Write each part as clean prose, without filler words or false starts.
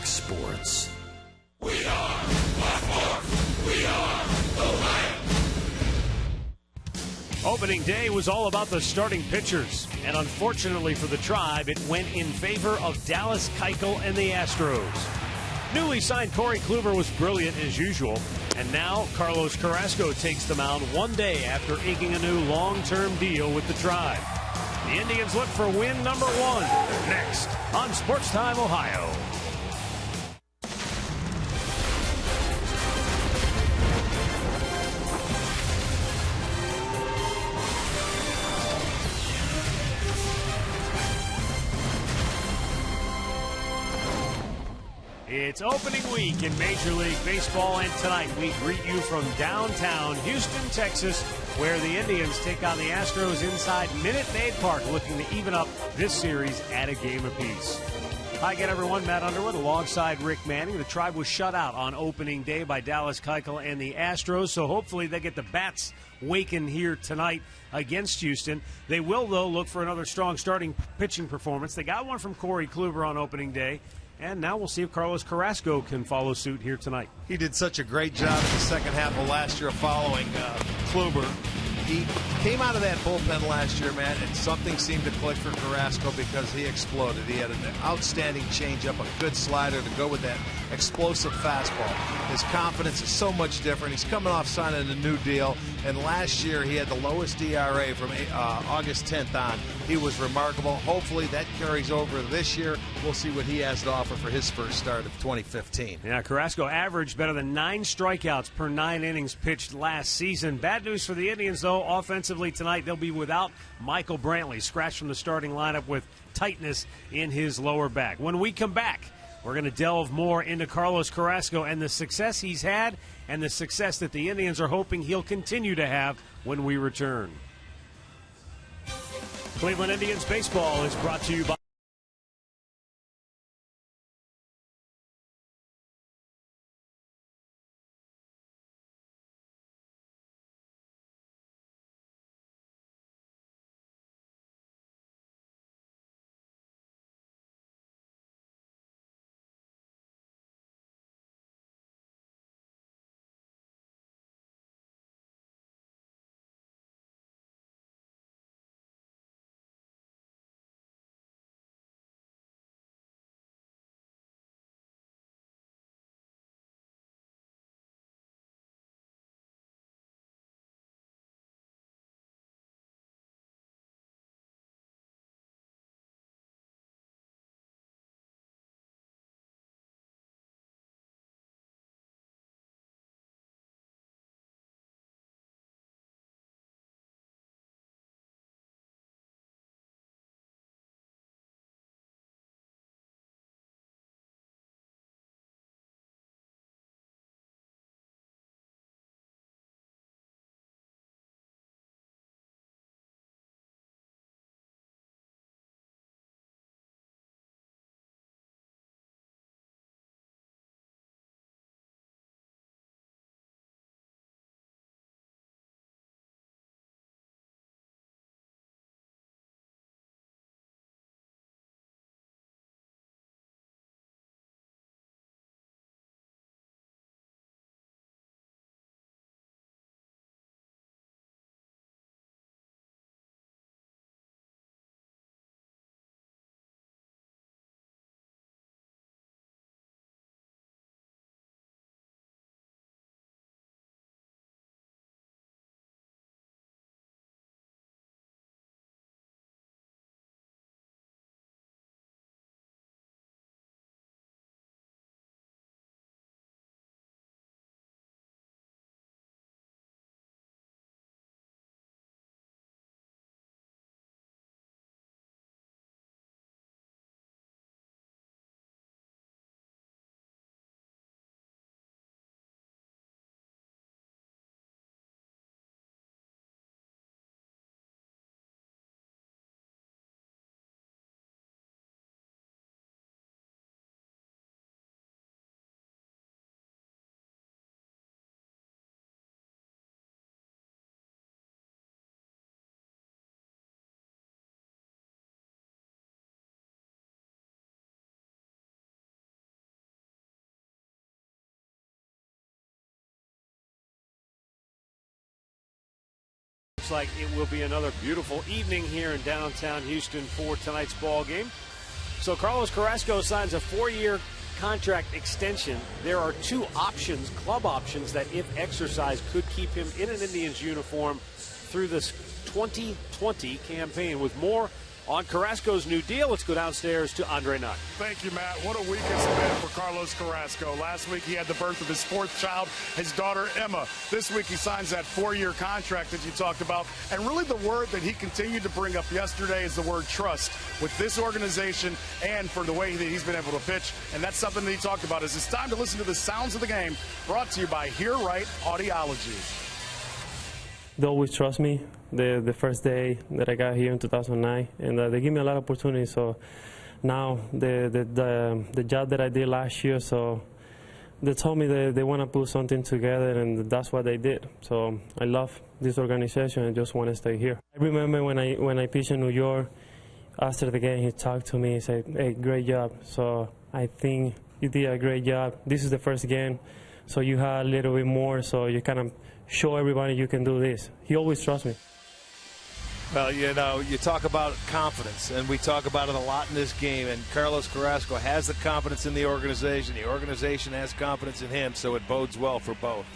Fox Sports. We are Fox. We are Ohio. Opening day was all about the starting pitchers, and unfortunately for the Tribe, it went in favor of Dallas Keuchel and the Astros. Newly signed Corey Kluber was brilliant as usual, and now Carlos Carrasco takes the mound one day after inking a new long-term deal with the Tribe. The Indians look for win number 1 next on Sports Time Ohio. It's opening week in Major League Baseball, and tonight we greet you from downtown Houston, Texas, where the Indians take on the Astros inside Minute Maid Park, looking to even up this series at a game apiece. Hi again, everyone. Matt Underwood alongside Rick Manning. The Tribe was shut out on opening day by Dallas Keuchel and the Astros, so hopefully they get the bats waking here tonight against Houston. They will, though, look for another strong starting pitching performance. They got one from Corey Kluber on opening day. And now we'll see if Carlos Carrasco can follow suit here tonight. He did such a great job in the second half of last year following Kluber. He came out of that bullpen last year, man, and something seemed to click for Carrasco because he exploded. He had an outstanding changeup, a good slider to go with that explosive fastball. His confidence is so much different. He's coming off signing a new deal, and last year he had the lowest ERA from August 10th on. He was remarkable. Hopefully that carries over this year. We'll see what he has to offer for his first start of 2015. Yeah, Carrasco averaged better than 9 strikeouts per 9 innings pitched last season. Bad news for the Indians, though. Offensively tonight, they'll be without Michael Brantley, scratched from the starting lineup with tightness in his lower back. When we come back, we're going to delve more into Carlos Carrasco and the success he's had and the success that the Indians are hoping he'll continue to have when we return. Cleveland Indians baseball is brought to you by like it will be another beautiful evening here in downtown Houston for tonight's ball game. So Carlos Carrasco signs a 4-year contract extension. There are 2 options, club options, that if exercised could keep him in an Indians uniform through this 2020 campaign. With more on Carrasco's new deal, let's go downstairs to Andre Knott. Thank you, Matt. What a week it's been for Carlos Carrasco. Last week he had the birth of his 4th child, his daughter Emma. This week he signs that 4-year contract that you talked about. And really the word that he continued to bring up yesterday is the word trust with this organization and for the way that he's been able to pitch. And that's something that he talked about. It's time to listen to the sounds of the game, brought to you by Hear Right Audiology. They always trust me. The first day that I got here in 2009, and they give me a lot of opportunities. So now the job that I did last year, so they told me that they want to put something together, and that's what they did. So I love this organization and just want to stay here. I remember when I pitched in New York, after the game he talked to me, he said, "Hey, great job." So I think you did a great job. This is the first game, so you had a little bit more, so you kind of show everybody you can do this. He always trusts me. Well, you know, you talk about confidence, and we talk about it a lot in this game, and Carlos Carrasco has the confidence in the organization has confidence in him, so it bodes well for both.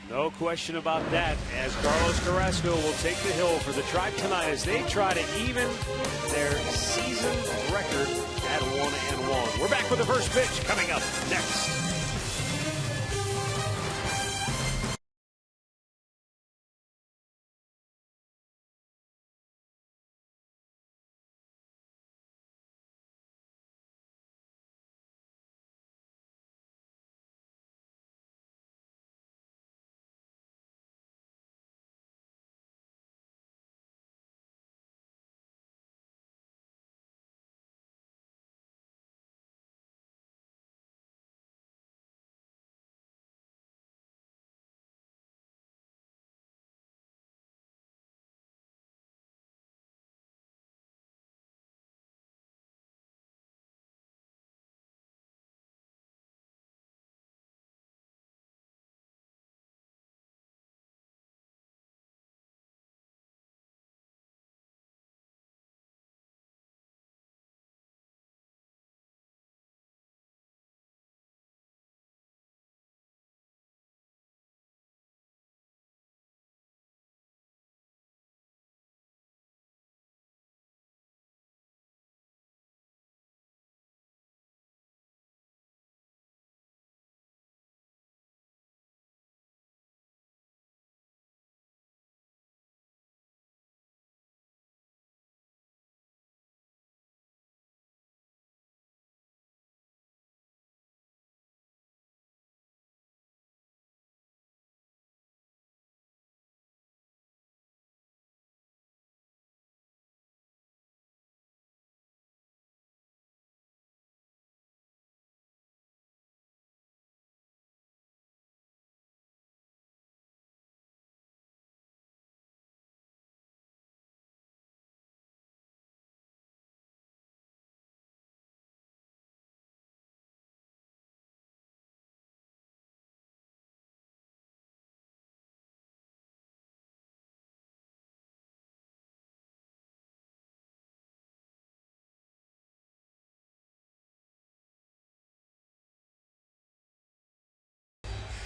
No question about that, as Carlos Carrasco will take the hill for the Tribe tonight as they try to even their season record at 1-1. We're back with the first pitch coming up next.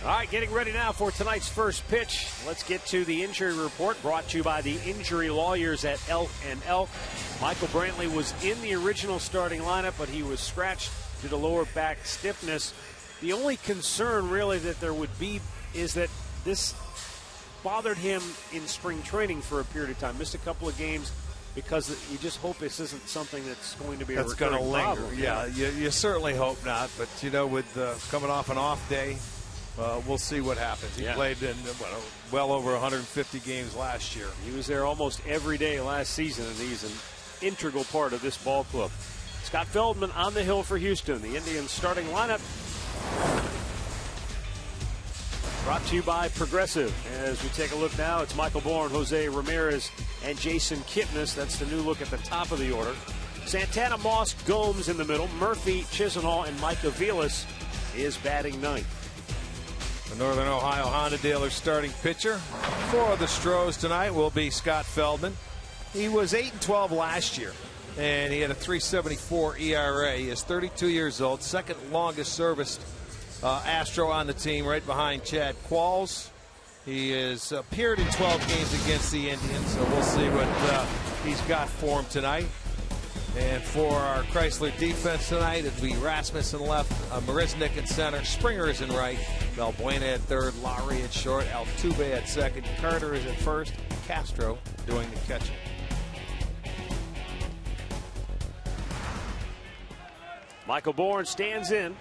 All right, getting ready now for tonight's first pitch. Let's get to the injury report brought to you by the injury lawyers at Elk & Elk. Michael Brantley was in the original starting lineup, but he was scratched due to lower back stiffness. The only concern really that there would be is that this bothered him in spring training for a period of time. Missed a couple of games because you just hope this isn't something that's going to be a recurring problem. Yeah, you certainly hope not. But, you know, with coming off an off day, we'll see what happens. He played in well over 150 games last year. He was there almost every day last season, and he's an integral part of this ball club. Scott Feldman on the hill for Houston. The Indians starting lineup brought to you by Progressive. As we take a look now, it's Michael Bourne, Jose Ramirez, and Jason Kipnis. That's the new look at the top of the order. Santana, Moss, Gomes in the middle. Murphy, Chisenhall, and Mike Aviles is batting ninth. The Northern Ohio Honda dealer starting pitcher for the Astros tonight will be Scott Feldman. He was 8-12 last year, and he had a 3.74 ERA. He is 32 years old, second longest serviced Astro on the team, right behind Chad Qualls. He has appeared in 12 games against the Indians, so we'll see what he's got for him tonight. And for our Chrysler defense tonight, it'll be Rasmussen left, Marisnik in center, Springer is in right, Valbuena at third, Lowry at short, Altuve at second, Carter is at first, Castro doing the catching. Michael Bourne stands in.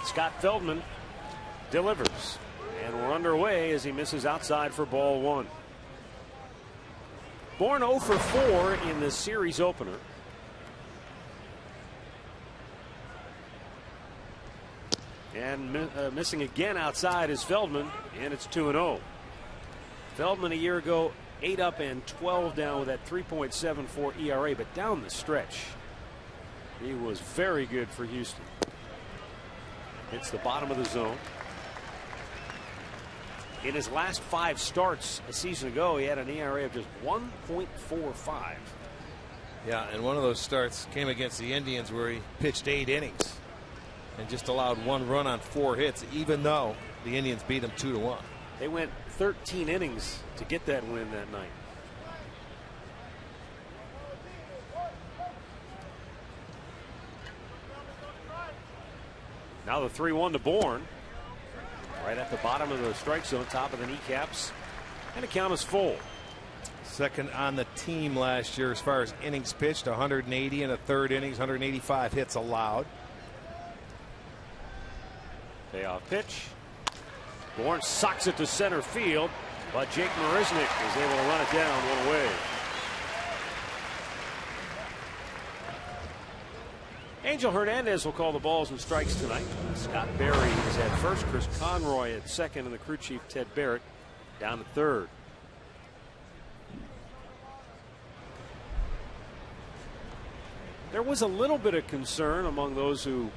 Scott Feldman delivers. And we're underway as he misses outside for ball one. Bourne 0 for 4 in the series opener. And missing again outside is Feldman, and it's 2-0. Feldman a year ago 8 up and 12 down with that 3.74 ERA, but down the stretch he was very good for Houston. It's the bottom of the zone. In his last 5 starts a season ago, he had an ERA of just 1.45. Yeah, and one of those starts came against the Indians where he pitched 8 innings and just allowed 1 run on 4 hits, even though the Indians beat him 2-1. They went 13 innings to get that win that night. Now the 3-1 to Bourne. Right at the bottom of the strike zone, top of the kneecaps, and the count is full. Second on the team last year as far as innings pitched, 180 in a third innings, 185 hits allowed. Payoff pitch. Bourne socks it to center field, but Jake Marisnik is able to run it down one away. Angel Hernandez will call the balls and strikes tonight. Scott Berry is at first, Chris Conroy at second, and the crew chief Ted Barrett down at third. There was a little bit of concern among those who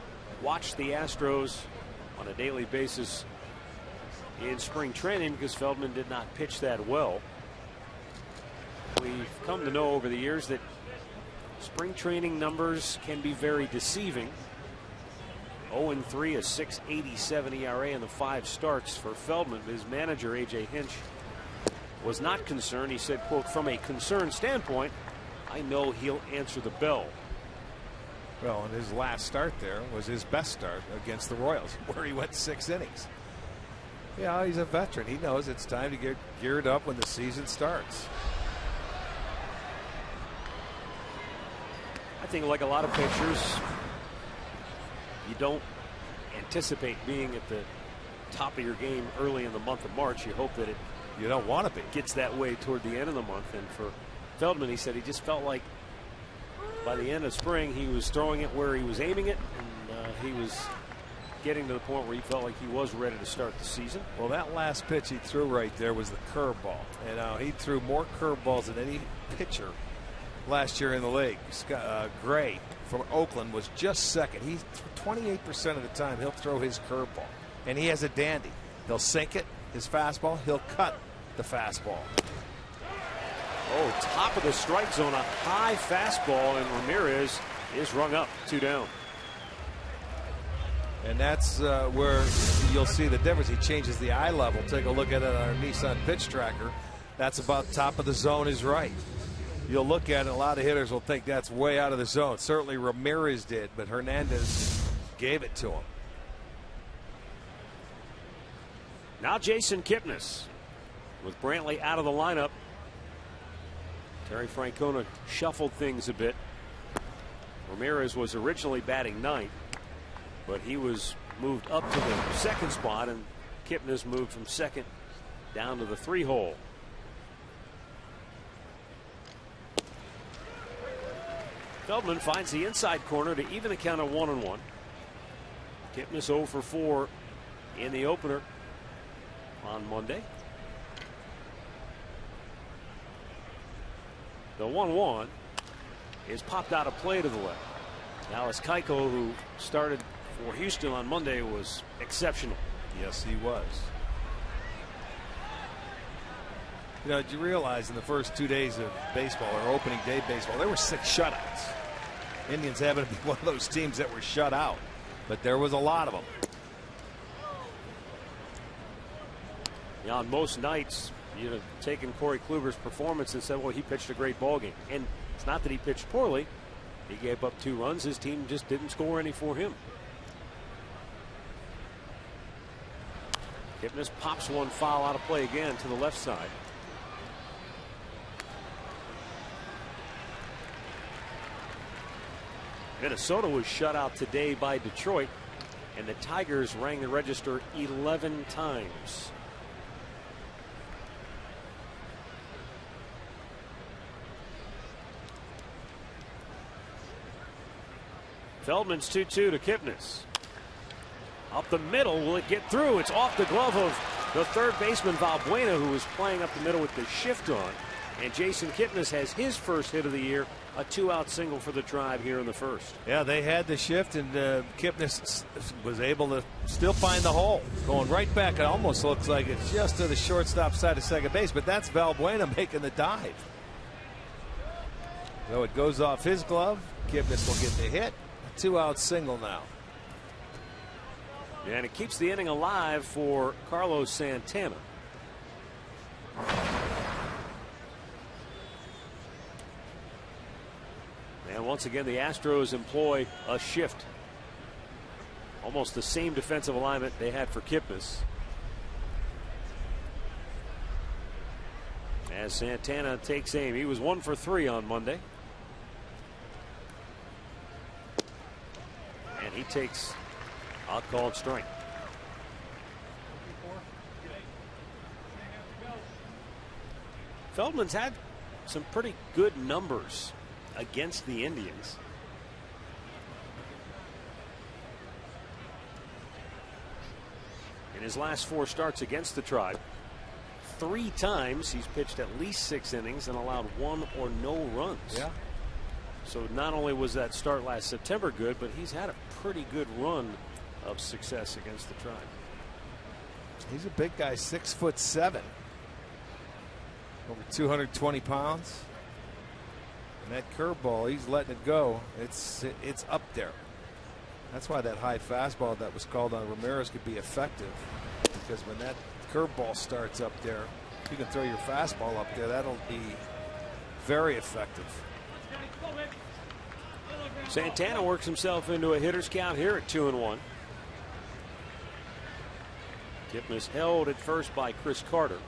watched the Astros on a daily basis in spring training because Feldman did not pitch that well. We've come to know over the years that spring training numbers can be very deceiving. 0-3, a 6.87 ERA in the 5 starts for Feldman. His manager, A.J. Hinch, was not concerned. He said, quote, from a concern standpoint, I know he'll answer the bell. Well, and his last start there was his best start against the Royals, where he went 6 innings. Yeah, he's a veteran. He knows it's time to get geared up when the season starts. I think like a lot of pitchers, you don't anticipate being at the top of your game early in the month of March. You hope that you don't want to be. Gets that way toward the end of the month. And for Feldman, he said he just felt like by the end of spring he was throwing it where he was aiming it, and he was getting to the point where he felt like he was ready to start the season. Well, that last pitch he threw right there was the curveball, and he threw more curveballs than any pitcher last year in the league. Gray from Oakland was just second. He 28% of the time he'll throw his curveball, and he has a dandy. He'll sink it, his fastball. He'll cut the fastball. Oh, top of the strike zone, a high fastball, and Ramirez is rung up, 2 down. And that's where you'll see the difference. He changes the eye level. Take a look at it on our Nissan pitch tracker. That's about top of the zone is right. You'll look at it, a lot of hitters will think that's way out of the zone. Certainly Ramirez did, but Hernandez gave it to him. Now Jason Kipnis with Brantley out of the lineup. Terry Francona shuffled things a bit. Ramirez was originally batting 9th, but he was moved up to the second spot, and Kipnis moved from second down to the 3 hole. Feldman finds the inside corner to even the count of 1-1. Kipnis 0 for 4 in the opener on Monday. The 1-1 is popped out of play to the left. Now it's Keiko, who started for Houston on Monday was exceptional. Yes, he was. You know, did you realize in the first 2 days of baseball, or opening day baseball, there were 6 shutouts. Indians happened to be one of those teams that were shut out, but there was a lot of them. Yeah, on most nights, you'd have taken Corey Kluber's performance and said, well, he pitched a great ball game. And it's not that he pitched poorly. He gave up 2 runs. His team just didn't score any for him. Kipnis pops one foul out of play again to the left side. Minnesota was shut out today by Detroit, and the Tigers rang the register 11 times. Feldman's 2-2 to Kipnis. Up the middle, will it get through? It's off the glove of the third baseman Valbuena, who was playing up the middle with the shift on. And Jason Kipnis has his first hit of the year, a 2-out single for the Tribe here in the first. Yeah, they had the shift, and Kipnis was able to still find the hole. Going right back, it almost looks like it's just to the shortstop side of second base, but that's Valbuena making the dive. So it goes off his glove. Kipnis will get the hit. A 2-out single now. And it keeps the inning alive for Carlos Santana. And once again, the Astros employ a shift. Almost the same defensive alignment they had for Kipnis. As Santana takes aim, he was 1 for 3 on Monday. And he takes a called strike. Feldman's had some pretty good numbers against the Indians. In his last 4 starts against the Tribe, 3 times he's pitched at least 6 innings and allowed 1 or no runs. Yeah. So not only was that start last September good, but he's had a pretty good run of success against the Tribe. He's a big guy, 6'7", over 220 pounds. And that curveball, he's letting it go. It's up there. That's why that high fastball that was called on Ramirez could be effective, because when that curveball starts up there, if you can throw your fastball up there, that'll be very effective. Santana works himself into a hitter's count here at 2-1. Kipnis held at first by Chris Carter.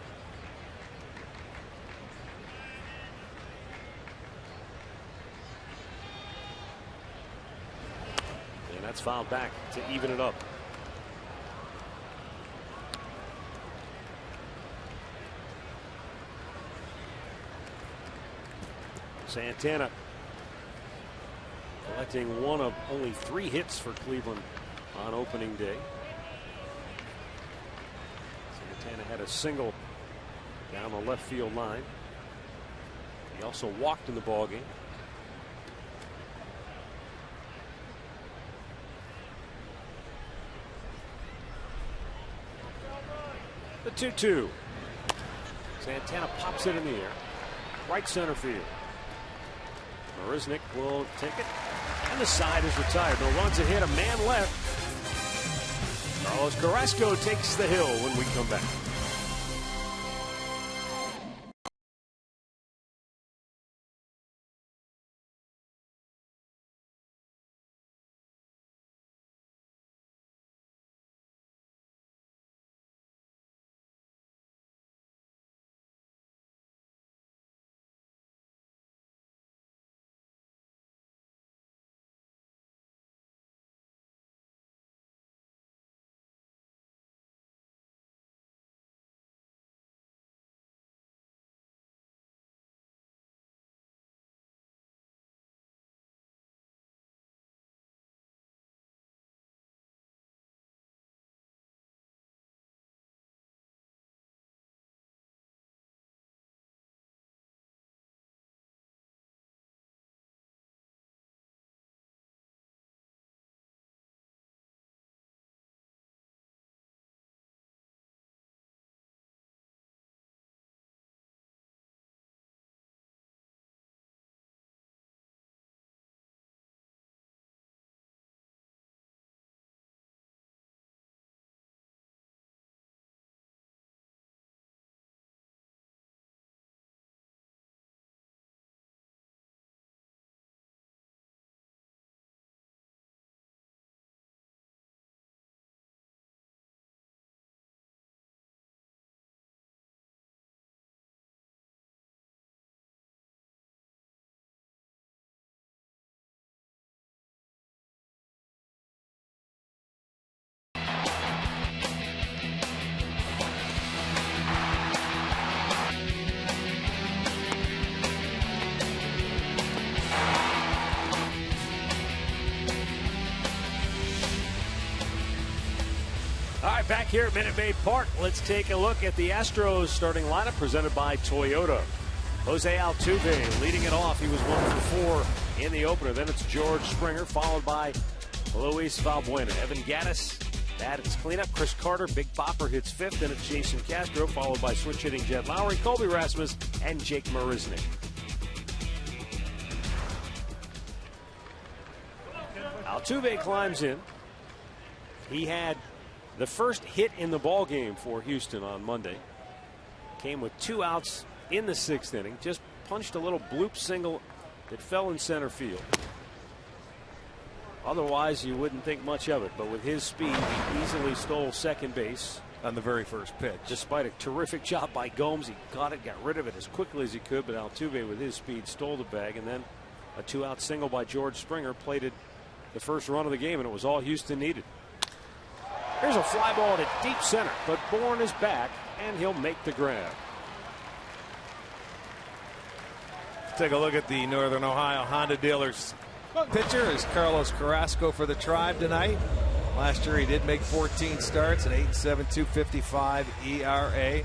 And that's fouled back to even it up. Santana collecting one of only 3 hits for Cleveland on opening day. Santana had a single down the left field line. He also walked in the ball game. The 2-2. Santana pops it in the air. Right center field. Marisnik will take it. And the side is retired. No runs ahead, a man left. Carlos Carrasco takes the hill when we come back. right, back here at Minute Maid Park. Let's take a look at the Astros starting lineup presented by Toyota. Jose Altuve leading it off. He was 1 for 4 in the opener. Then it's George Springer, followed by Luis Valbuena. Evan Gattis, that is cleanup. Chris Carter, Big Bopper hits 5th. Then it's Jason Castro, followed by switch hitting Jed Lowry, Colby Rasmus, and Jake Marisnick. Altuve climbs in. He had the first hit in the ball game for Houston on Monday. Came with 2 outs in the 6th inning. Just punched a little bloop single that fell in center field. Otherwise, you wouldn't think much of it. But with his speed, he easily stole second base on the very first pitch. Despite a terrific job by Gomes, he got it, got rid of it as quickly as he could. But Altuve, with his speed, stole the bag. And then a 2-out single by George Springer plated the first run of the game, and it was all Houston needed. Here's a fly ball to deep center, but Bourne is back, and he'll make the grab. Take a look at the Northern Ohio Honda dealers. Pitcher is Carlos Carrasco for the Tribe tonight. Last year he did make 14 starts, an 8.7 2.55 ERA. He's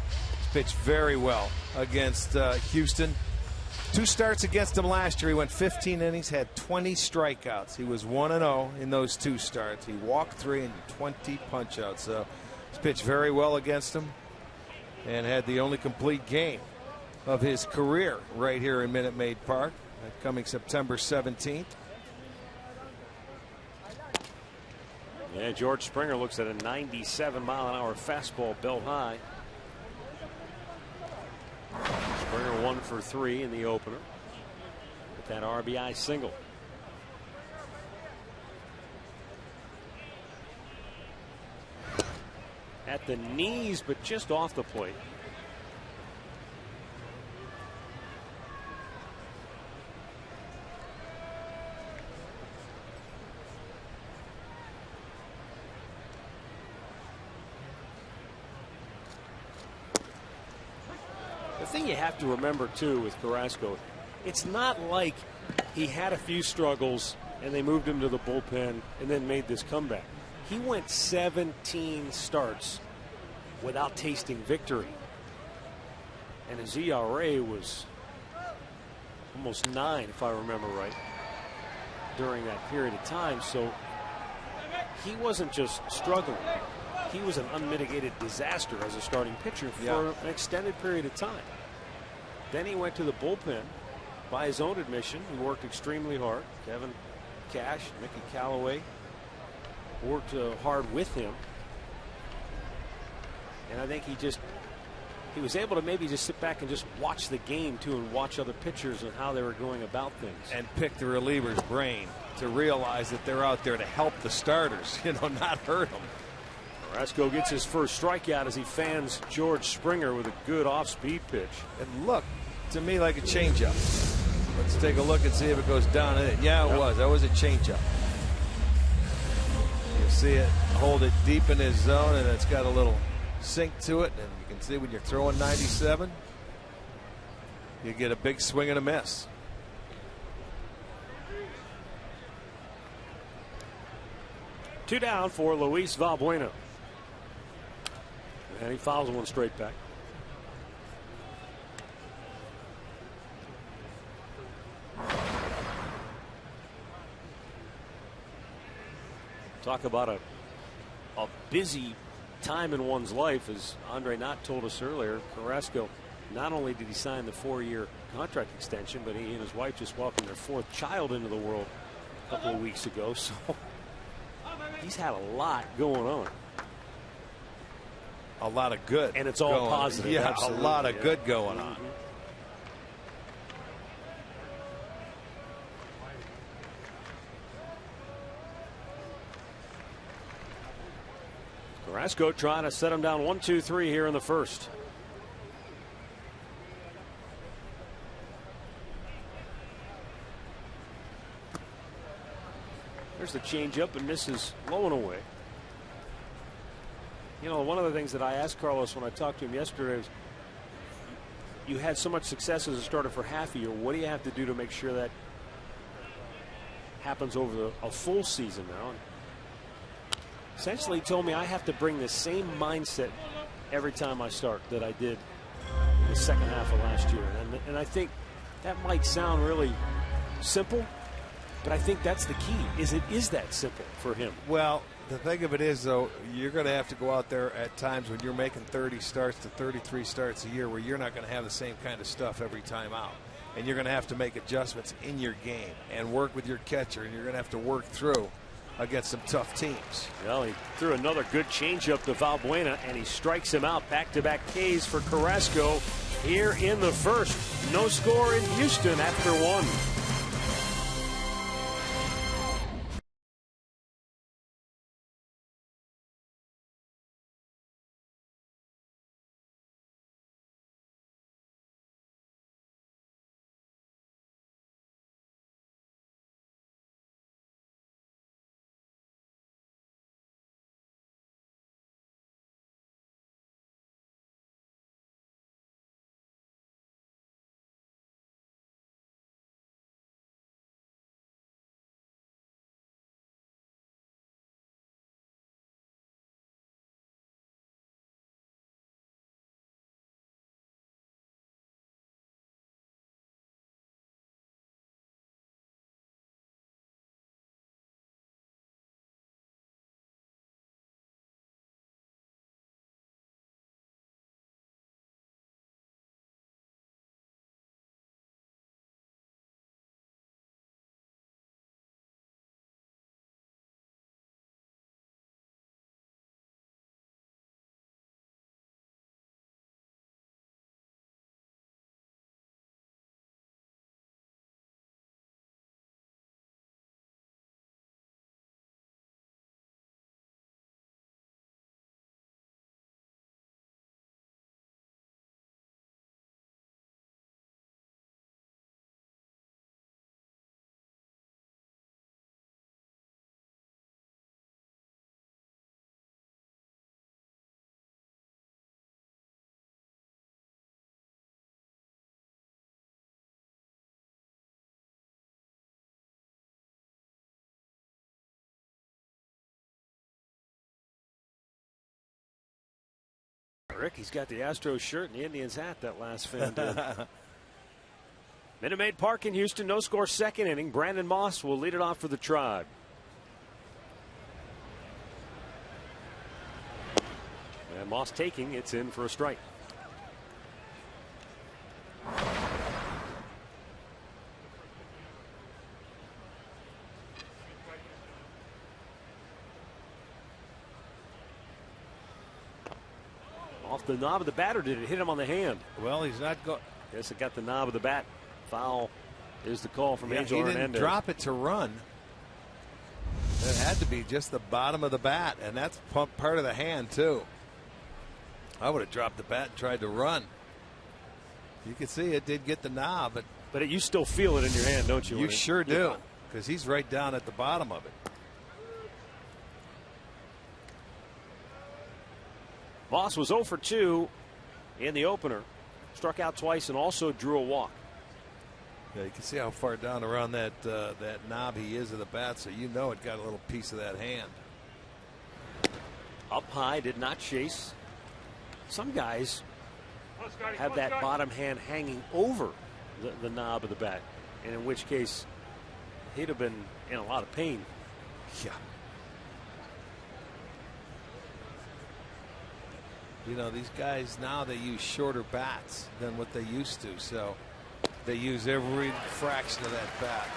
pitched very well against Houston. 2 starts against him last year. He went 15 innings, had 20 strikeouts. He was 1-0 in those 2 starts. He walked 3 and 20 punchouts. So he's pitched very well against him and had the only complete game of his career right here in Minute Maid Park, coming September 17th. Yeah, George Springer looks at a 97-mile-an-hour fastball belt high. Springer 1 for 3 in the opener with that RBI single. At the knees, but just off the plate. The thing you have to remember too with Carrasco, it's not like he had a few struggles and they moved him to the bullpen and then made this comeback. He went 17 starts without tasting victory, and his ERA was almost 9, if I remember right, during that period of time. So he wasn't just struggling, he was an unmitigated disaster as a starting pitcher for an extended period of time. Then he went to the bullpen. By his own admission, he worked extremely hard. Kevin Cash, Mickey Callaway worked hard with him. And I think he was able to maybe just sit back and just watch the game too, and watch other pitchers and how they were going about things. And pick the reliever's brain to realize that they're out there to help the starters, not hurt them. Carrasco gets his first strikeout as he fans George Springer with a good off-speed pitch. It looked to me like a changeup. Let's take a look and see if it goes down in it. Yeah, it was. That was a changeup. You see it hold it deep in his zone, and it's got a little sink to it. And you can see when you're throwing 97, you get a big swing and a miss. Two down for Luis Valbuena. And he fouls one straight back. Talk about a busy time in one's life, as Andre Knott told us earlier. Carrasco, not only did he sign the 4-year contract extension, but he and his wife just welcomed their 4th child into the world a couple of weeks ago. So he's had a lot going on. A lot of good. And it's all positive. Yeah, absolutely. a lot of good going on. Carrasco trying to set him down 1-2-3 here in the first. There's the changeup and misses low and away. One of the things that I asked Carlos when I talked to him yesterday was, you had so much success as a starter for half a year. What do you have to do to make sure that happens over a full season now? And Essentially, he told me I have to bring the same mindset every time I start that I did in the second half of last year. And I think that might sound really simple, but I think that's the key. Is that simple for him? Well, the thing of it is, though, you're going to have to go out there at times when you're making 30 starts to 33 starts a year where you're not going to have the same kind of stuff every time out. And you're going to have to make adjustments in your game and work with your catcher, and you're going to have to work through against some tough teams. Well, he threw another good changeup to Valbuena, and he strikes him out. Back-to-back Ks for Carrasco here in the first. No score in Houston after one. Rick, he's got the Astros shirt and the Indians hat, that last fan did. Minute Maid Park in Houston, no score, second inning. Brandon Moss will lead it off for the Tribe. And Moss taking, it's in for a strike. Off the knob of the bat, or did it hit him on the hand? Well, he's not going. Yes, it got the knob of the bat. Foul is the call from Angel he Hernandez. Didn't drop it to run. It had to be just the bottom of the bat, and that's part of the hand too. I would have dropped the bat and tried to run. You can see it did get the knob, but you still feel it in your hand, don't you? You sure do, because he's right down at the bottom of it. Moss was 0 for 2 in the opener. Struck out twice and also drew a walk. Yeah, you can see how far down around that knob he is of the bat, so you know it got a little piece of that hand. Up high, did not chase. Some guys have that bottom hand hanging over the knob of the bat, and in which case he'd have been in a lot of pain. Yeah. You know, these guys now, they use shorter bats than what they used to, so they use every fraction of that bat.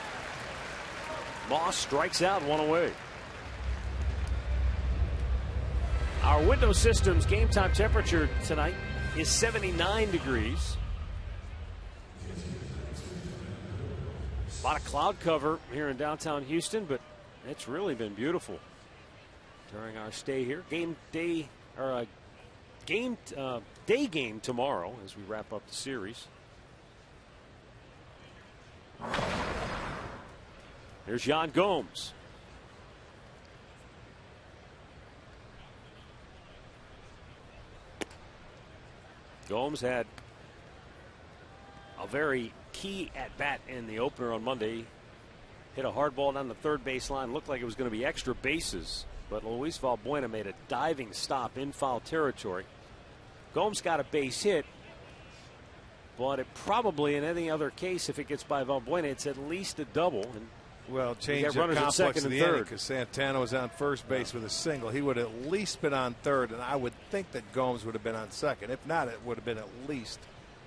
Moss strikes out, one away. Our window system's game time temperature tonight is 79 degrees. A lot of cloud cover here in downtown Houston, but it's really been beautiful during our stay here. Day game tomorrow as we wrap up the series. There's Yan Gomes. Gomes had a very key at bat in the opener on Monday. Hit a hard ball down the third baseline. Looked like it was going to be extra bases but Luis Valbuena made a diving stop in foul territory. Gomes got a base hit, but it probably, in any other case, if it gets by Valbuena, it's at least a double. And well, change the complex of the inning because Santana was on first base with a single. He would have at least been on third, and I would think that Gomes would have been on second. If not, it would have been at least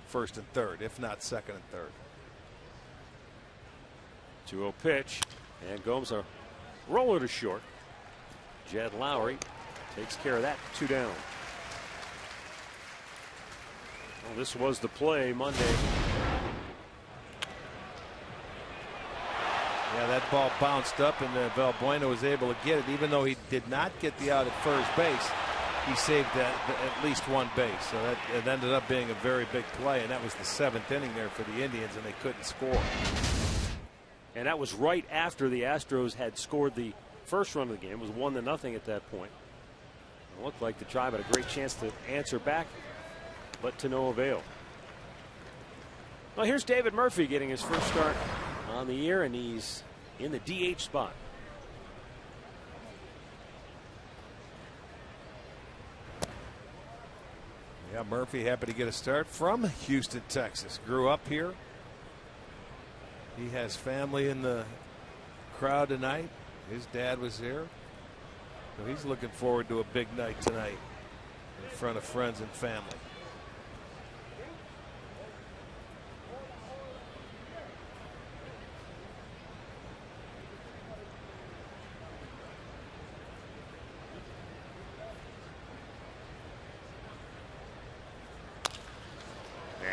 first and third, if not second and third. 2-0 pitch, and Gomes a roller to short. Jed Lowry takes care of that. 2 down. Well, this was the play Monday. Yeah, that ball bounced up, and Valbuena was able to get it. Even though he did not get the out at first base, he saved at least one base. So it ended up being a very big play, and that was the 7th inning there for the Indians, and they couldn't score. And that was right after the Astros had scored the first run of the game. It was 1-0 at that point. It looked like the Tribe had a great chance to answer back, but to no avail. Well, here's David Murphy getting his first start on the year, and he's in the DH spot. Yeah, Murphy happy to get a start from Houston, Texas. Grew up here. He has family in the crowd tonight. His dad was here. So he's looking forward to a big night tonight in front of friends and family.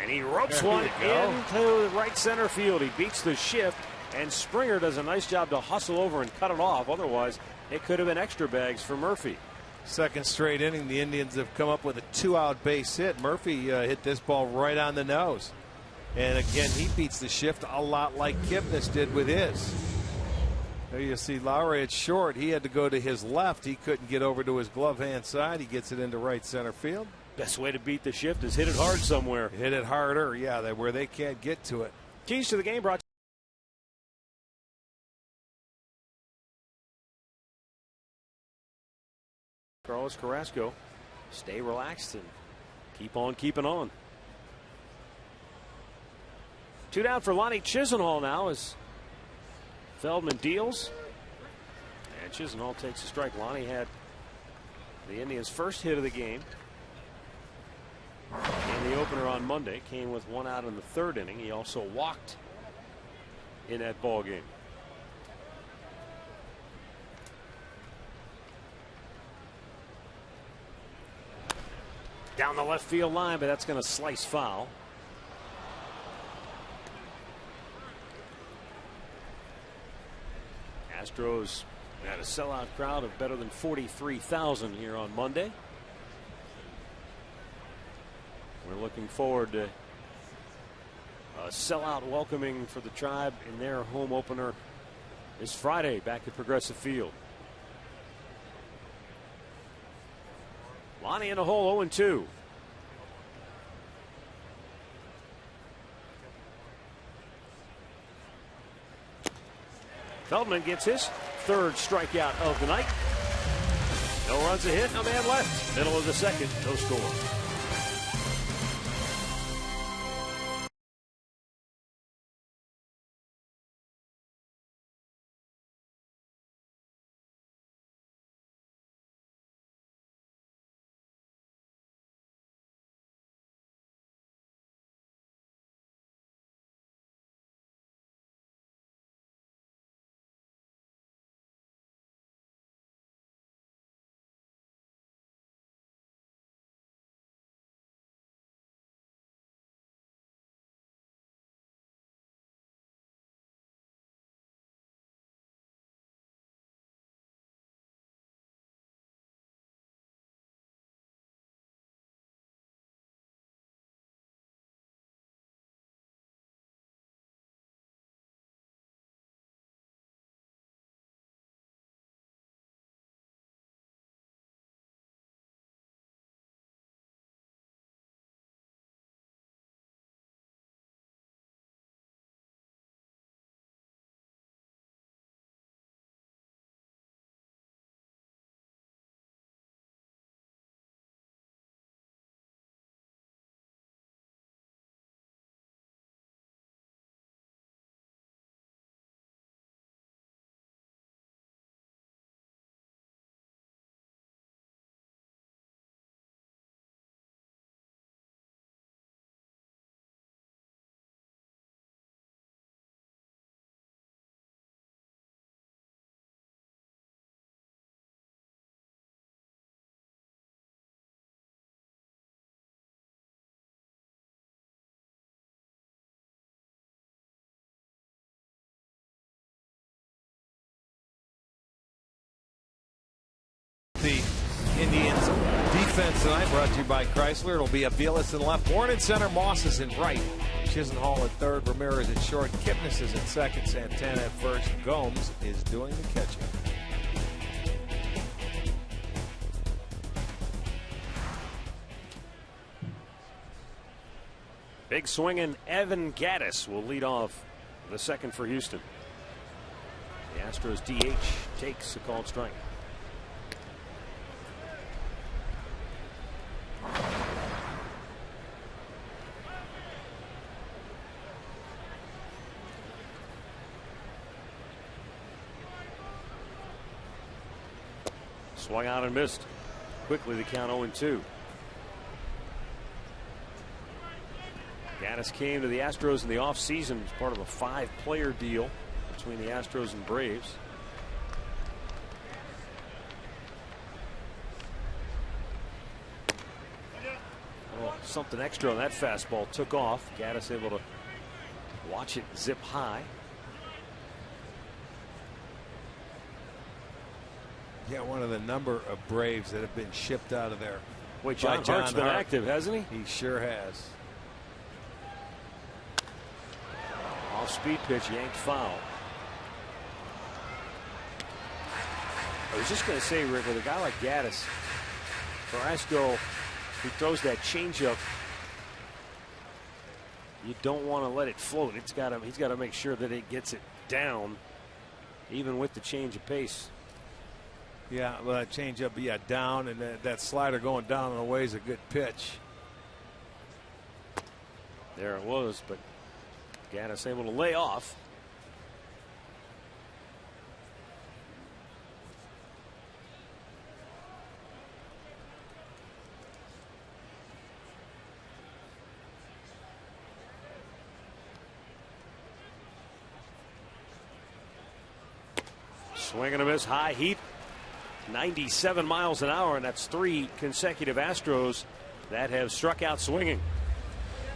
And he ropes one into right center field. He beats the shift, and Springer does a nice job to hustle over and cut it off. Otherwise, it could have been extra bags for Murphy. Second straight inning, the Indians have come up with a 2-out base hit. Murphy hit this ball right on the nose. And again, he beats the shift a lot like Kipnis did with his. There you see Lowry at short. He had to go to his left. He couldn't get over to his glove hand side. He gets it into right center field. Best way to beat the shift is hit it hard somewhere. Hit it harder, yeah, where they can't get to it. Keys to the game brought Carlos Carrasco. Stay relaxed and keep on keeping on. 2 down for Lonnie Chisenhall now as Feldman deals. And Chisenhall takes a strike. Lonnie had the Indians' first hit of the game in the opener on Monday. Came with 1 out in the 3rd inning. He also walked in that ball game. Down the left field line, but that's going to slice foul. Astros had a sellout crowd of better than 43,000 here on Monday. We're looking forward to a sellout welcoming for the Tribe in their home opener this Friday back at Progressive Field. Lonnie in the hole, 0-2. Feldman gets his 3rd strikeout of the night. No runs, a hit, no man left. Middle of the 2nd, no score. defense tonight brought to you by Chrysler. It'll be Aviles in left, Warren in center, Moss is in right, Chisenhall at third, Ramirez at short, Kipnis is at second, Santana at first, Gomes is doing the catching. Big swinging Evan Gattis will lead off the second for Houston. The Astros DH takes a called strike. Swung out and missed. Quickly the count 0-2. Gattis came to the Astros in the offseason as part of a 5-player deal between the Astros and Braves. Well, something extra on that fastball took off. Gattis able to watch it zip high. Yeah, one of the number of Braves that have been shipped out of there. Wait, John Hart's been active, hasn't he? He sure has. Off-speed pitch, yanked foul. I was just going to say, Rick, with a guy like Gattis, Carrasco, who throws that changeup, you don't want to let it float. He's got to make sure that it gets it down, even with the change of pace. Yeah, well, that changeup, yeah, down, and that slider going down and away is a good pitch. There it was, but Gattis able to lay off. Swing and a miss, high heat. 97 miles an hour, and that's 3 consecutive Astros that have struck out swinging.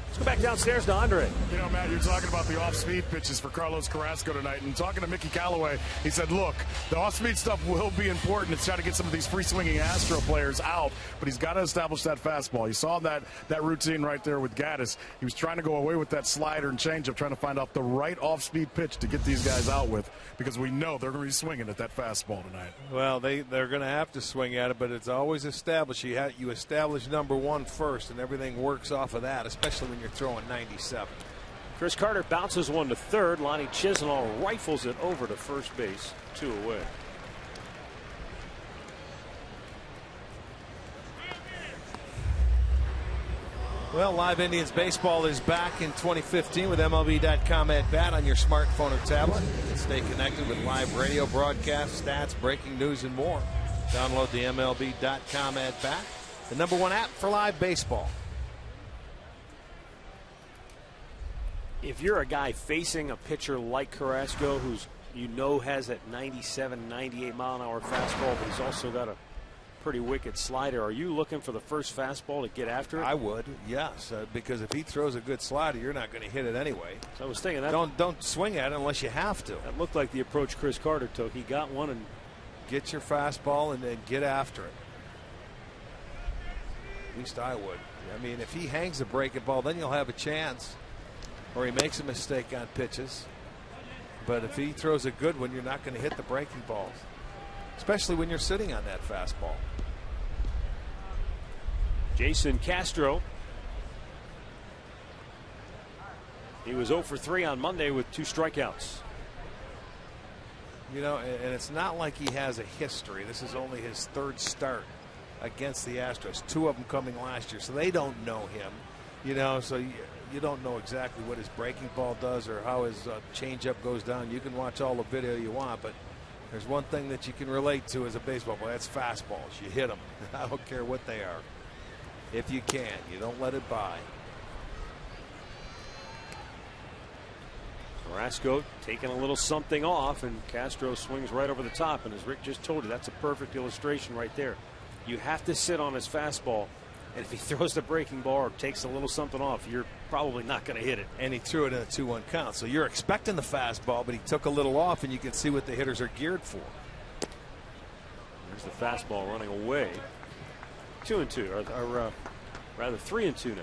Let's go back downstairs to Andre. You know, Matt, you're talking about the off-speed pitches for Carlos Carrasco tonight, and talking to Mickey Callaway, he said, look, the off-speed stuff will be important. It's trying to get some of these free-swinging Astro players out, but he's got to establish that fastball. You saw that routine right there with Gattis. He was trying to go away with that slider and changeup, trying to find out the right off-speed pitch to get these guys out with, because we know they're going to be swinging at that fastball tonight. Well, they're going to have to swing at it, but it's always established. You establish number one first, and everything works off of that, especially when you're throwing 97. Chris Carter bounces one to third. Lonnie Chisenhall rifles it over to first base. 2 away. Well, Live Indians baseball is back in 2015 with MLB.com at bat on your smartphone or tablet. Stay connected with live radio broadcasts, stats, breaking news, and more. Download the MLB.com at bat, the #1 app for live baseball. If you're a guy facing a pitcher like Carrasco, who's has that 97, 98 mile an hour fastball, but he's also got a pretty wicked slider, are you looking for the first fastball to get after it? I would, yes, because if he throws a good slider, you're not going to hit it anyway. So I was thinking that don't swing at it unless you have to. That looked like the approach Chris Carter took. He got one and get your fastball and then get after it. At least I would. I mean, if he hangs the breaking ball, then you'll have a chance. Or he makes a mistake on pitches. But if he throws a good one, you're not going to hit the breaking balls, especially when you're sitting on that fastball. Jason Castro. He was 0 for 3 on Monday with 2 strikeouts. You know, and it's not like he has a history. This is only his 3rd start against the Astros. 2 of them coming last year, so they don't know him. You know, so you don't know exactly what his breaking ball does or how his changeup goes down. You can watch all the video you want, but there's one thing that you can relate to as a baseball player. That's fastballs. You hit them. I don't care what they are. If you can, you don't let it by. Carrasco taking a little something off, and Castro swings right over the top. And as Rick just told you, that's a perfect illustration right there. You have to sit on his fastball, and if he throws the breaking ball or takes a little something off, you're probably not going to hit it. And he threw it in a 2-1 count. So you're expecting the fastball, but he took a little off, and you can see what the hitters are geared for. There's the fastball running away. 2-2, or rather 3-2 now.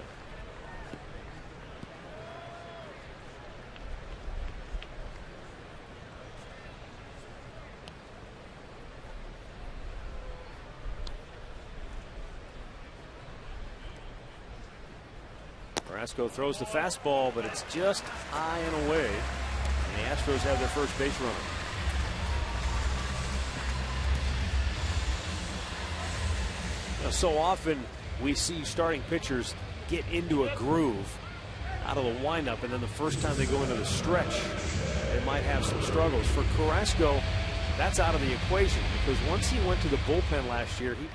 Carrasco throws the fastball, but it's just high and away. And the Astros have their first base runner. Now, so often we see starting pitchers get into a groove out of the windup, and then the first time they go into the stretch, they might have some struggles. For Carrasco, that's out of the equation, because once he went to the bullpen last year, he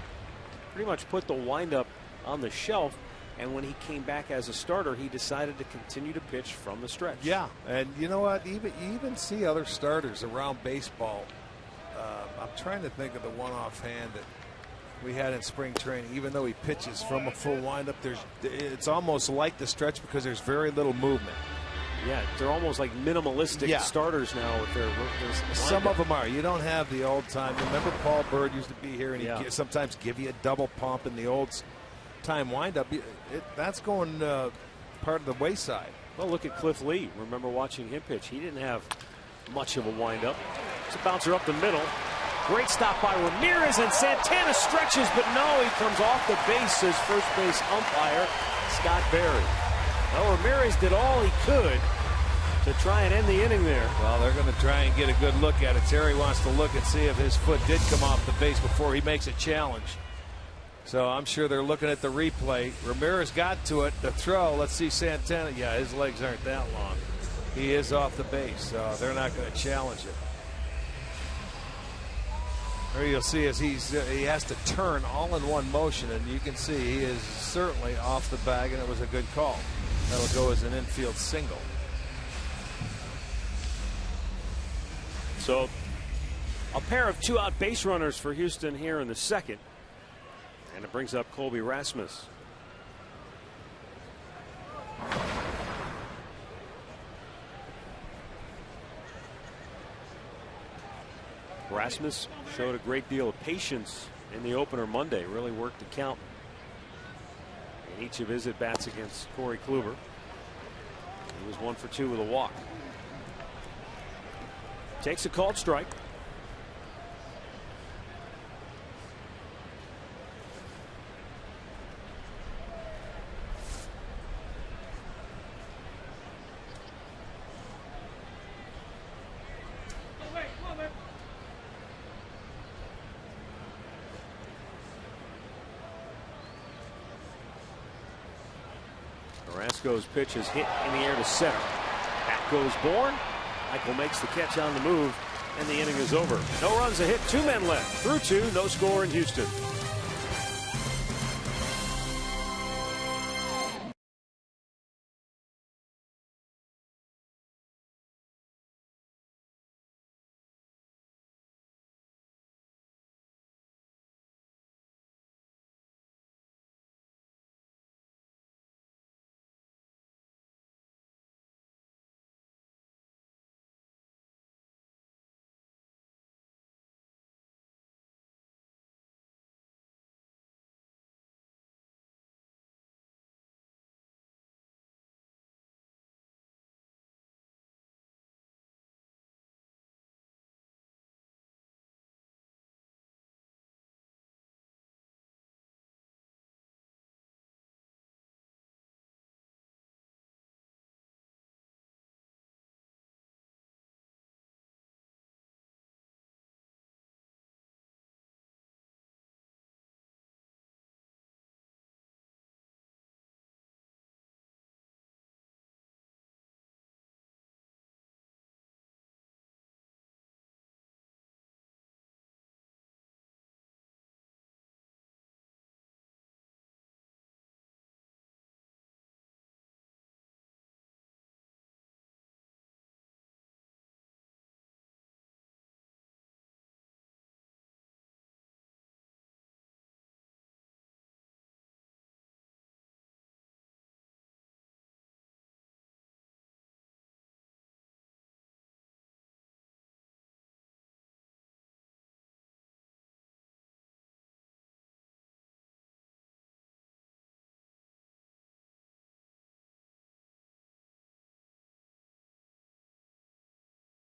pretty much put the windup on the shelf. And when he came back as a starter, he decided to continue to pitch from the stretch. Yeah, and you know what? You even see other starters around baseball. I'm trying to think of the one offhand that we had in spring training. Even though he pitches from a full windup, it's almost like the stretch because there's very little movement. Yeah, they're almost like minimalistic starters now with their Some of them are. You don't have the old time. Remember Paul Bird used to be here, and he'd sometimes give you a double pump in the old time windup. That's going part of the wayside. Well, look at Cliff Lee. Remember watching him pitch. He didn't have much of a windup. It's a bouncer up the middle. Great stop by Ramirez, and Santana stretches, but no, he comes off the base as first base umpire Scott Berry. Well, Ramirez did all he could to try and end the inning there. Well, they're going to try and get a good look at it. Terry wants to look and see if his foot did come off the base before he makes a challenge. So I'm sure they're looking at the replay. Ramirez got to it. The throw. Let's see Santana. Yeah, his legs aren't that long. He is off the base, so they're not going to challenge it. There you'll see as he has to turn all in one motion, and you can see he is certainly off the bag, and it was a good call. That'll go as an infield single. So a pair of two-out base runners for Houston here in the second. And it brings up Colby Rasmus. Rasmus showed a great deal of patience in the opener Monday. Really worked the count in each of his at-bats against Corey Kluber. He was 1 for 2 with a walk. Takes a called strike. Carrasco's pitch is hit in the air to center. Back goes Bourne. Michael makes the catch on the move, and the inning is over. No runs, a hit, 2 men left. Through 2, no score in Houston.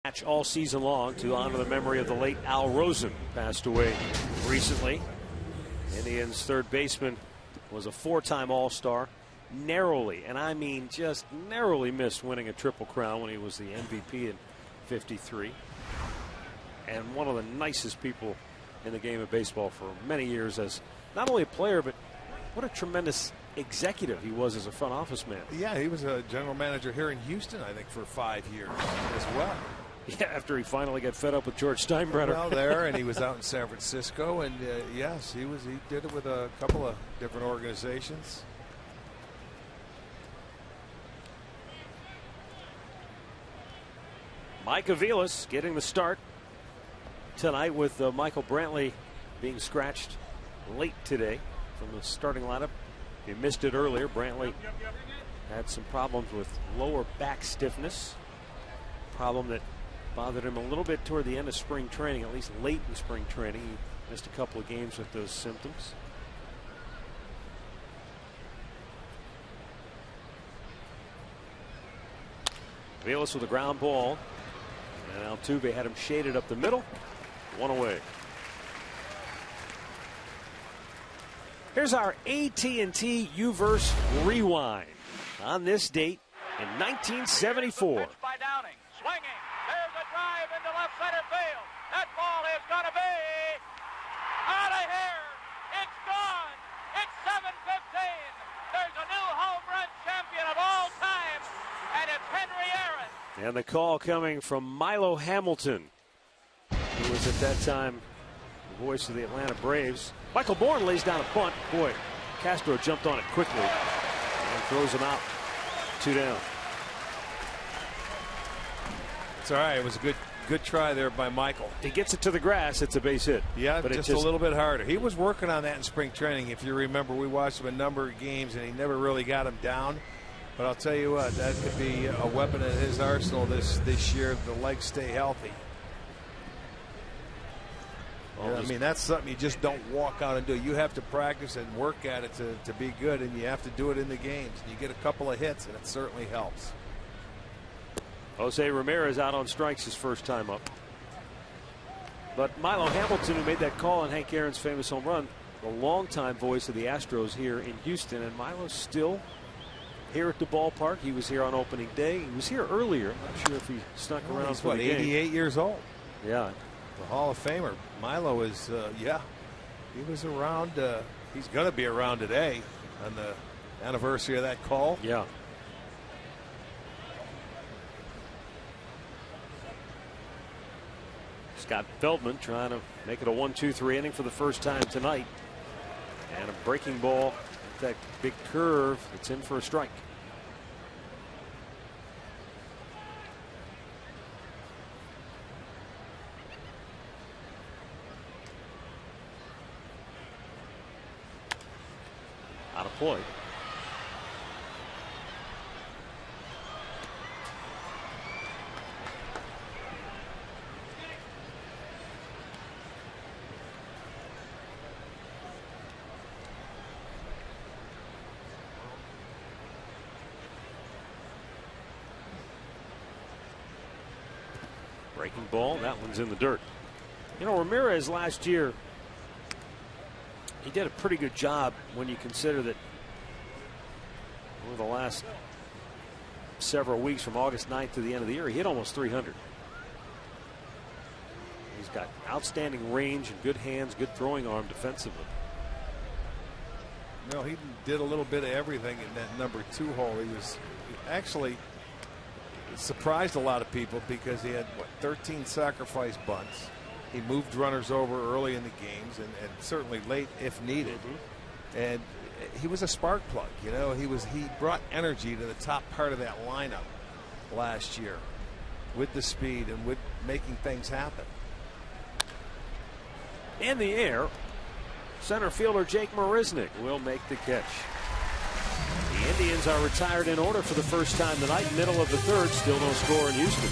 match all season long to honor the memory of the late Al Rosen, who passed away recently. Indians third baseman was a 4-time All-Star. Narrowly, and I mean just narrowly, missed winning a Triple Crown when he was the MVP in '53. And one of the nicest people in the game of baseball for many years, as not only a player, but what a tremendous executive he was as a front office man. Yeah, he was a general manager here in Houston, I think, for 5 years as well. Yeah, after he finally got fed up with George Steinbrenner. Well, there, and he was out in San Francisco, and yes, he did it with a couple of different organizations. Mike Aviles getting the start tonight, with Michael Brantley being scratched late today from the starting lineup. He missed it earlier. Brantley had some problems with lower back stiffness, problem that bothered him a little bit toward the end of spring training, at least late in spring training. He missed a couple of games with those symptoms. Aviles with a ground ball. And Altuve had him shaded up the middle. One away. Here's our AT&T U-verse rewind. On this date in 1974. Pitch by Downing, swinging. There's a drive into left center field. That ball is going to be out of here. It's gone. It's 7:15. There's a new home run champion of all time, and it's Henry Aaron. And the call coming from Milo Hamilton, who was at that time the voice of the Atlanta Braves. Michael Bourne lays down a bunt. Boy, Castro jumped on it quickly and throws him out. 2 down. It's all right. It was a good try there by Michael. He gets it to the grass. It's a base hit. Yeah, but just a little bit harder. He was working on that in spring training. If you remember, we watched him a number of games, and he never really got him down. But I'll tell you what, that could be a weapon in his arsenal this year if the legs stay healthy. Well, I mean, that's something you just don't walk out and do. You have to practice and work at it to be good, and you have to do it in the games. You get a couple of hits, and it certainly helps. Jose Ramirez out on strikes his first time up. But Milo Hamilton, who made that call on Hank Aaron's famous home run, the longtime voice of the Astros here in Houston, and Milo's still here at the ballpark. He was here on opening day. He was here earlier. I'm not sure if he snuck around. He's for what, the game. 88 years old? Yeah. The Hall of Famer. Milo is, yeah, he was around. He's going to be around today on the anniversary of that call. Yeah. Scott Feldman trying to make it a 1-2-3 inning for the first time tonight. And a breaking ball, that big curve, it's in for a strike. Out of play. Breaking ball, that one's in the dirt. You know, Ramirez last year, he did a pretty good job when you consider that over the last several weeks from August 9th to the end of the year, he hit almost 300. He's got outstanding range and good hands, good throwing arm defensively. No, he did a little bit of everything in that number 2 hole. He actually surprised a lot of people because he had, 13 sacrifice bunts. He moved runners over early in the games and certainly late if needed. And he was a spark plug. You know, he brought energy to the top part of that lineup last year with the speed and with making things happen. In the air, center fielder Jake Marisnick will make the catch. The Indians are retired in order for the first time tonight. Middle of the third, still no score in Houston.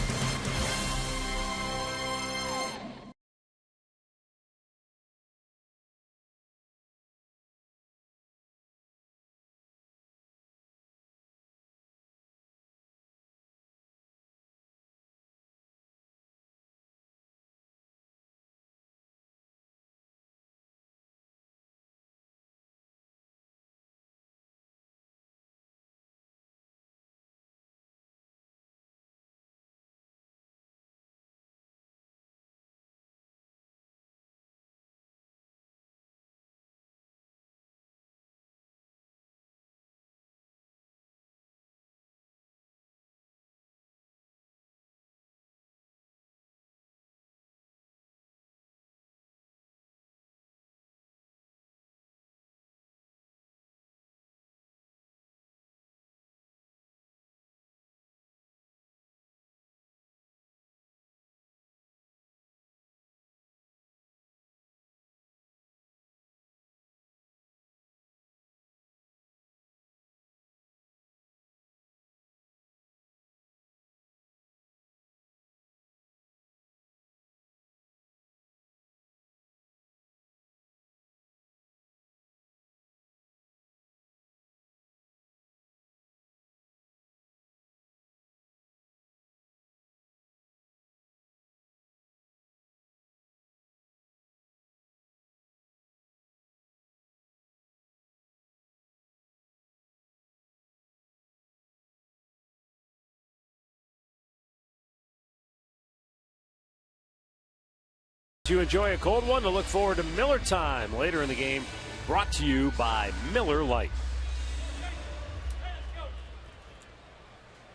You enjoy a cold one to look forward to Miller time later in the game, brought to you by Miller Lite.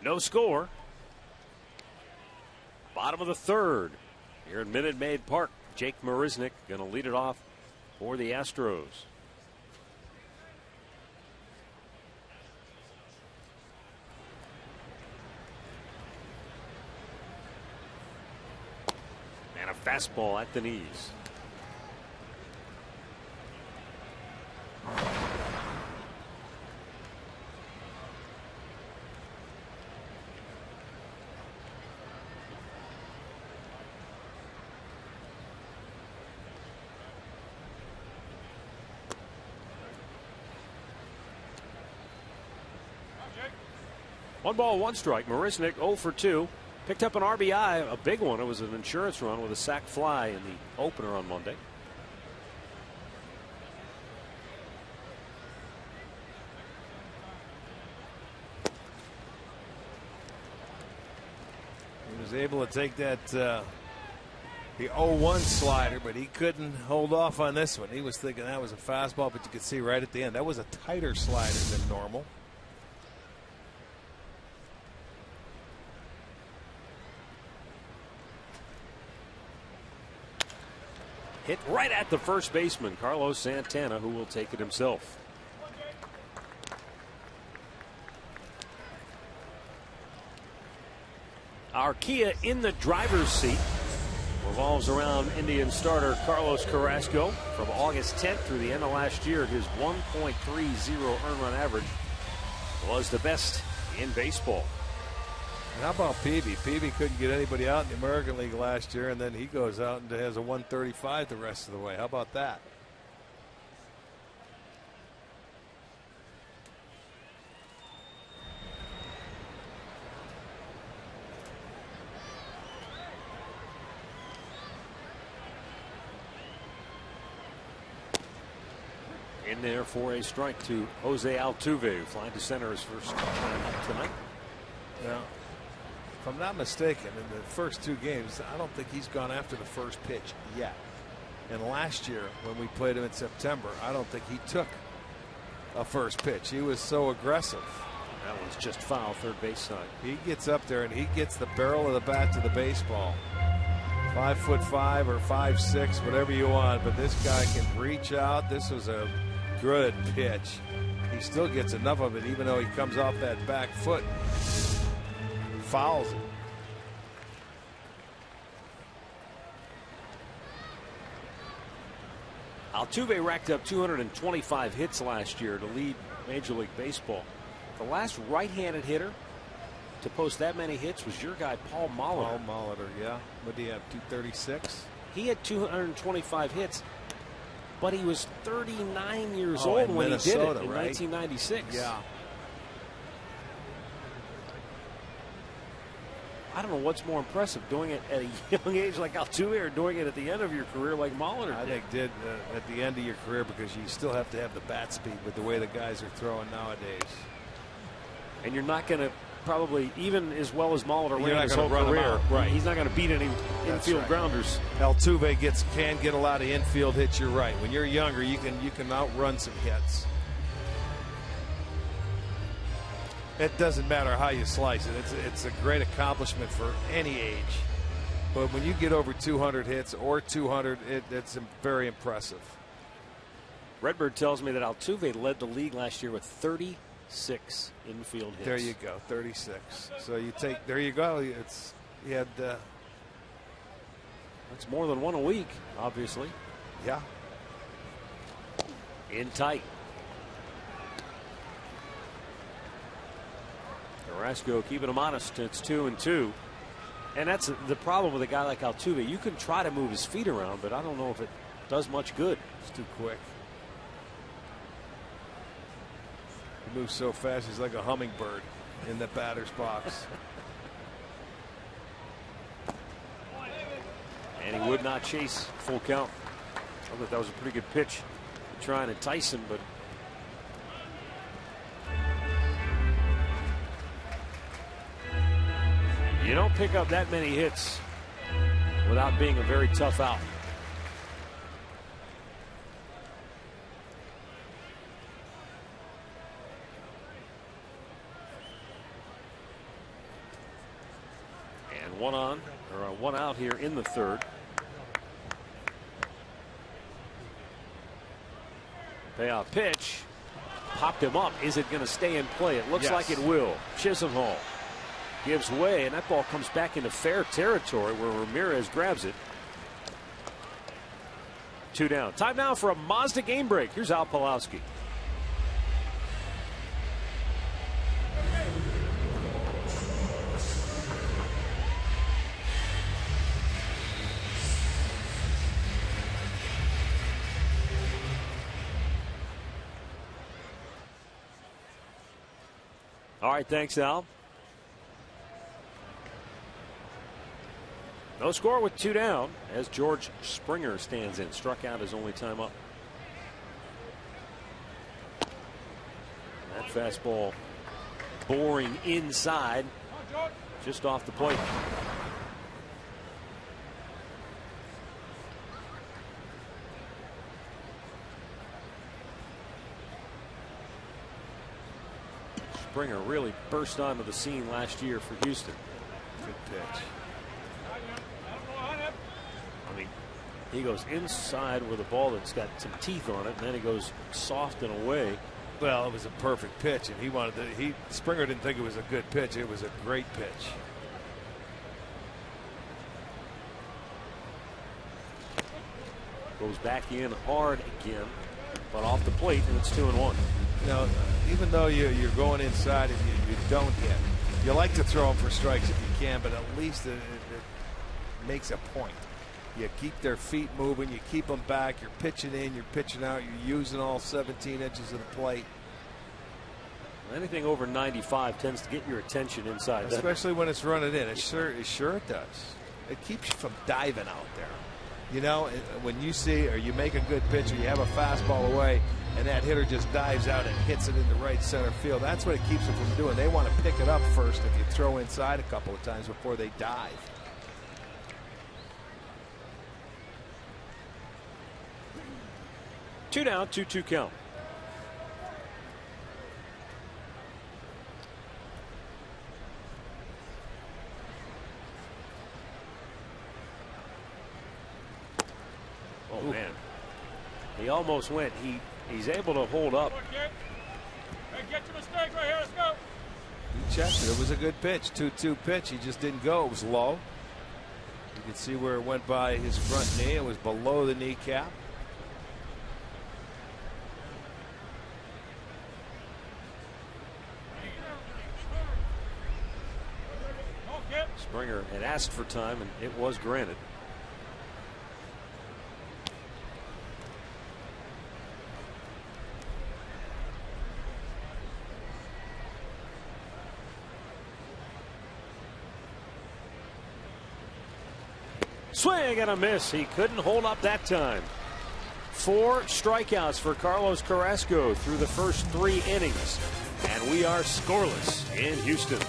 No score. Bottom of the third here in Minute Maid Park. Jake Marisnick going to lead it off for the Astros. And a fastball at the knees. One ball, one strike. Marisnick 0 for 2. Picked up an RBI, a big one. It was an insurance run with a sac fly in the opener on Monday. He was able to take that the 0-1 slider, but he couldn't hold off on this one. He was thinking that was a fastball, but you could see right at the end that was a tighter slider than normal. Hit right at the first baseman, Carlos Santana, who will take it himself. Our Kia in the driver's seat revolves around Indian starter Carlos Carrasco. From August 10th through the end of last year, his 1.30 earned run average was the best in baseball. And how about Peavy? Peavy couldn't get anybody out in the American League last year, and then he goes out and has a 135 the rest of the way. How about that? In there for a strike to Jose Altuve, who flying to center his first time up tonight. Now, if I'm not mistaken, in the first 2 games, I don't think he's gone after the first pitch yet. And last year, when we played him in September, I don't think he took a first pitch. He was so aggressive. That one's just foul, third base side. He gets up there and he gets the barrel of the bat to the baseball. 5'5" or 5'6", whatever you want, but this guy can reach out. This was a good pitch. He still gets enough of it, even though he comes off that back foot. Fouls it. Altuve racked up 225 hits last year to lead Major League Baseball. The last right-handed hitter to post that many hits was your guy Paul Molitor. Paul Molitor, yeah. What did he have, 236? He had 225 hits, but he was 39 years old when Minnesota, he did it in right? 1996. Yeah. I don't know what's more impressive, doing it at a young age like Altuve or doing it at the end of your career like Molitor I think did at the end of your career, because you still have to have the bat speed with the way the guys are throwing nowadays. And you're not going to probably, even as well as Molitor You're ran not his gonna whole run him career, out, right. He's not going to beat any infield right. grounders. Altuve can get a lot of infield hits. You're right. When you're younger, you can outrun some hits. It doesn't matter how you slice it. It's a great accomplishment for any age. But when you get over 200 hits or 200, it's very impressive. Redbird tells me that Altuve led the league last year with 36 infield hits. There you go, 36. So you take, there you go. He had. That's more than one a week, obviously. Yeah. In tight. Carrasco keeping him honest. It's 2-2. And that's the problem with a guy like Altuve. You can try to move his feet around, but I don't know if it does much good. It's too quick. He moves so fast, he's like a hummingbird in the batter's box. And he would not chase full count. I thought that was a pretty good pitch to try and entice him, but you don't pick up that many hits without being a very tough out. one out here in the third. Payoff pitch. Popped him up. Is it going to stay in play? It looks like it will. Chisenhall gives way, and that ball comes back into fair territory where Ramirez grabs it. 2 down. Time now for a Mazda game break. Here's Al Pawlowski. All right, thanks, Al. No score with 2 down as George Springer stands in. Struck out his only time up. That fastball boring inside, just off the plate. Springer really burst onto the scene last year for Houston. Good pitch. I mean, he goes inside with a ball that's got some teeth on it, and then he goes soft and away. Well, it was a perfect pitch, and Springer didn't think it was a good pitch. It was a great pitch. Goes back in hard again, but off the plate, and it's 2-1. You know, even though you're going inside and you don't hit, you like to throw them for strikes if you can, but at least it makes a point. You keep their feet moving, you keep them back, you're pitching in, you're pitching out, you're using all 17 inches of the plate. Anything over 95 tends to get your attention inside. Especially when it's running in. It sure it does. It keeps you from diving out there. You know, when you see or you make a good pitch or you have a fastball away and that hitter just dives out and hits it into right center field, that's what it keeps them from doing. They want to pick it up first if you throw inside a couple of times before they dive. Two down, 2-2 count. Oh, man. He almost went. He's able to hold up. Hey, get your mistake right here. Let's go. He checked it. It was a good pitch. 2-2 pitch. He just didn't go. It was low. You can see where it went by his front knee. It was below the kneecap. Springer had asked for time, and it was granted. Swing and a miss. He couldn't hold up that time. 4 strikeouts for Carlos Carrasco through the first 3 innings. And we are scoreless in Houston.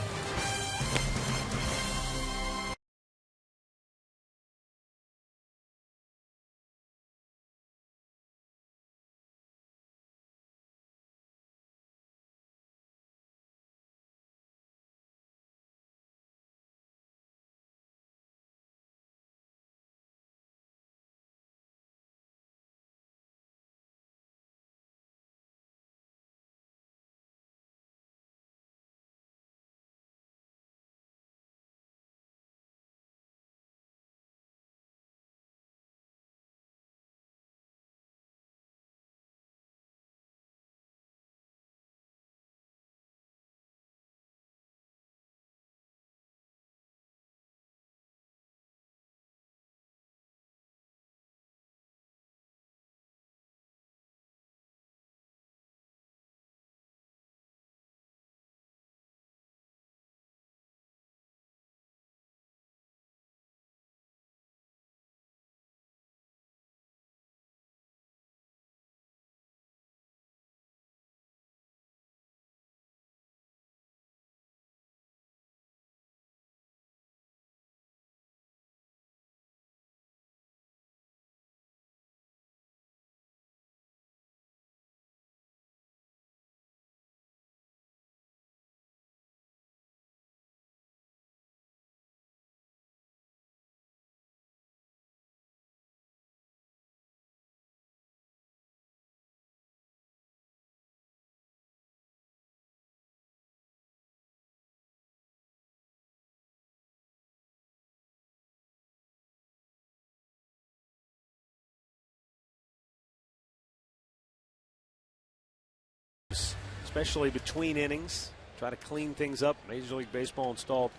especially between innings. Try to clean things up. Major League Baseball installed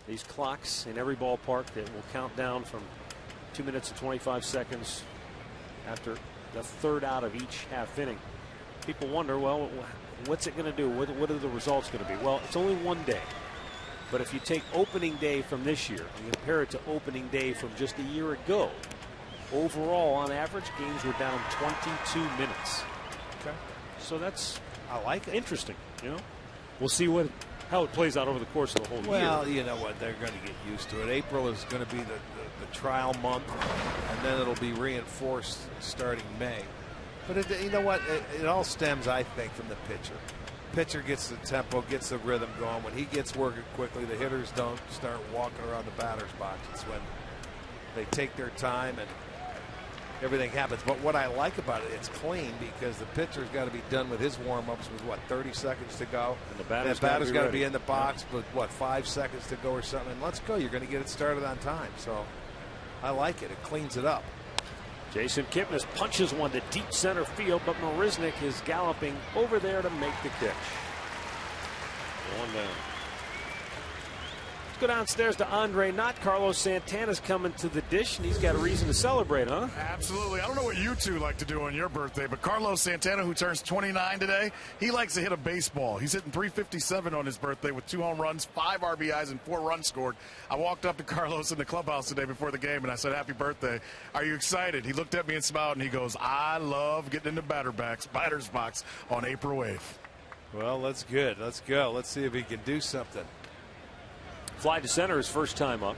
these clocks in every ballpark that will count down from 2 minutes and 25 seconds after the third out of each half inning. People wonder, well, what's it going to do? What are the results going to be? Well, it's only one day. But if you take opening day from this year and compare it to opening day from just a year ago, overall, on average, games were down 22 minutes. Okay. So that's, I like it. Interesting. You know, we'll see how it plays out over the course of the whole year. Well, you know what? They're going to get used to it. April is going to be the trial month, and then it'll be reinforced starting May. But you know what? It all stems, I think, from the pitcher. Pitcher gets the tempo, gets the rhythm going. When he gets working quickly, the hitters don't start walking around the batter's box. It's when they take their time and everything happens. But what I like about it, it's clean because the pitcher's got to be done with his warm-ups with, what, 30 seconds to go? And the batter's got to be in the box with, what, 5 seconds to go or something? And let's go. You're going to get it started on time. So I like it. It cleans it up. Jason Kipnis punches one to deep center field, but Marisnik is galloping over there to make the catch. One down. Let's go downstairs to Andre. Not Carlos Santana's coming to the dish, and he's got a reason to celebrate, huh? Absolutely. I don't know what you two like to do on your birthday, but Carlos Santana, who turns 29 today, he likes to hit a baseball. He's hitting .357 on his birthday with 2 home runs, 5 RBIs, and 4 runs scored. I walked up to Carlos in the clubhouse today before the game, and I said, "Happy birthday. Are you excited?" He looked at me and smiled, and he goes, "I love getting into batter's box on April 8th. Well, that's good. Let's go. Let's see if he can do something. Fly to center his first time up.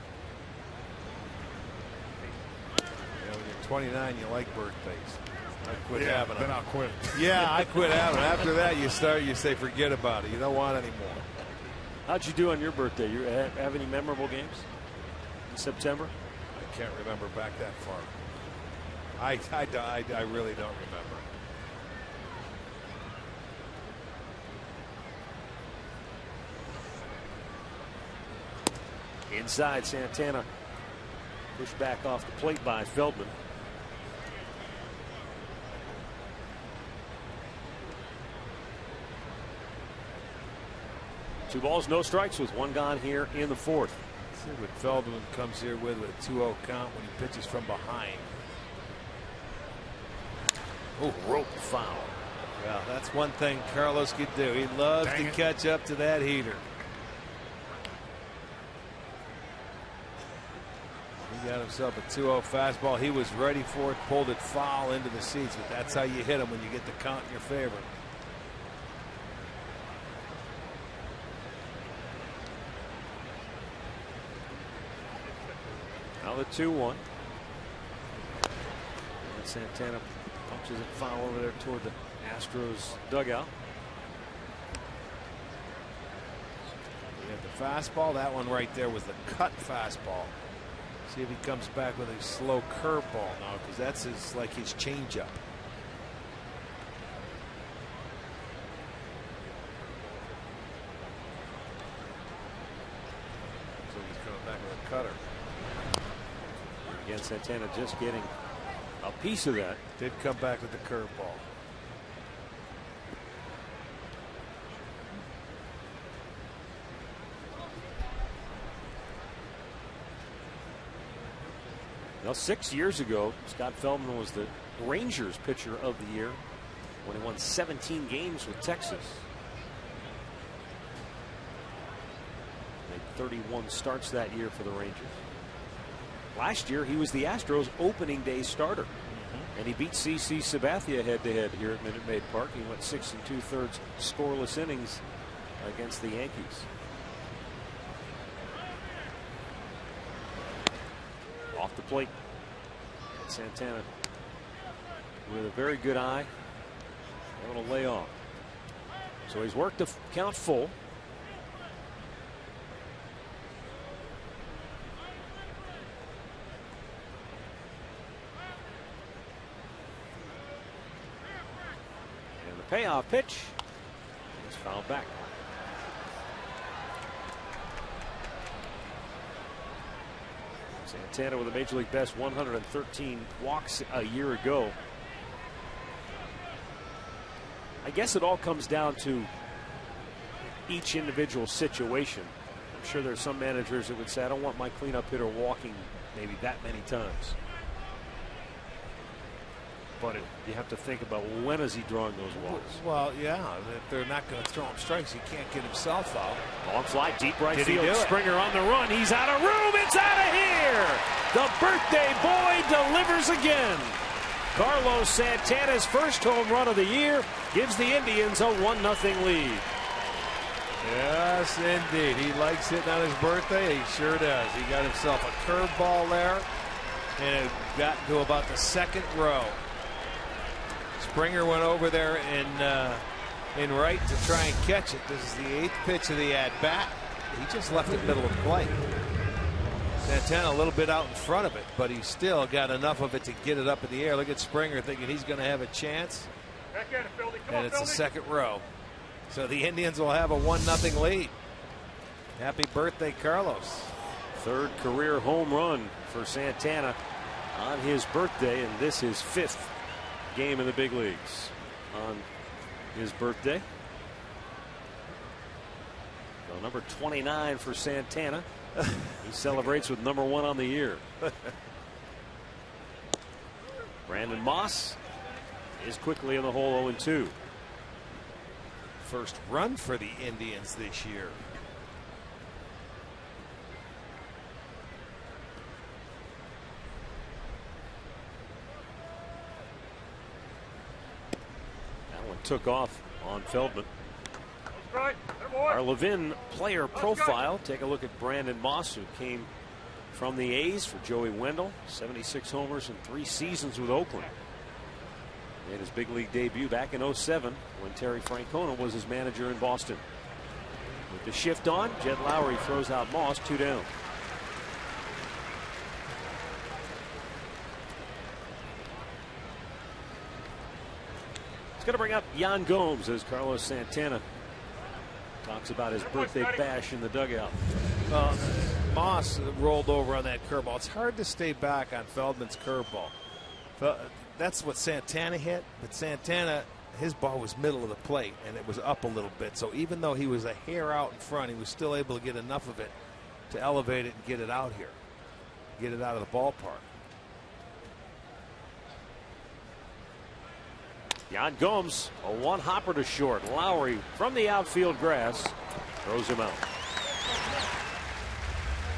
Yeah, when you're 29, you like birthdays. I quit having them. Then I'll quit. Yeah, I quit having them. After that, you say forget about it. You don't want any more. How'd you do on your birthday? You have any memorable games in September? I can't remember back that far. I really don't remember. Inside, Santana pushed back off the plate by Feldman. Two balls, no strikes with one gone here in the fourth. See what Feldman comes here with a 2-0 count when he pitches from behind. Oh, rope foul. Well, that's one thing Carlos could do. He loves to catch up to that heater. He got himself a 2-0 fastball. He was ready for it, pulled it foul into the seats, but that's how you hit him when you get the count in your favor. Now the 2-1. And Santana punches it foul over there toward the Astros dugout. We have the fastball. That one right there was the cut fastball. See if he comes back with a slow curveball now, because that's like his changeup. So he's coming back with a cutter. Again, Santana just getting a piece of that. Did come back with the curveball. Now, 6 years ago, Scott Feldman was the Rangers pitcher of the year when he won 17 games with Texas. Made 31 starts that year for the Rangers. Last year, he was the Astros opening day starter. And he beat CC Sabathia head-to-head here at Minute Maid Park. He went 6 2/3 scoreless innings against the Yankees. Off the plate, Santana with a very good eye, able to lay off. So he's worked to count full. And the payoff pitch is fouled back. Santana with a major league best 113 walks a year ago. I guess it all comes down to each individual situation. I'm sure there's some managers that would say, I don't want my cleanup hitter walking maybe that many times. But you have to think about, when is he drawing those walks? Well, yeah, if they're not going to throw him strikes, he can't get himself out. Long fly, deep right field. Springer on the run. He's out of room. It's out of here. The birthday boy delivers again. Carlos Santana's first home run of the year gives the Indians a 1-0 lead. Yes, indeed. He likes hitting on his birthday. He sure does. He got himself a curveball there, and it got to about the second row. Springer went over there in right to try and catch it. This is the 8th pitch of the at-bat. He just left it middle of the plate. Santana a little bit out in front of it, but he still got enough of it to get it up in the air. Look at Springer thinking he's going to have a chance. And it's the second row. So the Indians will have a 1-0 lead. Happy birthday, Carlos. Third career home run for Santana on his birthday, and this is 5th game in the big leagues on his birthday. So number 29 for Santana. He celebrates with number 1 on the year. Brandon Moss is quickly in the hole, 0-2. First run for the Indians this year. That one took off on Feldman. Our Levin player profile. Take a look at Brandon Moss, who came from the A's for Joey Wendell. 76 homers in 3 seasons with Oakland. Made his big league debut back in 07 when Terry Francona was his manager in Boston. With the shift on, Jed Lowry throws out Moss, 2 down. It's going to bring up Yan Gomes as Carlos Santana talks about his birthday bash in the dugout. Moss rolled over on that curveball. It's hard to stay back on Feldman's curveball. That's what Santana hit, but Santana, his ball was middle of the plate and it was up a little bit. So even though he was a hair out in front, he was still able to get enough of it to elevate it and get it out here, get it out of the ballpark. Yan Gomes, a 1-hopper to short. Lowry from the outfield grass throws him out.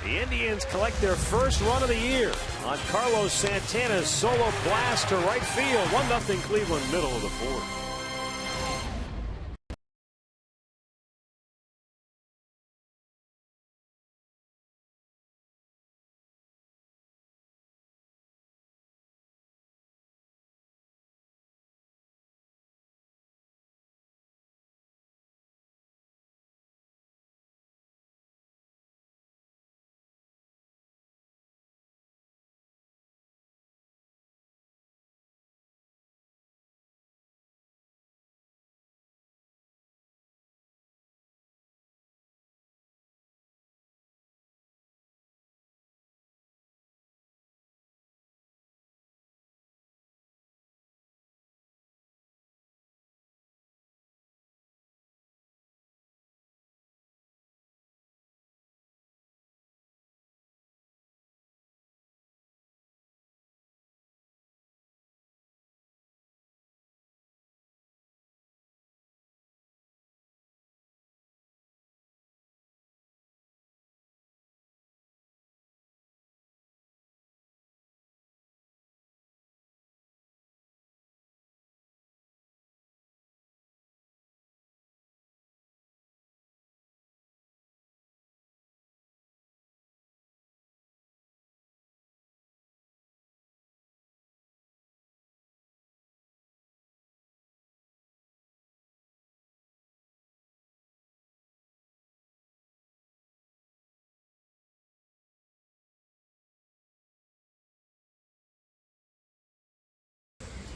The Indians collect their first run of the year on Carlos Santana's solo blast to right field. 1-0 Cleveland, middle of the 4th.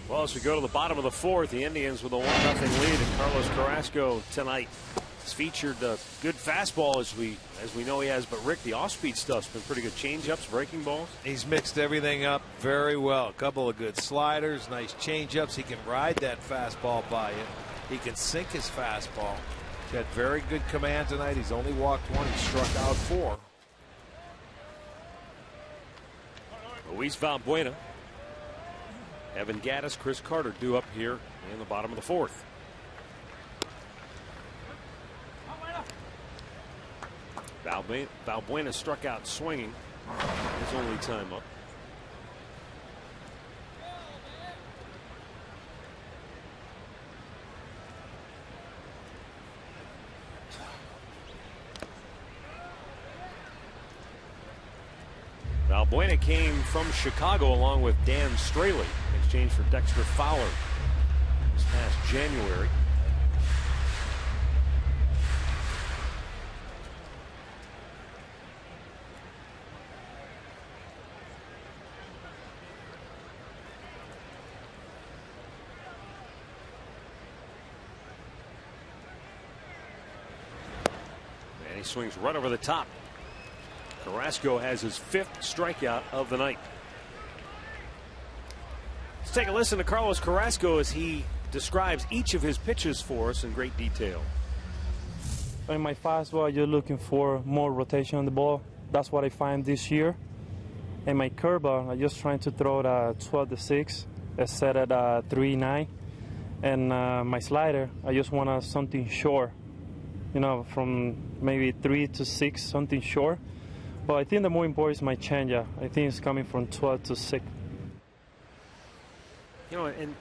Well, as we go to the bottom of the 4th, the Indians with a 1-0 lead, and Carlos Carrasco tonight has featured a good fastball as we know he has. But Rick, the off-speed stuff's been pretty good. Change-ups, breaking balls. He's mixed everything up very well. A couple of good sliders, nice change-ups. He can ride that fastball by you. He can sink his fastball. He's got very good command tonight. He's only walked 1. He struck out 4. Luis Valbuena, Evan Gattis, Chris Carter due up here in the bottom of the 4th. Valbuena struck out swinging his only time up. Valbuena came from Chicago along with Dan Straley in exchange for Dexter Fowler this past January. And he swings right over the top. Carrasco has his 5th strikeout of the night. Let's take a listen to Carlos Carrasco as he describes each of his pitches for us in great detail. In my fastball, you're looking for more rotation on the ball. That's what I find this year. And my curveball, I'm just trying to throw it at 12 to 6, it's set at 3-9. And my slider, I just want something short, you know, from maybe 3 to 6, something short. But I think the more important is my changeup. I think it's coming from 12 to 6. You know, and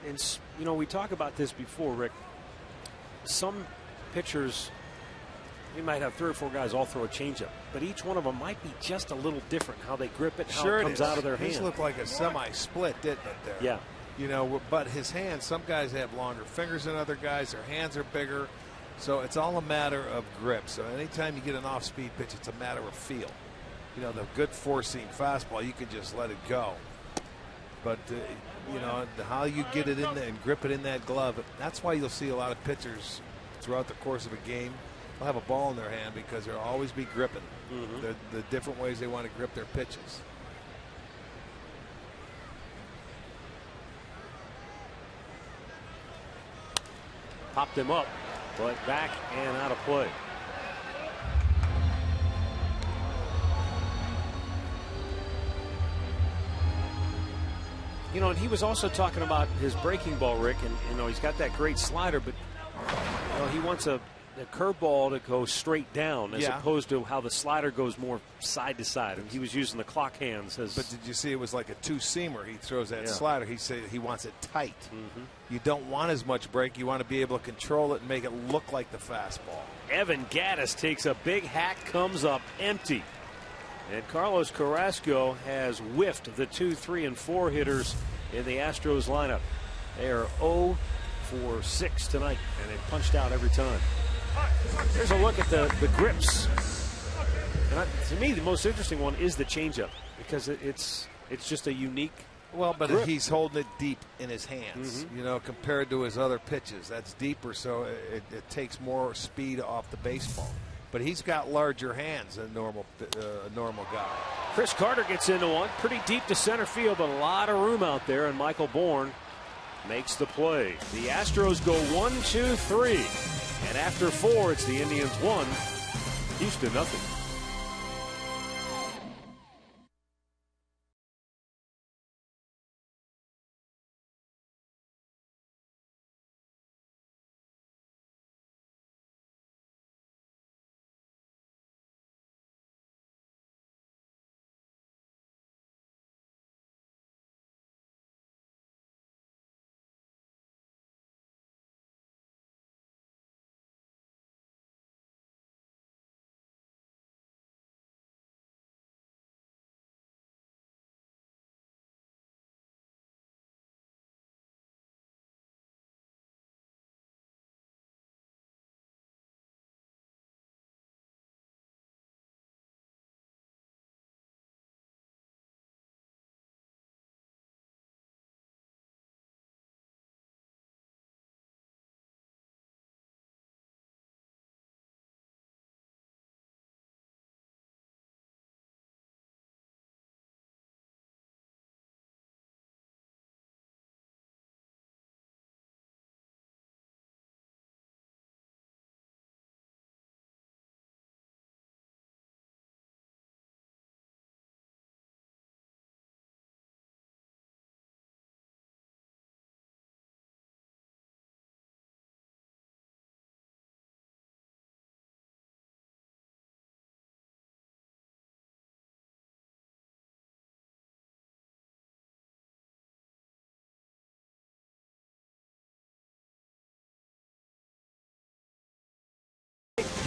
you know, we talk about this before, Rick. Some pitchers, you might have 3 or 4 guys all throw a changeup, but each one of them might be just a little different how they grip it, how it comes out of their hand. His looked like a semi-split, didn't it? There. Yeah. You know, but his hands. Some guys have longer fingers than other guys. Their hands are bigger, so it's all a matter of grip. So anytime you get an off-speed pitch, it's a matter of feel. You know, the good 4-seam fastball, you can just let it go. But, you know, how you get it in there and grip it in that glove, that's why you'll see a lot of pitchers throughout the course of a game. They'll have a ball in their hand because they'll always be gripping the different ways they want to grip their pitches. Popped him up, but back and out of play. You know, and he was also talking about his breaking ball, Rick, and you know he's got that great slider, but you know, he wants a curveball to go straight down as opposed to how the slider goes more side to side. And he was using the clock hands as. But did you see it was like a 2-seamer? He throws that slider. He said he wants it tight. You don't want as much break. You want to be able to control it and make it look like the fastball. Evan Gattis takes a big hack, comes up empty. And Carlos Carrasco has whiffed the 2, 3, and 4 hitters in the Astros lineup. They are 0 for 6 tonight, and they punched out every time. Here's a look at the grips. And to me, the most interesting one is the changeup because it's just a unique. Well, but grip. He's holding it deep in his hands, you know, compared to his other pitches. That's deeper, so it takes more speed off the baseball. But he's got larger hands than a normal guy. Chris Carter gets into one, pretty deep to center field, but a lot of room out there, and Michael Bourne makes the play. The Astros go 1, 2, 3, and after 4, it's the Indians 1, Houston 0.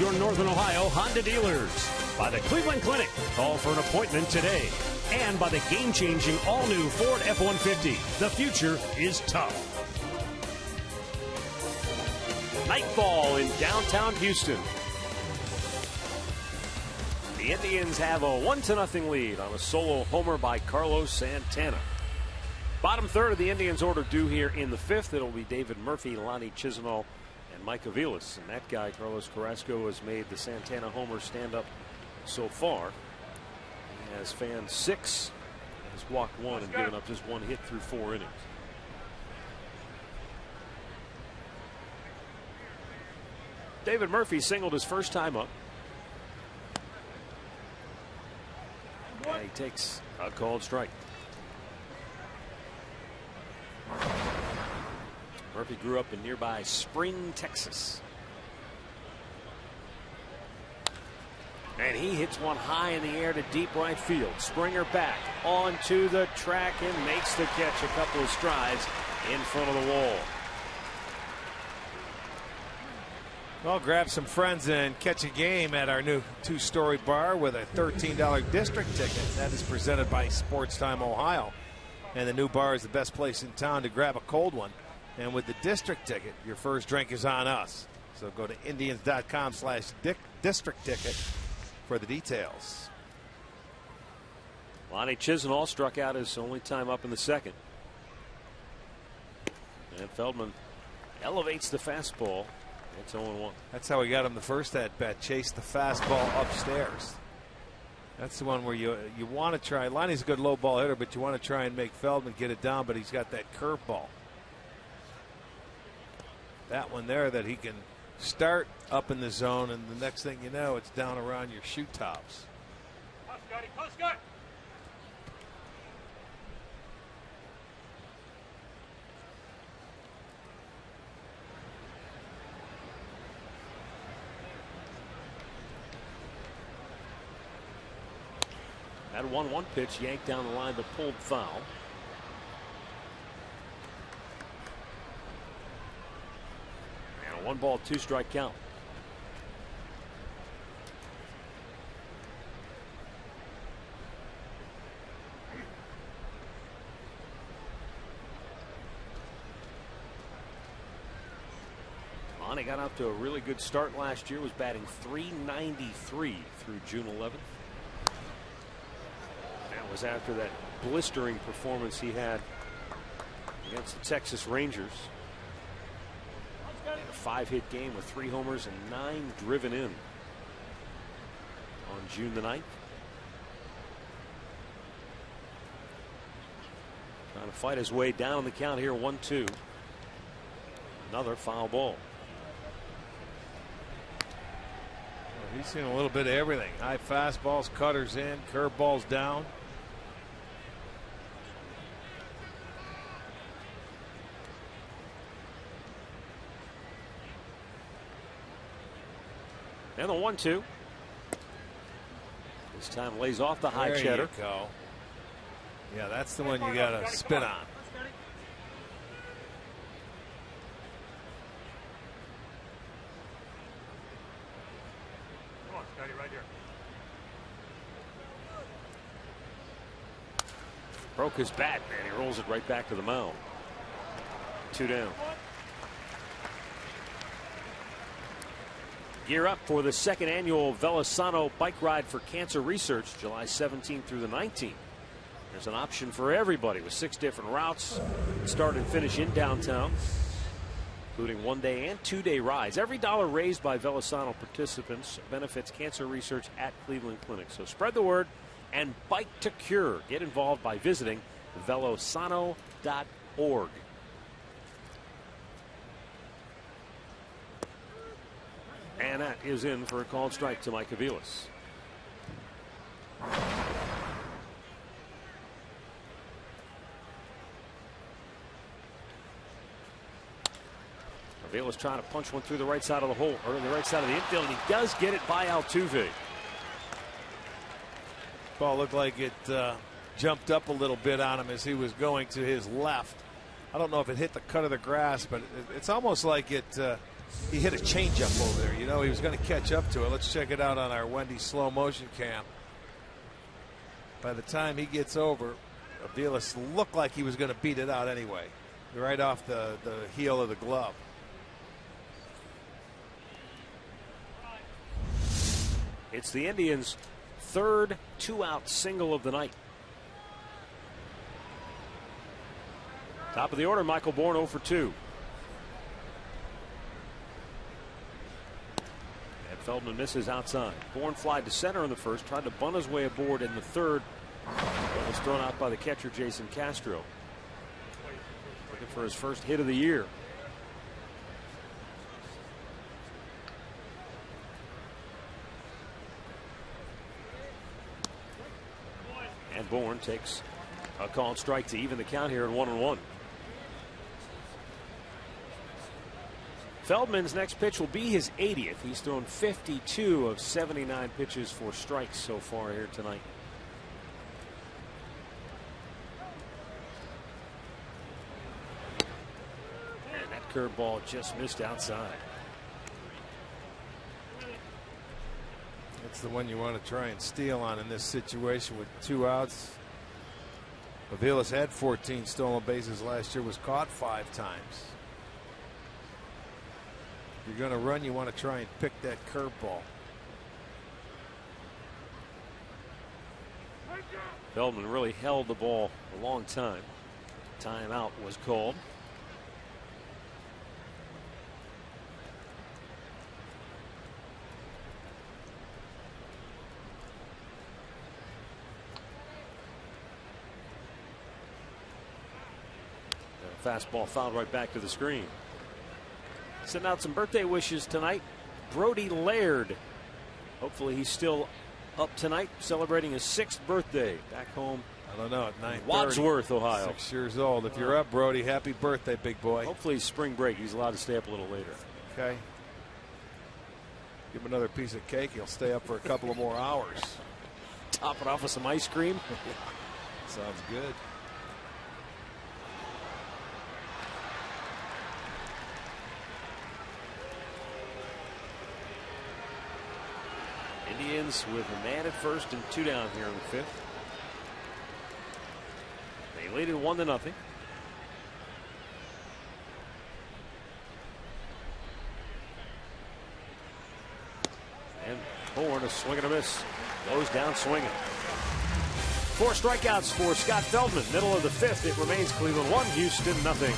your Northern Ohio Honda dealers. By the Cleveland Clinic. Call for an appointment today. And by the game-changing all-new Ford F-150. The future is tough. Nightfall in downtown Houston. The Indians have a 1-0 lead on a solo homer by Carlos Santana. Bottom third of the Indians order due here in the 5th. It'll be David Murphy, Lonnie Chisenhall, and Mike Aviles. And that guy, Carlos Carrasco, has made the Santana homer stand up so far. He has fanned 6, has walked 1, and given up just 1 hit through 4 innings. David Murphy singled his first time up. And he takes a called strike. Murphy grew up in nearby Spring, Texas. And he hits one high in the air to deep right field. Springer back onto the track and makes the catch a couple of strides in front of the wall. Well, grab some friends and catch a game at our new 2-story bar with a $13 district ticket. That is presented by Sports Time Ohio. And the new bar is the best place in town to grab a cold one. And with the district ticket, your first drink is on us. So go to Indians.com/district ticket for the details. Lonnie Chisenhall struck out his only time up in the 2nd. And Feldman elevates the fastball. It's 0-1. That's how we got him the first at bat. Chase the fastball upstairs. That's the one where you want to try. Lonnie's a good low ball hitter, but you want to try and make Feldman get it down, but he's got that curveball. That one there that he can start up in the zone, and the next thing you know, it's down around your shoe tops. That 1-1 pitch yanked down the line, but pulled foul. And a 1-ball, 2-strike count. Lonnie got out to a really good start last year, was batting .393 through June 11th. Was after that blistering performance he had against the Texas Rangers. A 5-hit game with 3 homers and 9 driven in on June the 9th. Trying to fight his way down the count here. 1-2. Another foul ball. Well, he's seen a little bit of everything. High fastballs, cutters in, curveballs down. And the 1-2. This time lays off the high cheddar. There you go. Yeah, that's the one you got to spin on. Come on, Scotty, right here. Broke his bat, man. He rolls it right back to the mound. 2 down. Gear up for the 2nd annual Velasano Bike Ride for Cancer Research, July 17th through the 19th. There's an option for everybody with 6 different routes. Start and finish in downtown, including 1-day and 2-day rides. Every dollar raised by Velasano participants benefits cancer research at Cleveland Clinic. So spread the word and bike to cure. Get involved by visiting velosano.org. And that is in for a called strike to Mike Aviles. Aviles trying to punch one through the right side of the hole, or the right side of the infield, and he does get it by Altuve. Ball looked like it jumped up a little bit on him as he was going to his left. I don't know if it hit the cut of the grass, but it's almost like it He hit a changeup over there. You know, he was going to catch up to it. Let's check it out on our Wendy slow motion cam. By the time he gets over, Aviles looked like he was going to beat it out anyway, right off the heel of the glove. It's the Indians' third 2-out single of the night. Top of the order, Michael Bourn 0 for 2. And Feldman misses outside. Bourn flied to center in the first, tried to bunt his way aboard in the third. It was thrown out by the catcher, Jason Castro. Looking for his first hit of the year. And Bourn takes a called strike to even the count here in 1-1. Feldman's next pitch will be his 80th. He's thrown 52 of 79 pitches for strikes so far here tonight. And that curveball just missed outside. That's the one you want to try and steal on in this situation with 2 outs. Aviles had 14 stolen bases last year, was caught 5 times. If you're going to run, you want to try and pick that curveball. Feldman really held the ball a long time. Timeout was called. Fastball fouled right back to the screen. Sending out some birthday wishes tonight. Brody Laird. Hopefully he's still up tonight, celebrating his 6th birthday back home. I don't know, at 9:30. Wadsworth, Ohio. 6 years old. If you're up, Brody, happy birthday, big boy. Hopefully spring break. He's allowed to stay up a little later. Okay. Give him another piece of cake. He'll stay up for a couple of more hours. Top it off with some ice cream. Sounds good. Indians with a man at first and 2 down here in the 5th. They lead it 1-0. And Bourn, a swing and a miss. Goes down swinging. 4 strikeouts for Scott Feldman. Middle of the 5th. It remains Cleveland 1, Houston 0.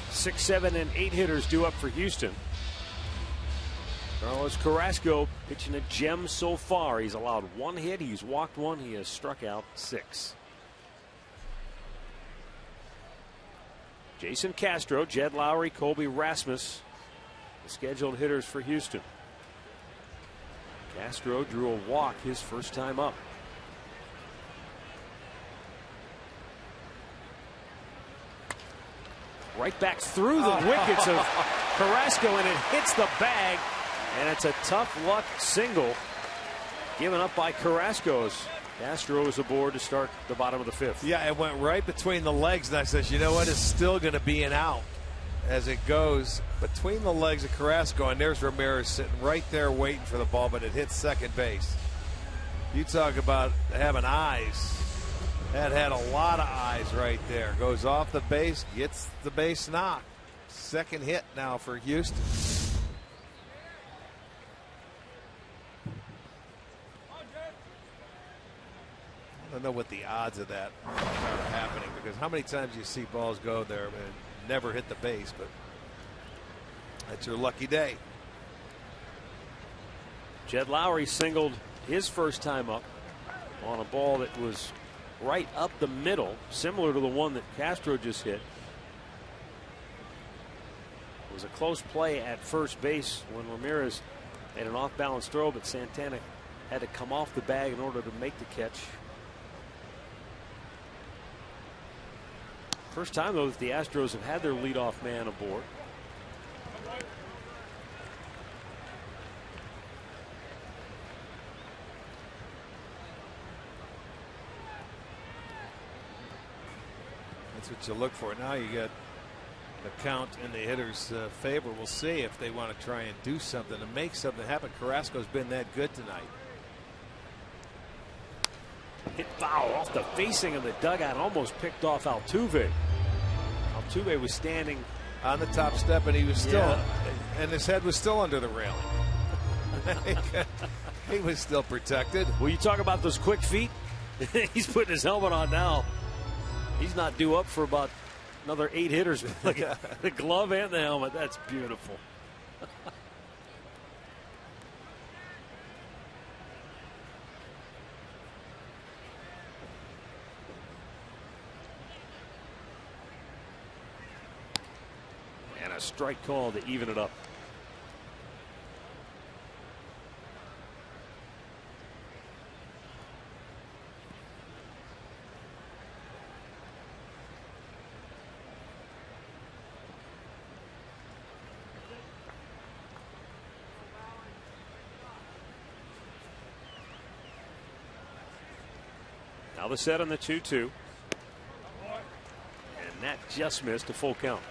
Six, 7, and 8 hitters due up for Houston. Carlos Carrasco pitching a gem so far. He's allowed 1 hit. He's walked 1. He has struck out 6. Jason Castro, Jed Lowry, Colby Rasmus, the scheduled hitters for Houston. Castro drew a walk his first time up. Right back through the wickets of Carrasco, and it hits the bag, and it's a tough luck single given up by Carrasco's. Castro is aboard to start the bottom of the 5th. Yeah, it went right between the legs, and I said, you know what, it's still going to be an out as it goes between the legs of Carrasco, and there's Ramirez sitting right there waiting for the ball, but it hits second base. You talk about having eyes. That had a lot of eyes right there. Goes off the base, gets the base knock. Second hit now for Houston. I don't know what the odds of that are happening, because how many times you see balls go there and never hit the base, but that's your lucky day. Jed Lowry singled his first time up on a ball that was right up the middle, similar to the one that Castro just hit. It was a close play at first base when Ramirez made an off-balance throw, but Santana had to come off the bag in order to make the catch. First time, though, that the Astros have had their leadoff man aboard. That's what you look for. Now you got the count in the hitter's favor. We'll see if they want to try and do something to make something happen. Carrasco's been that good tonight. Hit foul off the facing of the dugout, almost picked off Altuve. Altuve was standing on the top step, and he was still, and his head was still under the railing. He was still protected. Well, you talk about those quick feet. He's putting his helmet on now. He's not due up for about another 8 hitters. Look at the glove and the helmet. That's beautiful. And a strike call to even it up. Now the set on the 2-2. And that just missed a full count.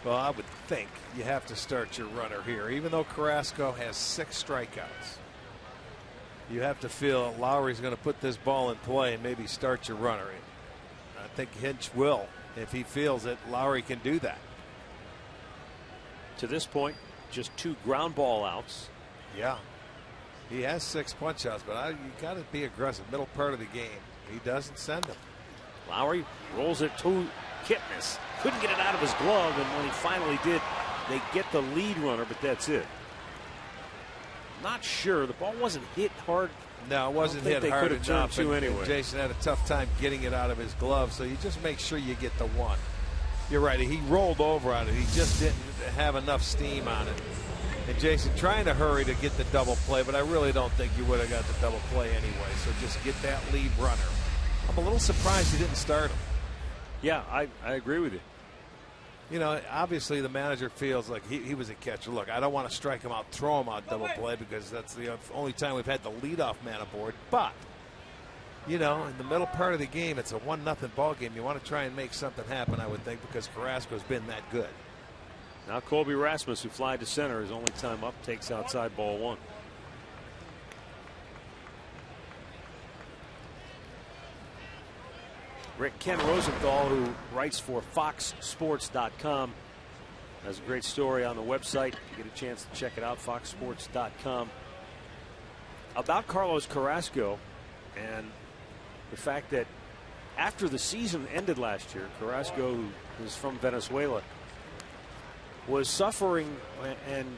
Well, I would think you have to start your runner here. Even though Carrasco has 6 strikeouts, you have to feel Lowry's going to put this ball in play and maybe start your runner. I think Hinch will. If he feels that Lowry can do that. To this point, just 2 ground ball outs. Yeah. He has 6 punch outs, but you got to be aggressive. Middle part of the game. He doesn't send them. Lowry rolls it to Kipnis. Couldn't get it out of his glove, and when he finally did, they get the lead runner, but that's it. Not sure. The ball wasn't hit hard. No, it wasn't hit hard enough. Anyway. Jason had a tough time getting it out of his glove, so you just make sure you get the one. You're right. He rolled over on it. He just didn't have enough steam on it. And Jason trying to hurry to get the double play, but I really don't think you would have got the double play anyway. So just get that lead runner. I'm a little surprised he didn't start him. Yeah, I agree with you. You know, obviously the manager feels like he was a catcher. Look, I don't want to strike him out, throw him out double play, because that's the only time we've had the leadoff man aboard. But, you know, in the middle part of the game, it's a 1-0 ball game. You want to try and make something happen, I would think, because Carrasco's been that good. Now Colby Rasmus, who flied to center, his only time up, takes outside ball 1. Ken Rosenthal, who writes for FoxSports.com, has a great story on the website. If you get a chance to check it out, FoxSports.com, about Carlos Carrasco and the fact that after the season ended last year, Carrasco, who is from Venezuela, was suffering and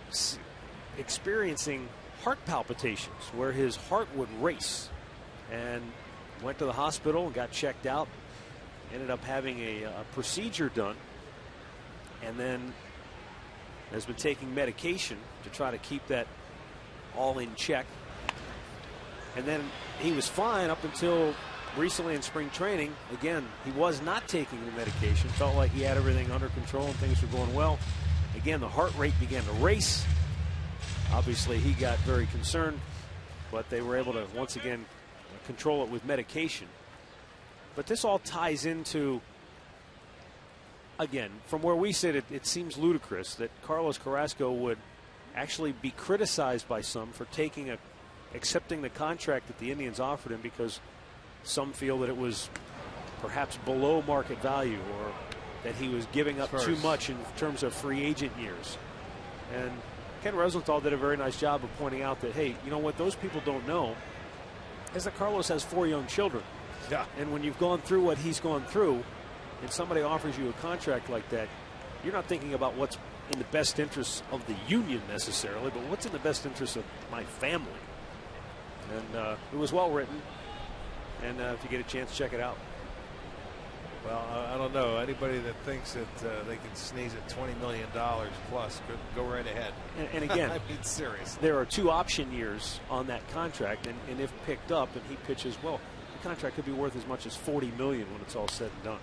experiencing heart palpitations where his heart would race, and went to the hospital and got checked out. Ended up having a procedure done, and then has been taking medication to try to keep that all in check. And then he was fine up until recently in spring training. Again, he was not taking the medication. Felt like he had everything under control and things were going well. Again, the heart rate began to race. Obviously, he got very concerned, but they were able to once again control it with medication. But this all ties into, again, from where we sit, it seems ludicrous that Carlos Carrasco would actually be criticized by some for accepting the contract that the Indians offered him, because some feel that it was perhaps below market value, or that he was giving up too much in terms of free agent years. And Ken Rosenthal did a very nice job of pointing out that, hey, you know what those people don't know is that Carlos has 4 young children. Yeah. And when you've gone through what he's gone through, and somebody offers you a contract like that, you're not thinking about what's in the best interests of the union necessarily, but what's in the best interest of my family. And it was well written. And if you get a chance, check it out. Well, I don't know. Anybody that thinks that they can sneeze at $20 million plus, go right ahead. And again, I mean, seriously, there are 2 option years on that contract, and if picked up and he pitches well, the contract could be worth as much as $40 million when it's all said and done.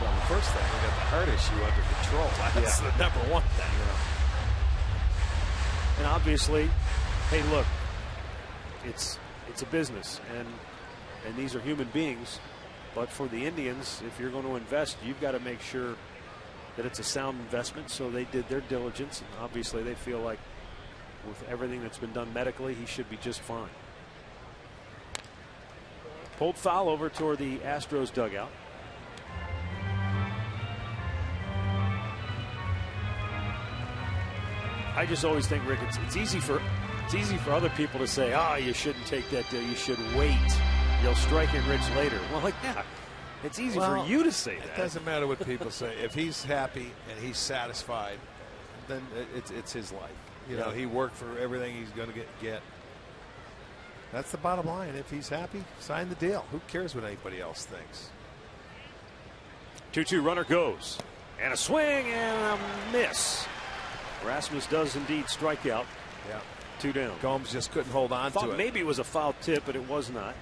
Well, the first thing, we got the heart issue under control. That's the number one thing. And obviously, hey, look, it's a business, and these are human beings. But for the Indians, if you're going to invest, you've got to make sure that it's a sound investment. So they did their diligence, and obviously they feel like with everything that's been done medically, he should be just fine. Pulled foul over toward the Astros dugout. I just always think, Rick, it's easy for other people to say, you shouldn't take that deal. You should wait. You'll strike it rich later. Well, like, yeah, it's easy for you to say that. It doesn't matter what people say. If he's happy and he's satisfied, then it's his life. You know, he worked for everything he's going to get. That's the bottom line. If he's happy, sign the deal. Who cares what anybody else thinks? 2-2 runner goes. And a swing and a miss. Rasmus does indeed strike out. Yeah. 2 down. Gomes just couldn't hold on to it. Maybe it was a foul tip, but it was not.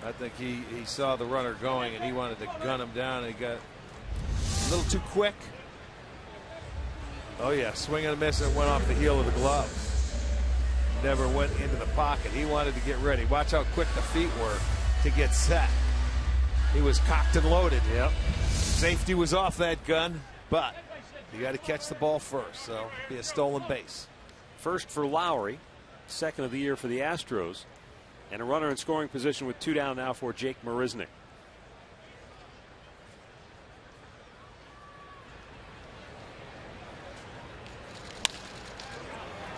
I think he saw the runner going and he wanted to gun him down, and he got a little too quick. Oh yeah, swing and a miss, and it went off the heel of the glove. Never went into the pocket. He wanted to get ready. Watch how quick the feet were to get set. He was cocked and loaded. Yep. Safety was off that gun, but you got to catch the ball first, so it'll be a stolen base. First for Lowry, second of the year for the Astros, and a runner in scoring position with 2 down now for Jake Marisnick.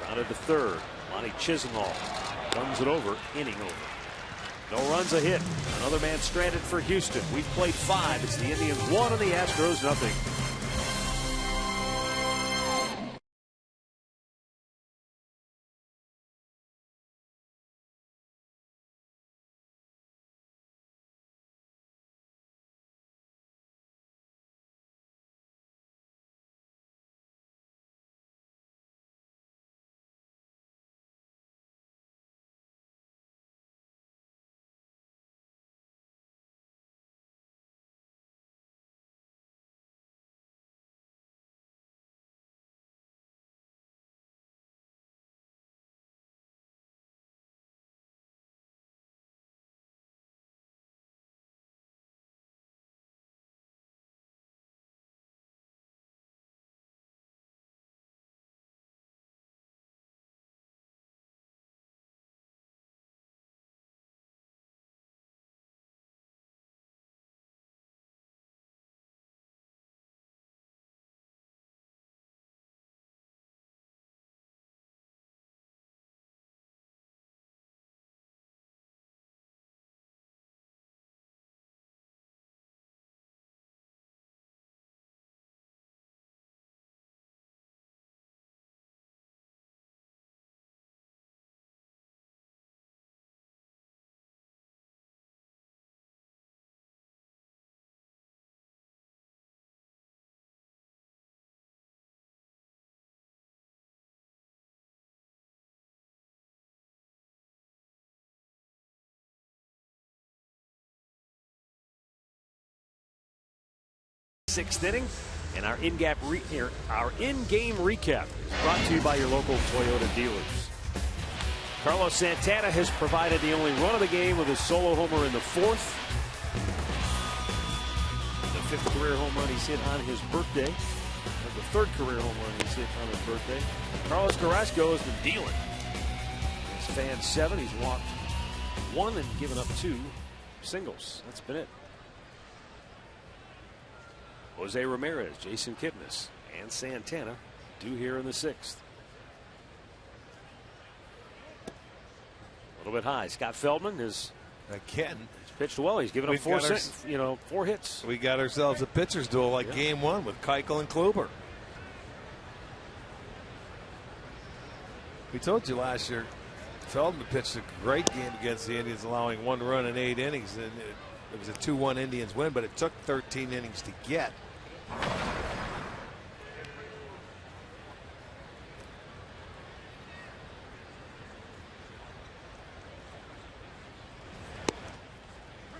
Grounded to third. Lonnie Chisenhall guns it over, inning over. No runs, a hit. Another man stranded for Houston. We've played 5. It's the Indians 1 and the Astros 0. 6th inning. And our in-game recap is brought to you by your local Toyota dealers. Carlos Santana has provided the only run of the game with his solo homer in the 4th. The 5th career home run he's hit on his birthday. And the 3rd career home run he's hit on his birthday. Carlos Carrasco has been dealing. He's fanned 7. He's walked 1 and given up 2 singles. That's been it. Jose Ramirez, Jason Kipnis, and Santana due here in the 6th. A little bit high. Scott Feldman is again. He's pitched well. He's given up 4 hits. We got ourselves a pitcher's duel like Game 1 with Keuchel and Kluber. We told you last year, Feldman pitched a great game against the Indians, allowing 1 run in 8 innings, and it was a 2-1 Indians win, but it took 13 innings to get.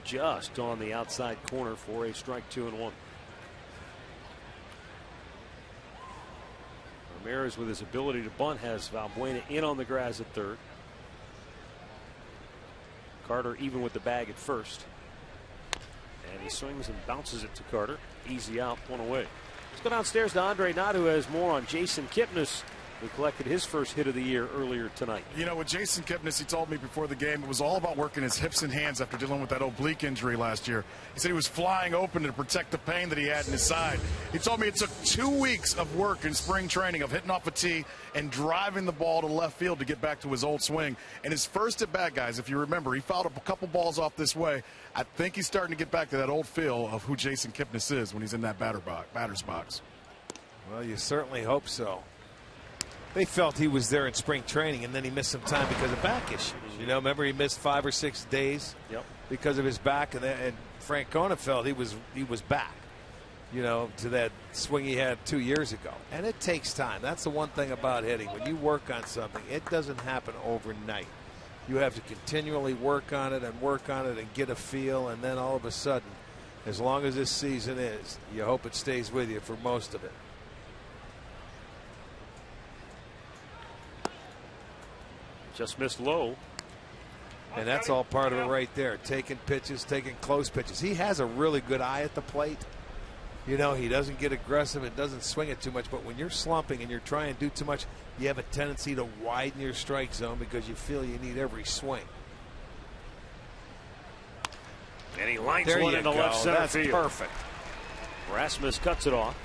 Just on the outside corner for a strike, 2-1. Ramirez, with his ability to bunt, has Valbuena in on the grass at 3rd. Carter even with the bag at 1st. And he swings and bounces it to Carter. Easy out, 1 away. Let's go downstairs to Andre Knott, who has more on Jason Kipnis, who collected his first hit of the year earlier tonight. You know, with Jason Kipnis, he told me before the game it was all about working his hips and hands after dealing with that oblique injury last year. He said he was flying open to protect the pain that he had in his side. He told me it took 2 weeks of work in spring training of hitting off a tee and driving the ball to left field to get back to his old swing. And his first at bat, guys, if you remember, he fouled a couple balls off this way. I think he's starting to get back to that old feel of who Jason Kipnis is when he's in that batter's box. Well, you certainly hope so. They felt he was there in spring training, and then he missed some time because of back issues. You know, remember he missed 5 or 6 days because of his back, and Francona felt he was back, you know, to that swing he had 2 years ago. And it takes time. That's the one thing about hitting. When you work on something, it doesn't happen overnight. You have to continually work on it and get a feel, and then all of a sudden, as long as this season is, you hope it stays with you for most of it. Just missed low. And that's all part of it right there. Taking pitches, taking close pitches. He has a really good eye at the plate. You know, he doesn't get aggressive and doesn't swing it too much. But when you're slumping and you're trying to do too much, you have a tendency to widen your strike zone because you feel you need every swing. And he lines one into left center field. That's perfect. Rasmus cuts it off.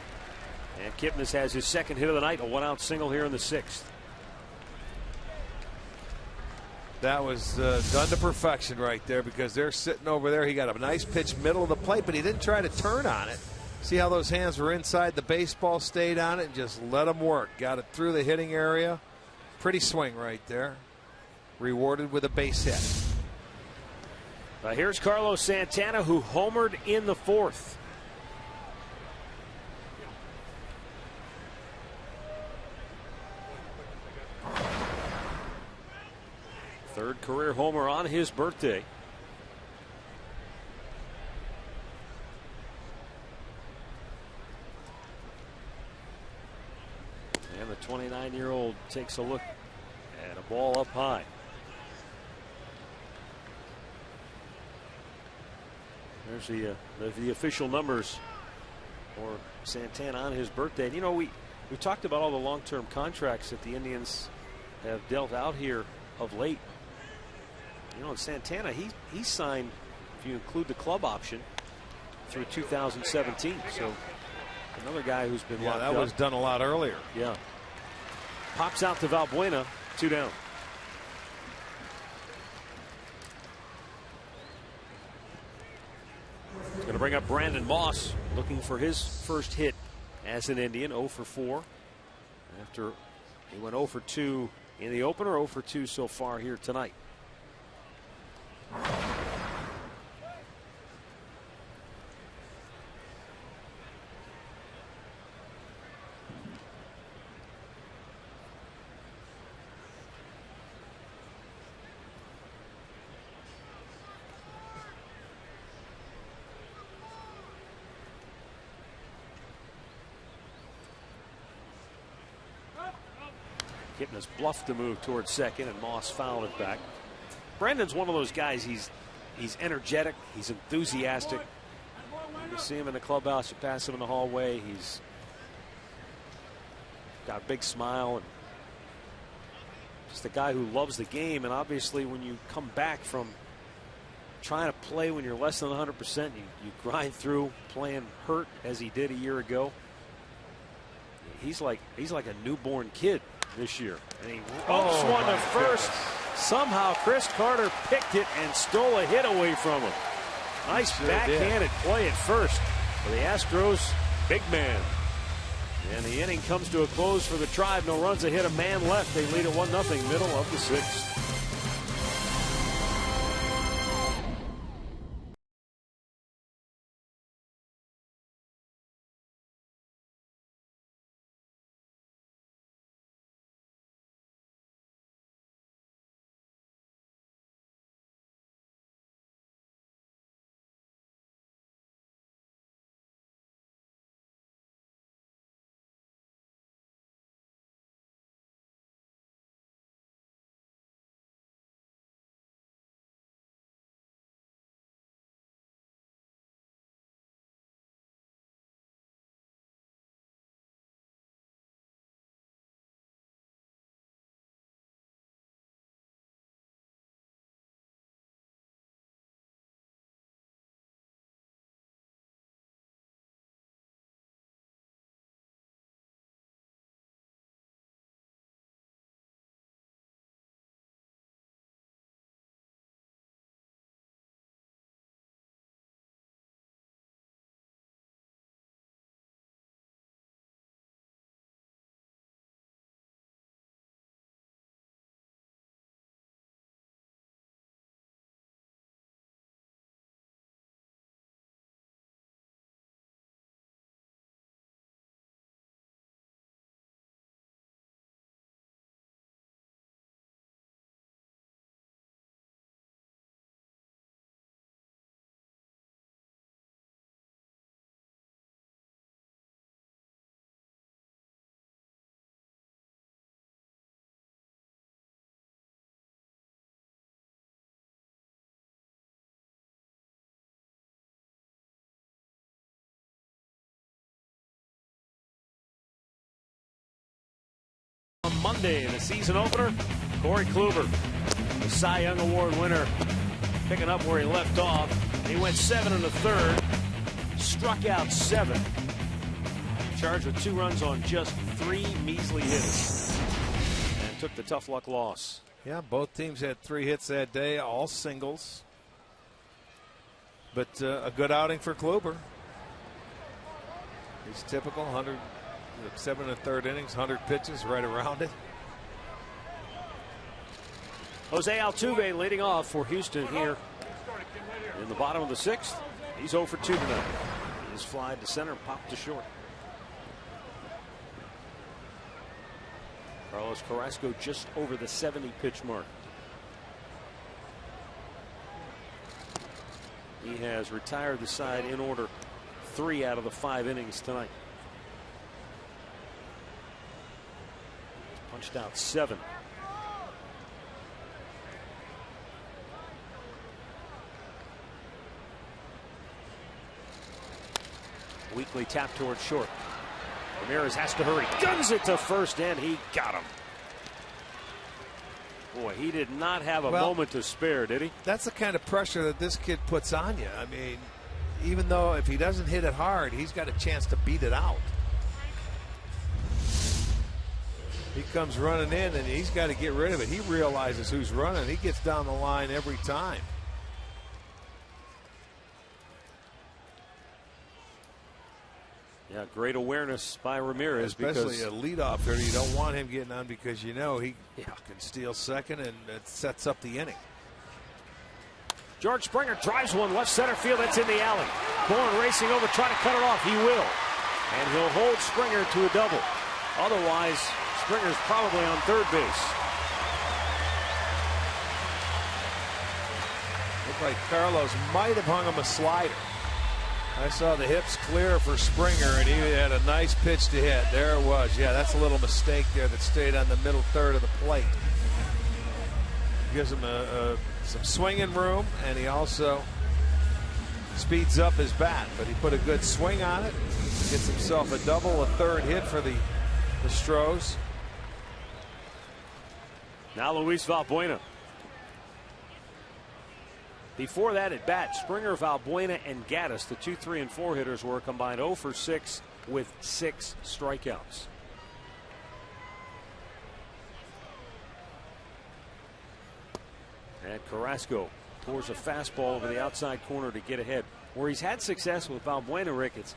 And Kipnis has his 2nd hit of the night, a 1-out single here in the 6th. That was done to perfection right there because they're sitting over there. He got a nice pitch middle of the plate, but he didn't try to turn on it. See how those hands were inside the baseball, stayed on it, and just let him work. Got it through the hitting area. Pretty swing right there. Rewarded with a base hit. Here's Carlos Santana, who homered in the 4th. Third career homer on his birthday. And the 29-year-old takes a look at a ball up high. There's the official numbers for Santana on his birthday. And, you know, we talked about all the long-term contracts that the Indians have dealt out here of late. You know, Santana, he signed, if you include the club option, through 2017. So another guy who's been locked up. That was done a lot earlier. Yeah. Pops out to Valbuena, 2 down. He's going to bring up Brandon Moss, looking for his first hit as an Indian, 0 for 4. After he went 0 for 2 in the opener, 0 for 2 so far here tonight. Kipnis bluffed the move towards second, and Moss fouled it back. Brendan's one of those guys. He's energetic. He's enthusiastic. You see him in the clubhouse. You pass him in the hallway. He's got a big smile and just a guy who loves the game. And obviously, when you come back from trying to play when you're less than 100%, you grind through playing hurt as he did a year ago. He's like a newborn kid this year. And he ropes one to first. Somehow Chris Carter picked it and stole a hit away from him. Nice backhanded play at first for the Astros big man. And the inning comes to a close for the Tribe. No runs, a hit, a man left. They lead at 1-0, middle of the sixth. On Monday in the season opener, Corey Kluber, the Cy Young Award winner, picking up where he left off. He went 7 1/3, struck out 7, charged with 2 runs on just 3 measly hits, and took the tough luck loss. Yeah, both teams had 3 hits that day, all singles. But a good outing for Kluber. He's typical, 7 1/3 innings, 100 pitches, right around it. Jose Altuve leading off for Houston here in the bottom of the 6th. He's 0 for 2 tonight. His fly to center, popped to short. Carlos Carrasco just over the 70 pitch mark. He has retired the side in order 3 out of the 5 innings tonight. Punched out 7. Weekly tap towards short. Ramirez has to hurry. Guns it to first, and he got him. Boy, he did not have a moment to spare, did he? That's the kind of pressure that this kid puts on you. I mean, even though if he doesn't hit it hard, he's got a chance to beat it out. He comes running in, and he's got to get rid of it. He realizes who's running. He gets down the line every time. Yeah, great awareness by Ramirez. Especially a leadoff hitter. You don't want him getting on because you know he can steal second, and it sets up the inning. George Springer drives one left center field. That's in the alley. Bourne racing over, trying to cut it off. He will. And he'll hold Springer to a double. Otherwise, Springer's probably on third base. Looked like Carlos might have hung him a slider. I saw the hips clear for Springer, and he had a nice pitch to hit. There it was. Yeah, that's a little mistake there that stayed on the middle third of the plate. Gives him some swinging room, and he also speeds up his bat. But he put a good swing on it. Gets himself a double, a third hit for the Astros. Now Luis Valbuena. Before that at bat, Springer, Valbuena, and Gaddis, the 2, 3, and 4 hitters, were combined 0 for 6 with 6 strikeouts. And Carrasco pours a fastball over the outside corner to get ahead. Where he's had success with Valbuena, Rick, it's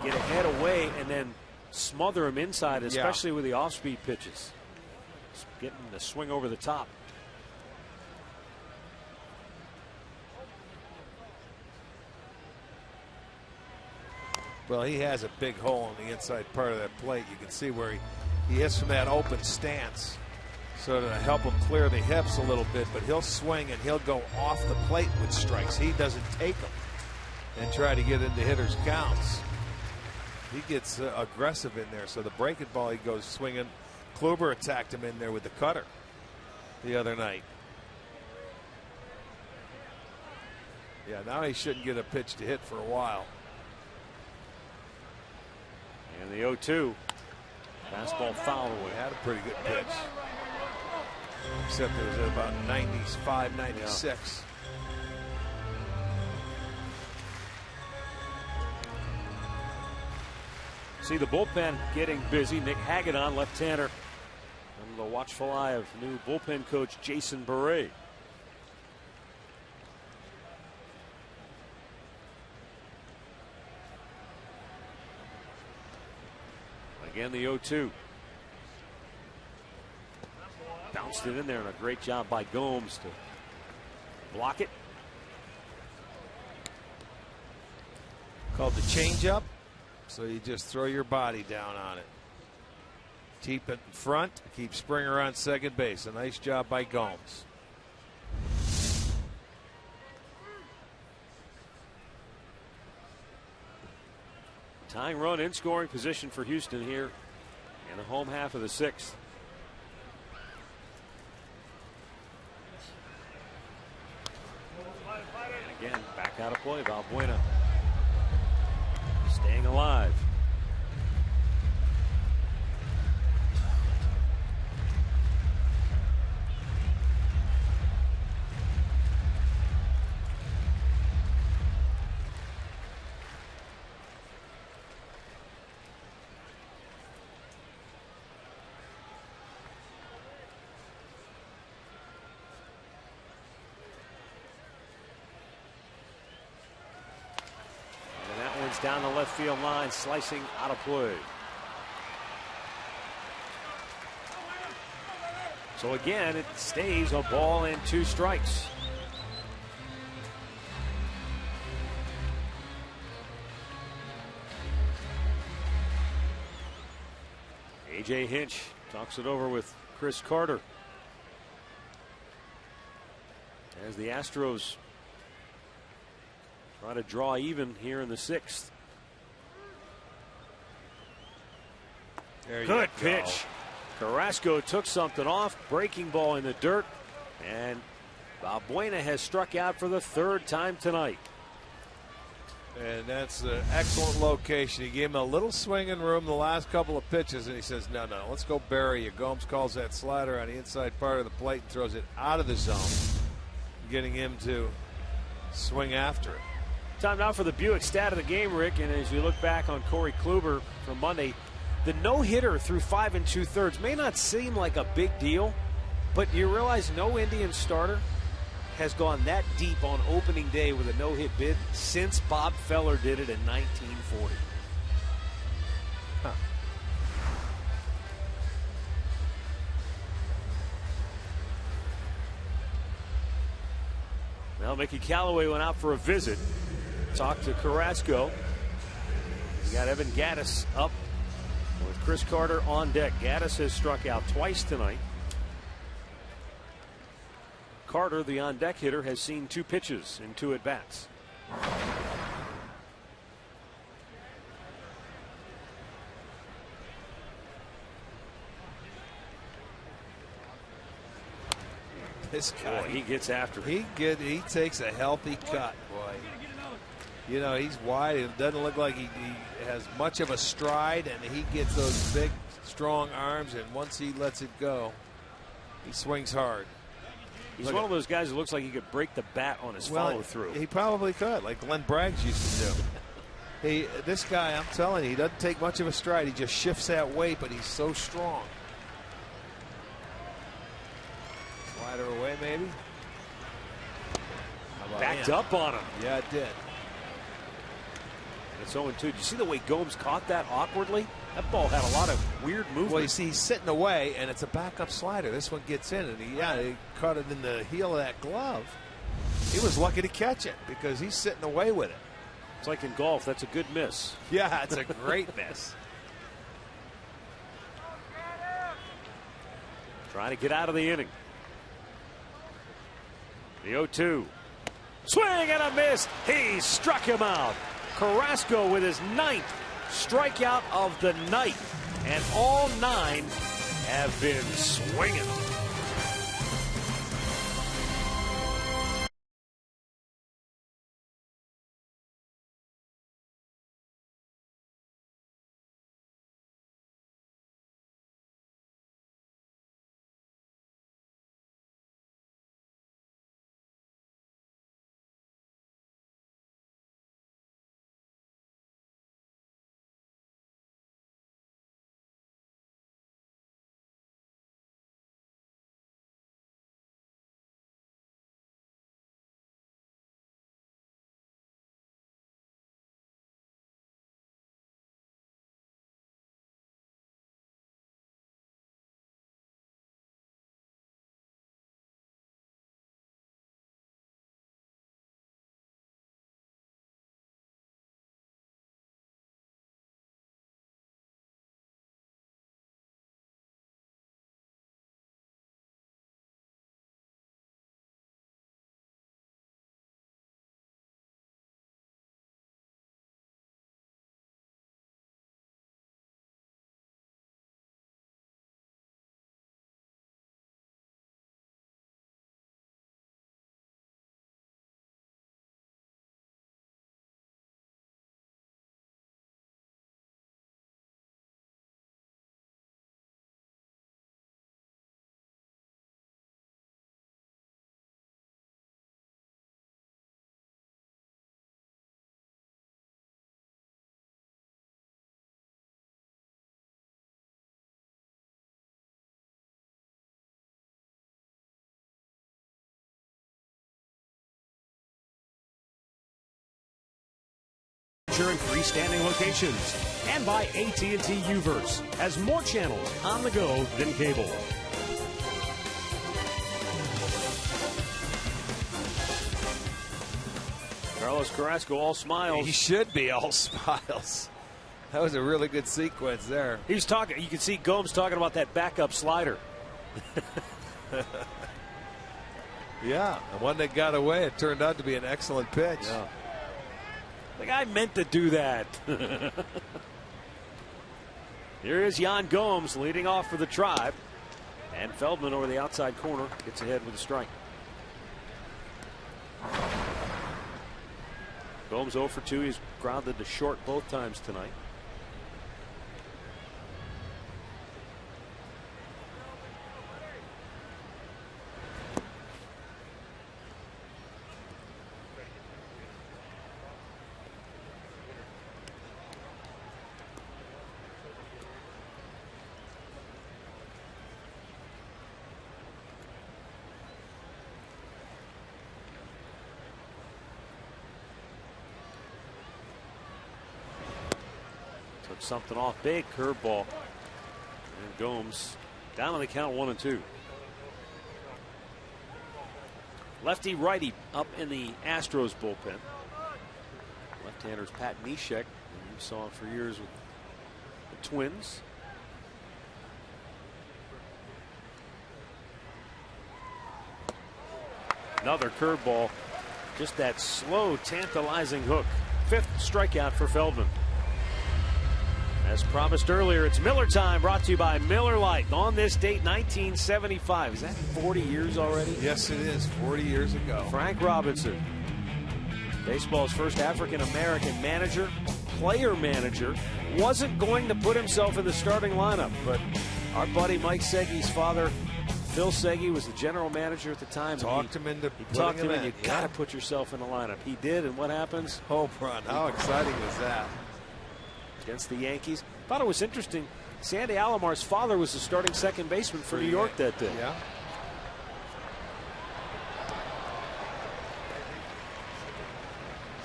get ahead away and then smother him inside, especially with the off-speed pitches. Just getting the swing over the top. Well, he has a big hole in the inside part of that plate. You can see where he hits from that open stance. So to help him clear the hips a little bit, but he'll swing and he'll go off the plate with strikes. He doesn't take them and try to get into hitters' counts. He gets aggressive in there. So the breaking ball, he goes swinging. Kluber attacked him in there with the cutter the other night. Yeah, now he shouldn't get a pitch to hit for a while. And the 0-2. Fastball foul away. Had a pretty good pitch. Except it was at about 95, 96. See the bullpen getting busy. Nick Hagedorn, left-hander, under the watchful eye of new bullpen coach Jason Beret. Again, the 0-2. Bounced it in there, and a great job by Gomes to block it. Called the changeup. So you just throw your body down on it. Keep it in front. Keep Springer on second base. A nice job by Gomes. Tying run in scoring position for Houston here in the home half of the 6th. And again, back out of play. Valbuena staying alive. Down the left field line, slicing out of play. So again, it stays a ball and 2 strikes. A.J. Hinch talks it over with Chris Carter as the Astros try to draw even here in the 6th. Good pitch. Carrasco took something off. Breaking ball in the dirt. And Valbuena has struck out for the 3rd time tonight. And that's an excellent location. He gave him a little swinging room the last couple of pitches, and he says, no, let's go bury you. Gomes calls that slider on the inside part of the plate and throws it out of the zone, getting him to swing after it. Time now for the Buick stat of the game, Rick. And as you look back on Corey Kluber from Monday, the no-hitter through 5 2/3 may not seem like a big deal, but you realize no Indian starter has gone that deep on opening day with a no-hit bid since Bob Feller did it in 1940. Huh. Well, Mickey Callaway went out for a visit. Talked to Carrasco. You got Evan Gaddis up with Chris Carter on deck. Gaddis has struck out twice tonight. Carter, the on-deck hitter, has seen 2 pitches in 2 at-bats. This guy, he gets after it. He takes a healthy cut, boy. You know, he's wide. It doesn't look like he has much of a stride, and he gets those big, strong arms, and once he lets it go, he swings hard. He's one of those guys who looks like he could break the bat on his follow-through. He probably could, like Glenn Braggs used to do. This guy, I'm telling you, he doesn't take much of a stride. He just shifts that weight, but he's so strong. Slider away, maybe. Backed up on him. Yeah, it did. It's 0-2. Did you see the way Gomes caught that awkwardly? That ball had a lot of weird movement. Well, you see, he's sitting away, and it's a backup slider. This one gets in, and he caught it in the heel of that glove. He was lucky to catch it because he's sitting away with it. It's like in golf. That's a good miss. Yeah, it's a great miss. Trying to get out of the inning. The 0-2. Swing and a miss. He struck him out. Carrasco with his 9th strikeout of the night. And all 9 have been swinging. In freestanding locations and by AT&T Uverse has more channels on the go than cable. Carlos Carrasco all smiles. He should be all smiles. That was a really good sequence there. He's talking. You can see Gomes talking about that backup slider. Yeah, the one that got away, it turned out to be an excellent pitch. Yeah. The guy meant to do that. Here is Yan Gomes leading off for the Tribe. And Feldman over the outside corner gets ahead with a strike. Gomes 0 for 2. He's grounded to short both times tonight. Took something off big, curveball. And Gomes down on the count 1-2. Lefty righty up in the Astros bullpen. Left-hander's Pat Neshek. You saw him for years with the Twins. Another curveball. Just that slow, tantalizing hook. 5th strikeout for Feldman. As As promised earlier, it's Miller time, brought to you by Miller Lite. On this date, 1975. Is that 40 years already? Yes, it is. 40 years ago. Frank Robinson, baseball's first African-American manager, player manager, wasn't going to put himself in the starting lineup, but our buddy Mike Segge's father, Phil Segge, was the general manager at the time. Talked him into talked him in. You got to put yourself in the lineup. He did, and what happens? Home run. How exciting was that? Against the Yankees. Thought it was interesting. Sandy Alomar's father was the starting second baseman for New York that day. Yeah.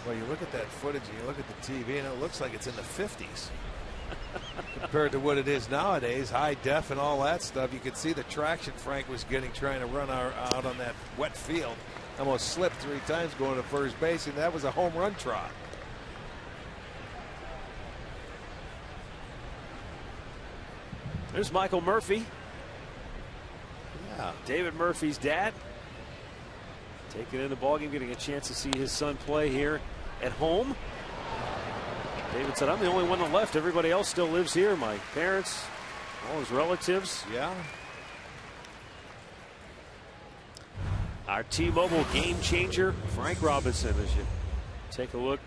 Well, you look at that footage and you look at the TV, and it looks like it's in the 50s. Compared to what it is nowadays, high def and all that stuff. You could see the traction Frank was getting trying to run out on that wet field. Almost slipped 3 times going to first base, and that was a home run trot. There's Michael Murphy. Yeah. David Murphy's dad. Taking in the ballgame, getting a chance to see his son play here at home. David said, I'm the only one that left. Everybody else still lives here. My parents, all his relatives. Yeah. Our T-Mobile game changer, Frank Robinson, as you take a look.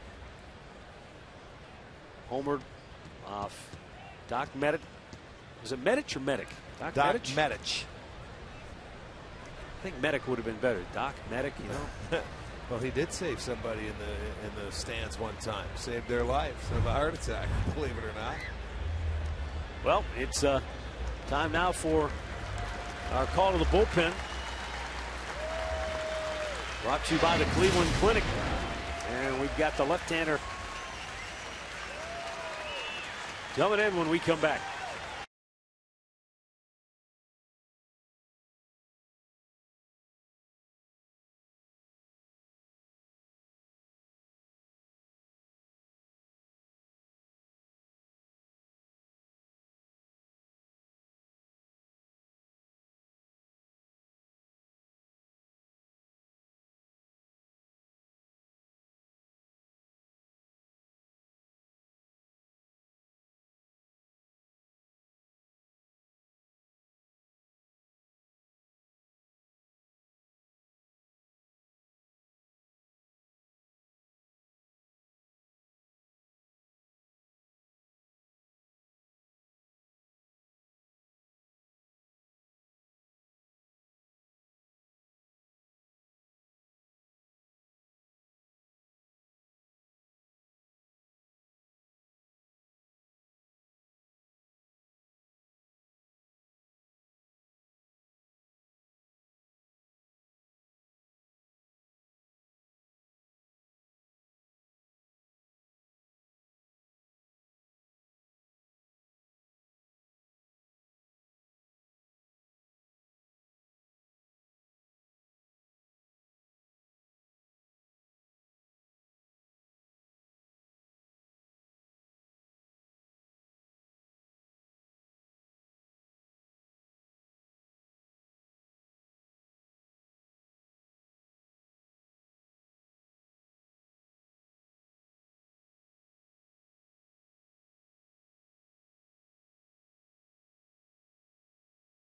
Homered off Doc Medit. Was it Medich or Medic? Doc Medich? Medich. I think Medic would have been better. Doc Medic, you know. Well, he did save somebody in the stands one time. Saved their life of a heart attack, believe it or not. Well, it's time now for our call to the bullpen. Brought to you by the Cleveland Clinic. And we've got the left-hander coming in when we come back.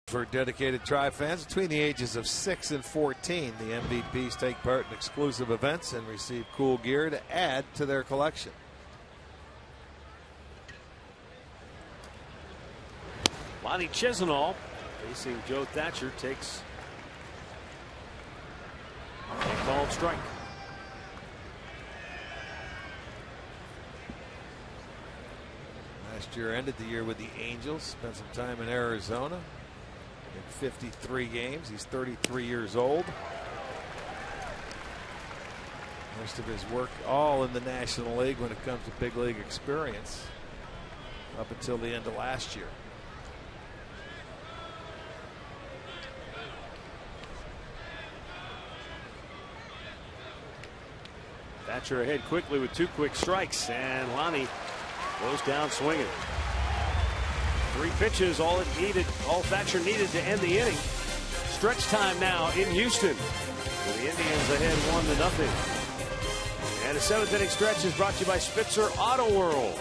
For dedicated Tribe fans between the ages of 6 and 14, the MVPs take part in exclusive events and receive cool gear to add to their collection. Lonnie Chisenhall facing Joe Thatcher takes a called strike. Last year ended the year with the Angels, spent some time in Arizona. In 53 games. He's 33 years old. Most of his work all in the National League when it comes to big league experience up until the end of last year. Thatcher ahead quickly with 2 quick strikes, and Lonnie goes down swinging. 3 pitches, all Thatcher needed to end the inning. Stretch time now in Houston, with the Indians ahead 1-0. And a 7th inning stretch is brought to you by Spitzer Auto World.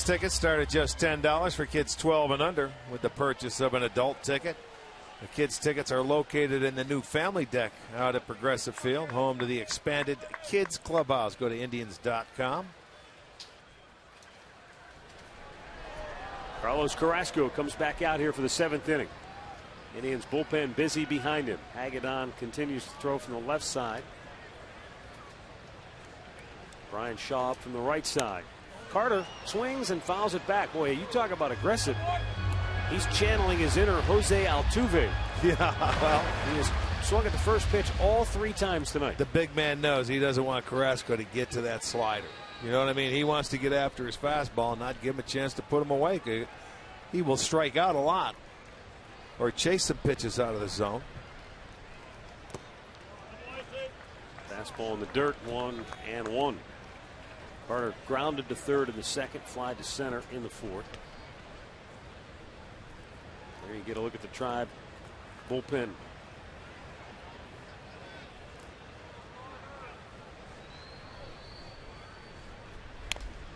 Kids tickets start at just $10 for kids 12 and under with the purchase of an adult ticket. The kids tickets are located in the new family deck out at Progressive Field, home to the expanded kids clubhouse. Go to Indians.com. Carlos Carrasco comes back out here for the 7th inning. Indians bullpen busy behind him. Hagedorn continues to throw from the left side. Brian Shaw up from the right side. Carter swings and fouls it back. Boy, you talk about aggressive. He's channeling his inner Jose Altuve. Yeah, well, he has swung at the first pitch all 3 times tonight. The big man knows he doesn't want Carrasco to get to that slider. You know what I mean? He wants to get after his fastball and not give him a chance to put him away. He will strike out a lot or chase some pitches out of the zone. Fastball in the dirt, 1-1. Carter grounded to third in the second, fly to center in the fourth. There you get a look at the Tribe bullpen.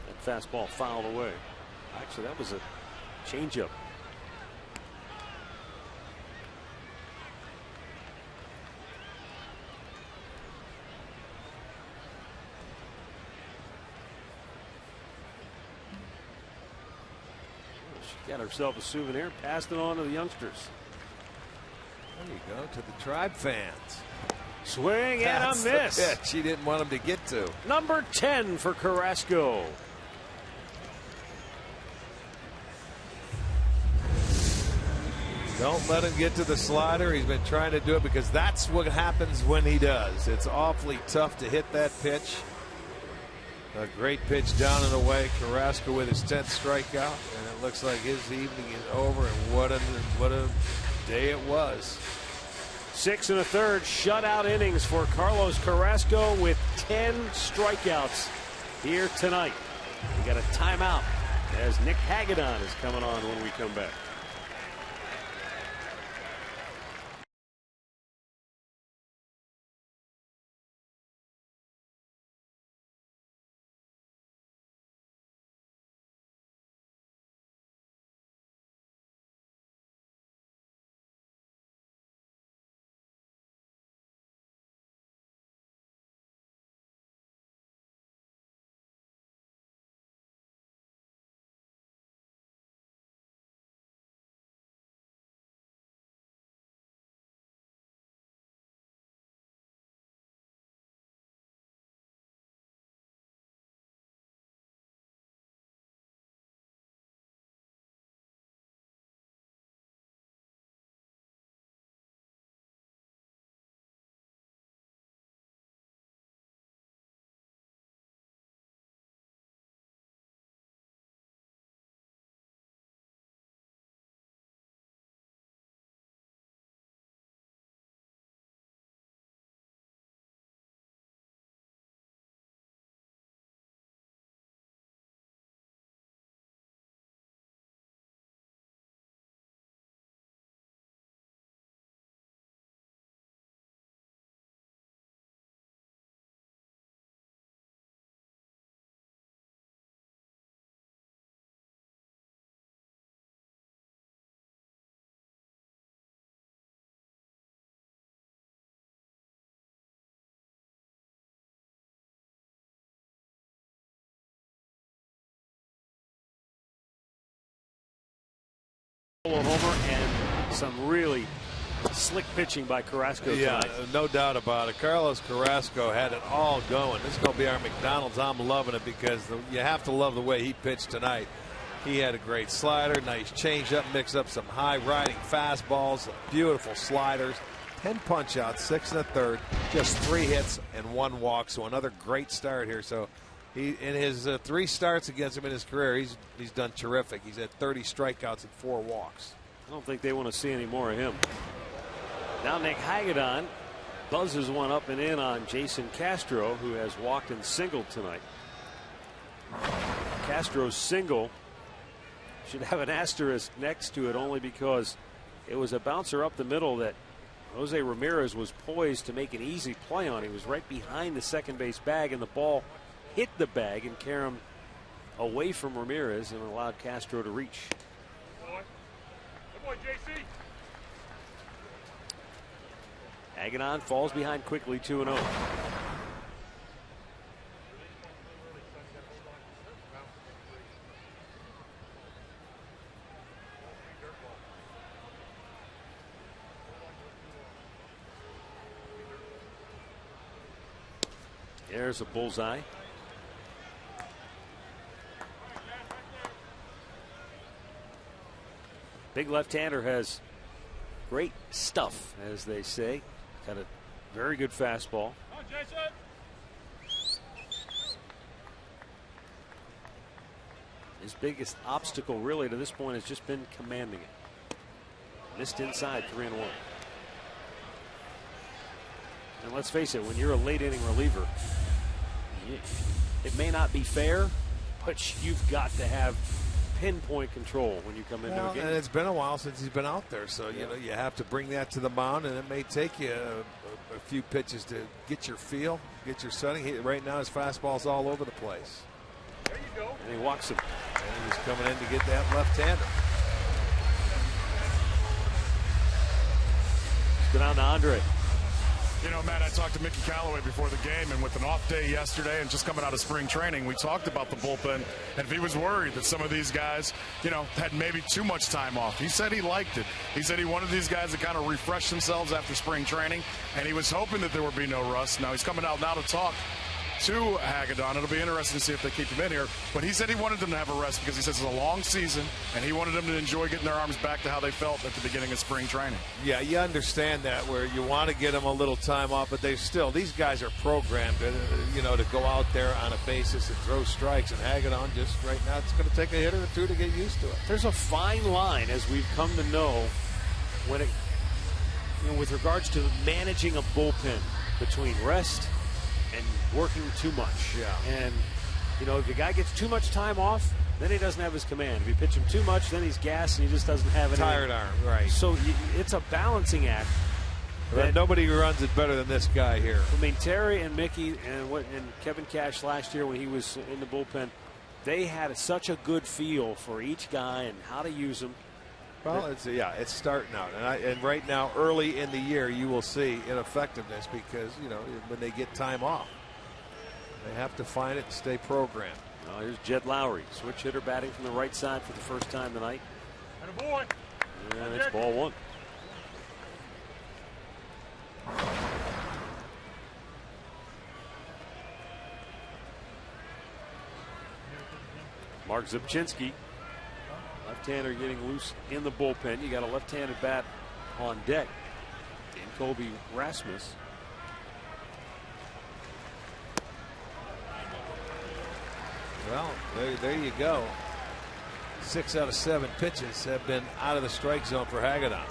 That fastball fouled away. Actually, that was a changeup. She got herself a souvenir, passed it on to the youngsters. There you go, to the Tribe fans. Swing and a miss. Yeah, she didn't want him to get to. Number 10 for Carrasco. Don't let him get to the slider. He's been trying to do it because that's what happens when he does. It's awfully tough to hit that pitch. A great pitch down and away. Carrasco with his 10th strikeout, and it looks like his evening is over. And what a day it was. 6 1/3 shutout innings for Carlos Carrasco with 10 strikeouts here tonight. We got a timeout as Nick Hagedorn is coming on when we come back. Homer and some really slick pitching by Carrasco tonight. No doubt about it. Carlos Carrasco had it all going. This is going to be our McDonald's. I'm loving it because you have to love the way he pitched tonight. He had a great slider, nice changeup, mix up some high riding fastballs, beautiful sliders, 10 punch outs, 6 1/3, just 3 hits and 1 walk. So another great start here. So he, in his 3 starts against him in his career, he's done terrific. He's had 30 strikeouts and 4 walks. I don't think they want to see any more of him. Now Nick Hagedorn buzzes one up and in on Jason Castro, who has walked and singled tonight. Castro's single should have an asterisk next to it only because it was a bouncer up the middle that Jose Ramirez was poised to make an easy play on. He was right behind the second base bag and the ball hit the bag, and Karam away from Ramirez and allowed Castro to reach. Good boy, JC. Hagedorn falls behind quickly, 2-0. There's a bullseye. Big left-hander has great stuff, as they say. Got a very good fastball. His biggest obstacle really to this point has just been commanding it. Missed inside, 3-1. And let's face it, when you're a late inning reliever, it may not be fair, but you've got to have pinpoint control when you come into a game. And it's been a while since he's been out there, so you know you have to bring that to the mound, and it may take you a few pitches to get your feel, get your setting. Right now his fastball's all over the place. There you go. And he walks him. And he's coming in to get that left-hander. Go down to Andre. You know, Matt, I talked to Mickey Callaway before the game, and with an off day yesterday and just coming out of spring training, we talked about the bullpen, and if he was worried that some of these guys, you know, had maybe too much time off. He said he liked it. He said he wanted these guys to kind of refresh themselves after spring training, and he was hoping that there would be no rust. Now he's coming out now to talk to Hagedorn. It'll be interesting to see if they keep him in here. But he said he wanted them to have a rest because he says it's a long season, and he wanted them to enjoy getting their arms back to how they felt at the beginning of spring training. Yeah, you understand that, where you want to get them a little time off, but these guys are programmed, you know, to go out there on a basis and throw strikes. And Hagedorn just right now, it's going to take a hitter or two to get used to it. There's a fine line, as we've come to know, when it, you know, with regards to managing a bullpen between rest and working too much. Yeah. And, you know, if the guy gets too much time off, then he doesn't have his command. If you pitch him too much, then he's gassed and he just doesn't have it. Tired arm, right. So it's a balancing act. Nobody runs it better than this guy here. I mean, Terry and Mickey and Kevin Cash last year when he was in the bullpen, they had such a good feel for each guy and how to use them. Well, it's starting out, and right now, early in the year, you will see ineffectiveness because, you know, when they get time off, they have to find it and stay programmed. Well, here's Jed Lowry, switch hitter, batting from the right side for the first time tonight. And a boy. And it's ball one. Mark Zubczynski, left-hander getting loose in the bullpen. You got a left-handed bat on deck. Dan Colby Rasmus. Well, there you go. 6 out of 7 pitches have been out of the strike zone for Hagedorn.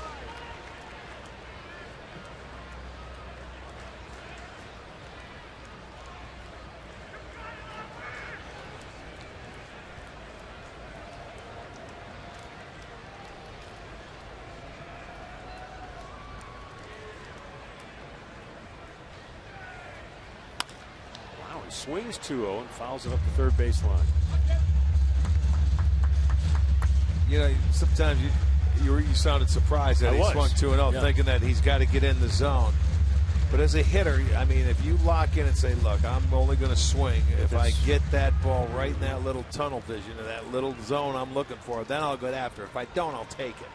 Swings 2-0 and fouls it up the third baseline. You know, sometimes you sounded surprised that he swung 2-0, thinking that he's got to get in the zone. But as a hitter, I mean, if you lock in and say, look, I'm only going to swing if I get that ball right in that little tunnel vision or that little zone I'm looking for, then I'll go after it. If I don't, I'll take it.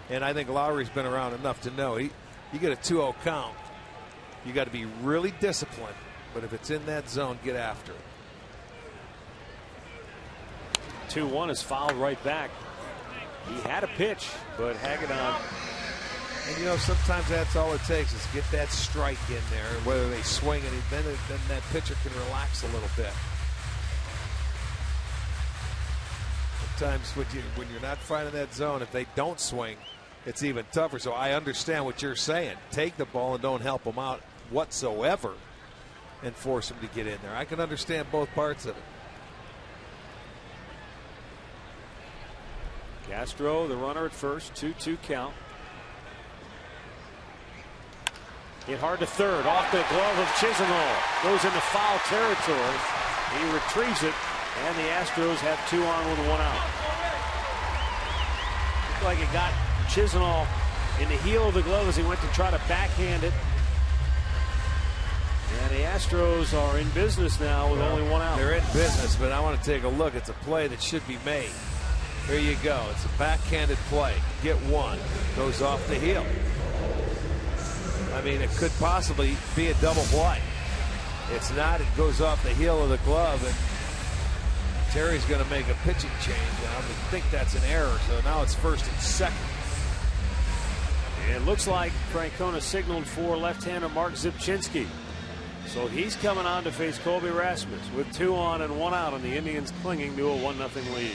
And I think Lowry's been around enough to know you get a 2-0 count, you got to be really disciplined. But if it's in that zone, get after it. 2-1 is fouled right back. He had a pitch, but Hagedorn. And, you know, sometimes that's all it takes is get that strike in there, whether they swing it, then that pitcher can relax a little bit. Sometimes when you're not finding that zone, if they don't swing, it's even tougher. So I understand what you're saying. Take the ball and don't help them out whatsoever and force him to get in there. I can understand both parts of it. Castro, the runner at first, 2-2 count. Hit hard to third, off the glove of Chisenhall. Goes into foul territory. He retrieves it And the Astros have 2 on with 1 out. Looked like it got Chisenhall in the heel of the glove as he went to try to backhand it. And the Astros are in business now with only 1 out. They're in business, but I want to take a look. It's a play that should be made. Here you go. It's a backhanded play. Get one. Goes off the heel. I mean, it could possibly be a double play. It's not. It goes off the heel of the glove, and Terry's going to make a pitching change. And I would think that's an error. So now it's first and second. It looks like Francona signaled for left-hander Mark Zipchinski. So he's coming on to face Colby Rasmus with 2 on and 1 out, and the Indians clinging to a 1-0 lead.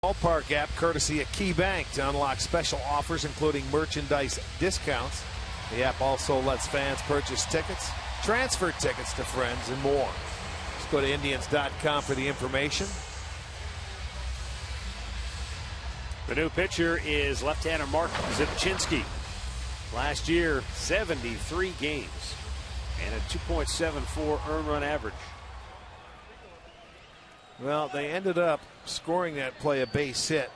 Ballpark app courtesy of Key Bank to unlock special offers including merchandise discounts. The app also lets fans purchase tickets, transfer tickets to friends, and more. Just go to Indians.com for the information. The new pitcher is left-hander Mark Zipchinski. Last year, 73 games and a 2.74 earned run average. Well, they ended up scoring that play a base hit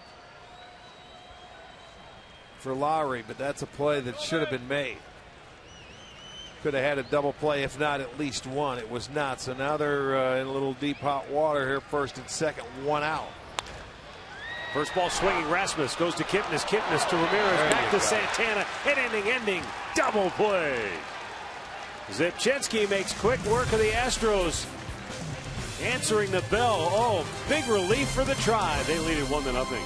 for Lowry, but that's a play that should have been made. Could have had a double play, if not at least one. It was not. So now they're in a little deep hot water here, first and second, 1 out. First ball swinging, Rasmus goes to Kipnis, Kipnis to Ramirez, back to Santana, ending, double play. Zipchinski makes quick work of the Astros, answering the bell. Oh, big relief for the Tribe. They lead it 1-0.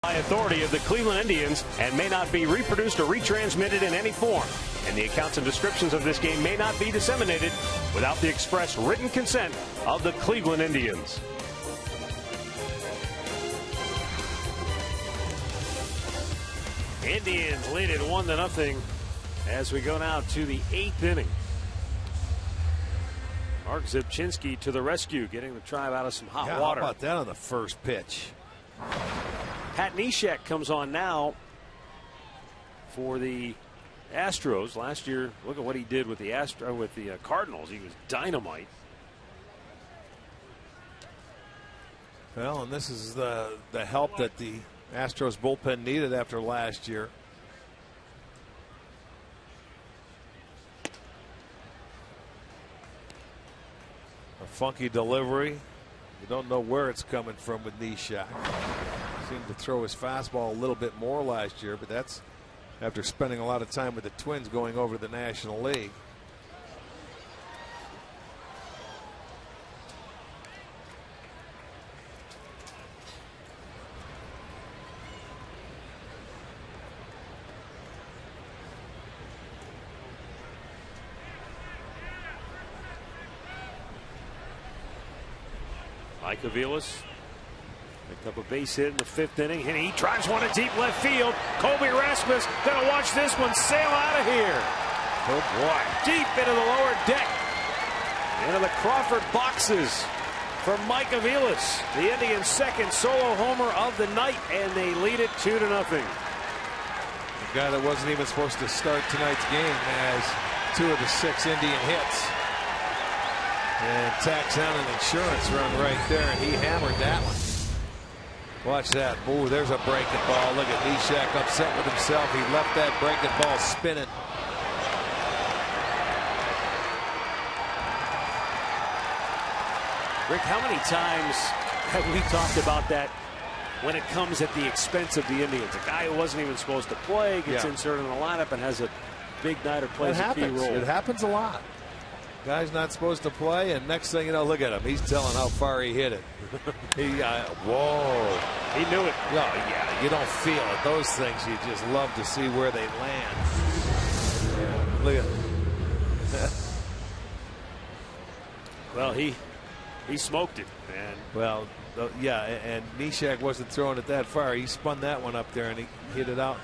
By authority of the Cleveland Indians and may not be reproduced or retransmitted in any form. And the accounts and descriptions of this game may not be disseminated without the express written consent of the Cleveland Indians. Indians lead it 1-0 as we go now to the 8th inning. Mark Zipchinski to the rescue, getting the Tribe out of some hot water. How about that on the first pitch? Pat Neshek comes on now for the Astros. Last year, look at what he did with the Cardinals. He was dynamite. Well, and this is the help that the Astros bullpen needed after last year. A funky delivery. You don't know where it's coming from with Neshek. Seemed to throw his fastball a little bit more last year, but that's after spending a lot of time with the Twins going over to the National League. Mike Aviles picked up a base hit in the 5th inning, and he drives one to deep left field. Colby Rasmus gonna watch this one sail out of here. Oh boy, deep into the lower deck, into the Crawford boxes for Mike Aviles. The Indians' second solo homer of the night, and they lead it 2-0. The guy that wasn't even supposed to start tonight's game has 2 of the 6 Indian hits. And tacks on an insurance run right there, and he hammered that one. Watch that. Ooh, there's a breaking ball. Look at Neshek upset with himself. He left that breaking ball spinning. Rick, how many times have we talked about that when it comes at the expense of the Indians? A guy who wasn't even supposed to play gets inserted in the lineup and has a big night or plays a key role. It happens a lot. Guy's not supposed to play, and next thing you know, look at him. He's telling how far he hit it. Whoa. He knew it. Oh, yeah, you don't feel it. Those things you just love to see where they land. Yeah, look at it. Well, he smoked it, man. Well, yeah, and Neshek wasn't throwing it that far. He spun that one up there, and he hit it out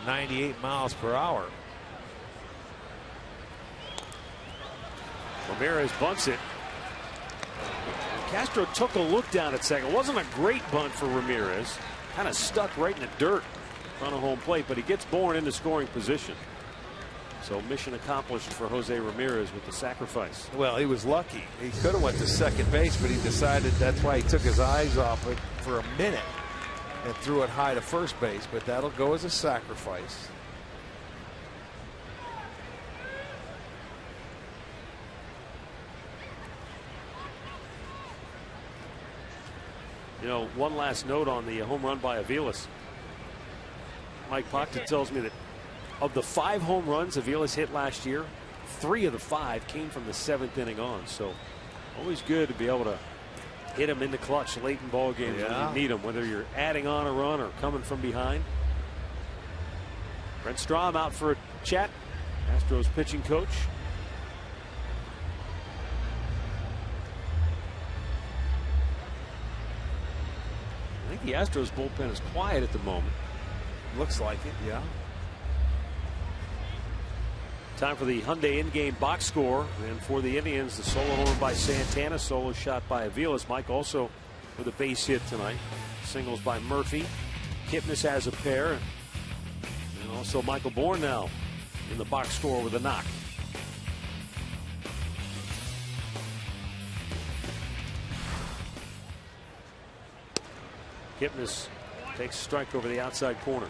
98 miles per hour. Ramirez bunts it. Castro took a look down at second. It wasn't a great bunt for Ramirez. Kind of stuck right in the dirt in front of home plate, but he gets Bourne into scoring position. So mission accomplished for Jose Ramirez with the sacrifice. Well, he was lucky. He could have went to second base, but he decided that's why he took his eyes off it for a minute and threw it high to first base. But that'll go as a sacrifice. You know, one last note on the home run by Aviles. Mike Pocta tells me that of the 5 home runs Aviles hit last year, 3 of the 5 came from the 7th inning on. So always good to be able to hit him in the clutch late in ball games when you need them, whether you're adding on a run or coming from behind. Brent Strom out for a chat, Astros pitching coach. I think the Astros bullpen is quiet at the moment. Looks like it, yeah. Time for the Hyundai in-game box score, and for the Indians, the solo homer by Santana, solo shot by Aviles. Mike also with a base hit tonight. Singles by Murphy. Kipnis has a pair, and also Michael Bourne now in the box score with a knock. Kipnis takes a strike over the outside corner.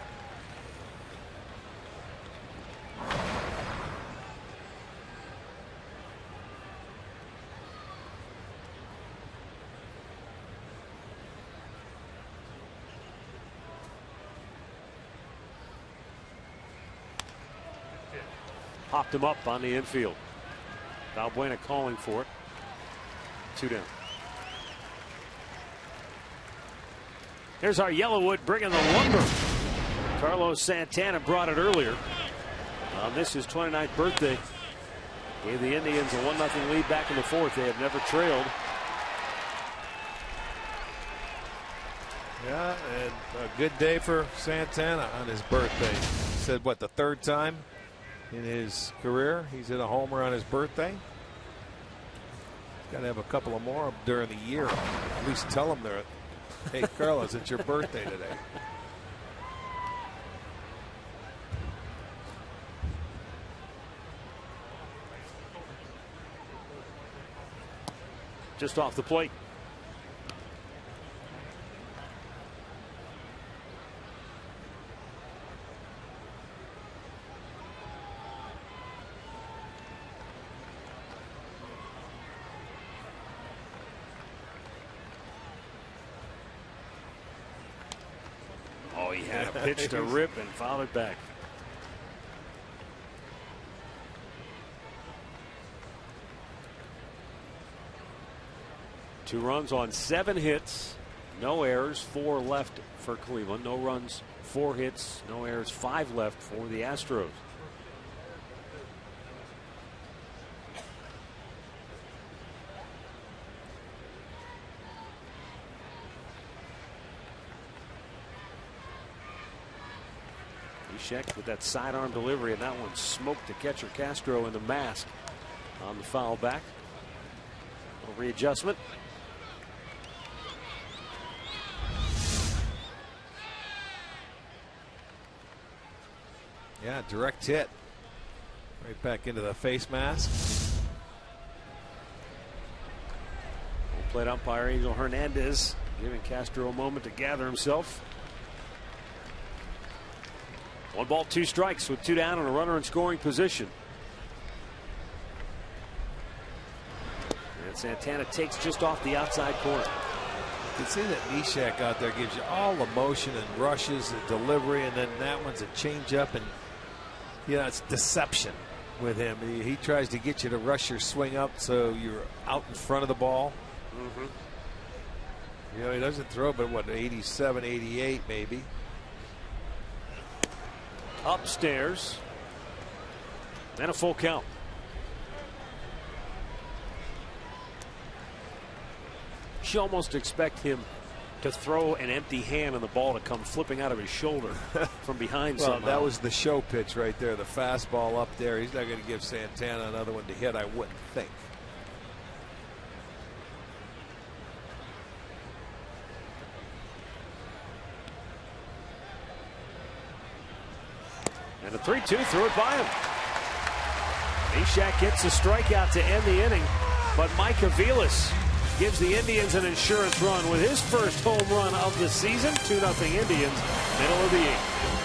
Popped him up on the infield. Valbuena calling for it. 2 down. Here's our Yellowwood bringing the lumber. Carlos Santana brought it earlier. On this his 29th birthday. Gave the Indians a 1-0 lead back in the fourth. They have never trailed. Yeah, and a good day for Santana on his birthday. He said, what, the third time in his career he's hit a homer on his birthday? Got to have a couple of more during the year. At least tell them they're, hey, Carlos, it's your birthday today. Just off the plate. Oh, he had a pitch to rip and fouled it back. Two runs on 7 hits, no errors, 4 left for Cleveland. No runs, 4 hits, no errors, 5 left for the Astros. Ishek with that sidearm delivery, and that one smoked the catcher Castro in the mask on the foul back. A little readjustment. Yeah, direct hit. Right back into the face mask. Home plate umpire Angel Hernandez giving Castro a moment to gather himself. 1 ball, 2 strikes with 2 down and a runner in scoring position. And Santana takes just off the outside corner. You can see that Ishek out there gives you all the motion and rushes and delivery, and then that one's a changeup, and you know, it's deception with him. He tries to get you to rush your swing up so you're out in front of the ball. You know, he doesn't throw but what, 87, 88 maybe. Upstairs. And a full count. You almost expect him to throw an empty hand and the ball to come flipping out of his shoulder from behind Well, somehow. that was the show pitch right there. The fastball up there. He's not going to give Santana another one to hit, I wouldn't think. And a 3-2 threw it by him. Ishak gets a strikeout to end the inning, but Mike Aviles gives the Indians an insurance run with his first home run of the season. 2-0 Indians, middle of the 8th.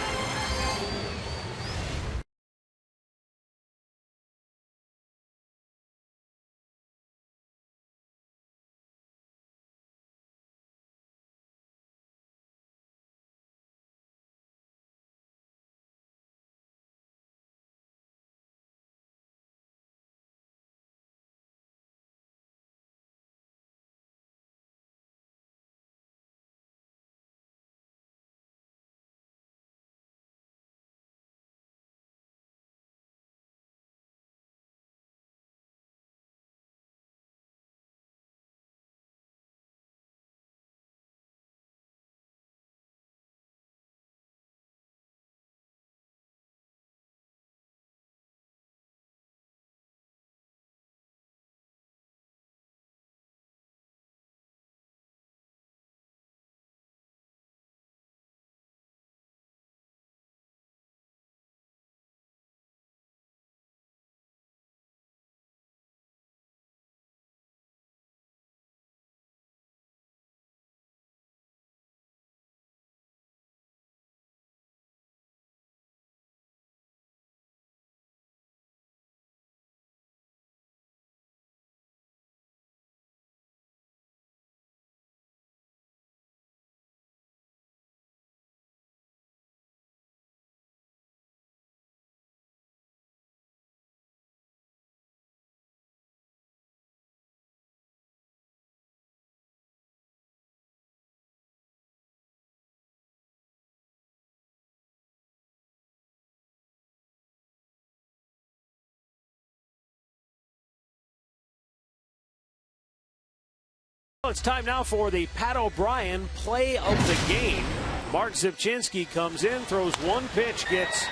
it's time now for the Pat O'Brien play of the game. Mark Zipchinski comes in, throws one pitch, gets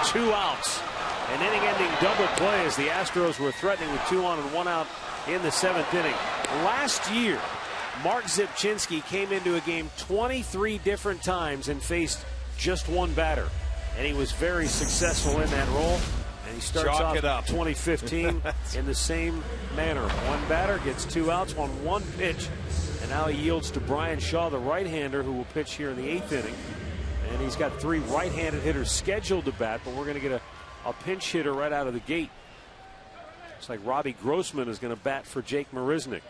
2 outs. An inning-ending double play as the Astros were threatening with 2 on and 1 out in the 7th inning. Last year, Mark Zipchinski came into a game 23 different times and faced just one batter. And he was very successful in that role. And he starts off 2015 in the same manner. One batter gets 2 outs on 1 pitch. And now he yields to Brian Shaw, the right-hander, who will pitch here in the 8th inning. And he's got 3 right-handed hitters scheduled to bat, but we're going to get a pinch hitter right out of the gate. Looks like Robbie Grossman is going to bat for Jake Marisnick.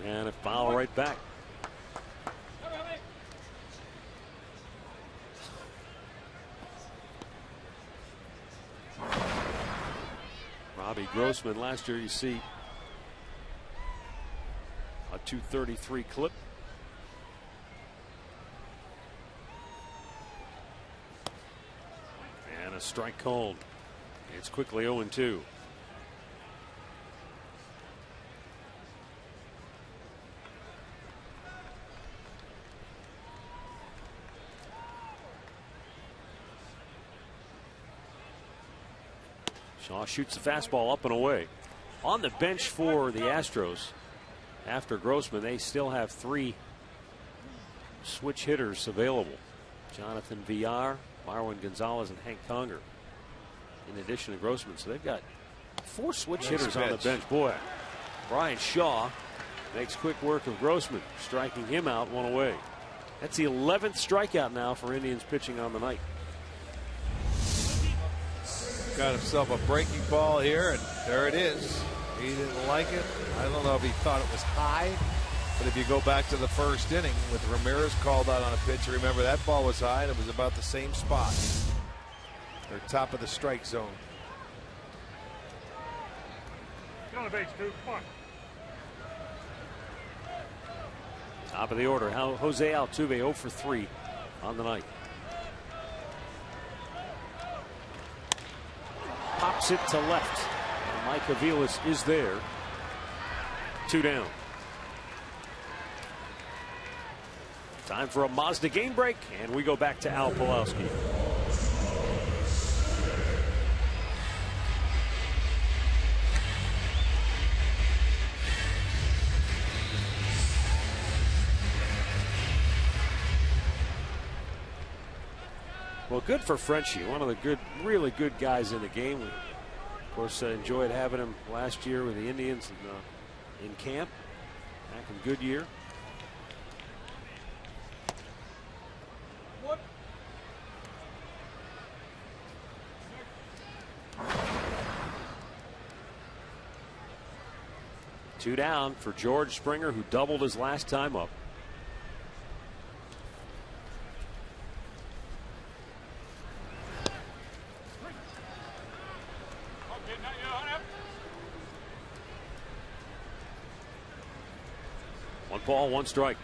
And a foul right back. Robbie Grossman, last year, you see a .233 clip. And a strike called. It's quickly 0-2. Shaw shoots the fastball up and away. On the bench for the Astros, after Grossman, they still have 3 switch hitters available. Jonathan Villar, Marwin Gonzalez, and Hank Conger, in addition to Grossman. So they've got 4 switch hitters on the bench. Boy, Brian Shaw makes quick work of Grossman, striking him out 1 away. That's the 11th strikeout now for Indians pitching on the night. Got himself a breaking ball here, and there it is. He didn't like it. I don't know if he thought it was high, but if you go back to the 1st inning with Ramirez called out on a pitch, remember that ball was high and it was about the same spot. They're top of the strike zone. Get on the base, dude. Come on. Top of the order. Jose Altuve 0 for 3 on the night. Pops it to left. And Mike Aviles is there. 2 down. Time for a Mazda game break, and we go back to Al Pawlowski. Well, good for Frenchie, one of the really good guys in the game. We, of course, enjoyed having him last year with the Indians in camp back in Goodyear. What? 2 down for George Springer, who doubled his last time up. Ball, 1 strike.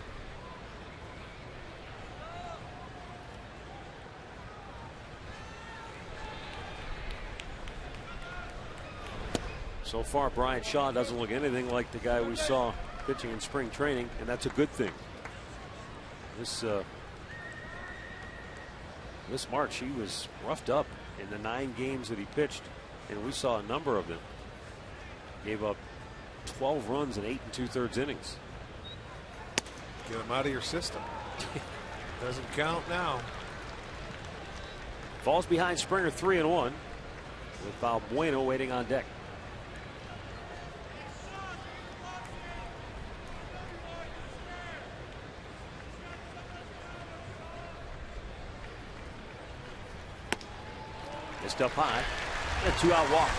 So far, Brian Shaw doesn't look anything like the guy we saw pitching in spring training, and that's a good thing. This March, he was roughed up in the 9 games that he pitched, and we saw a number of them. Gave up 12 runs in 8 2/3 innings. Get him out of your system. Doesn't count now. Falls behind Springer 3-1 with Balbuena waiting on deck. Missed up high. A 2-out walk.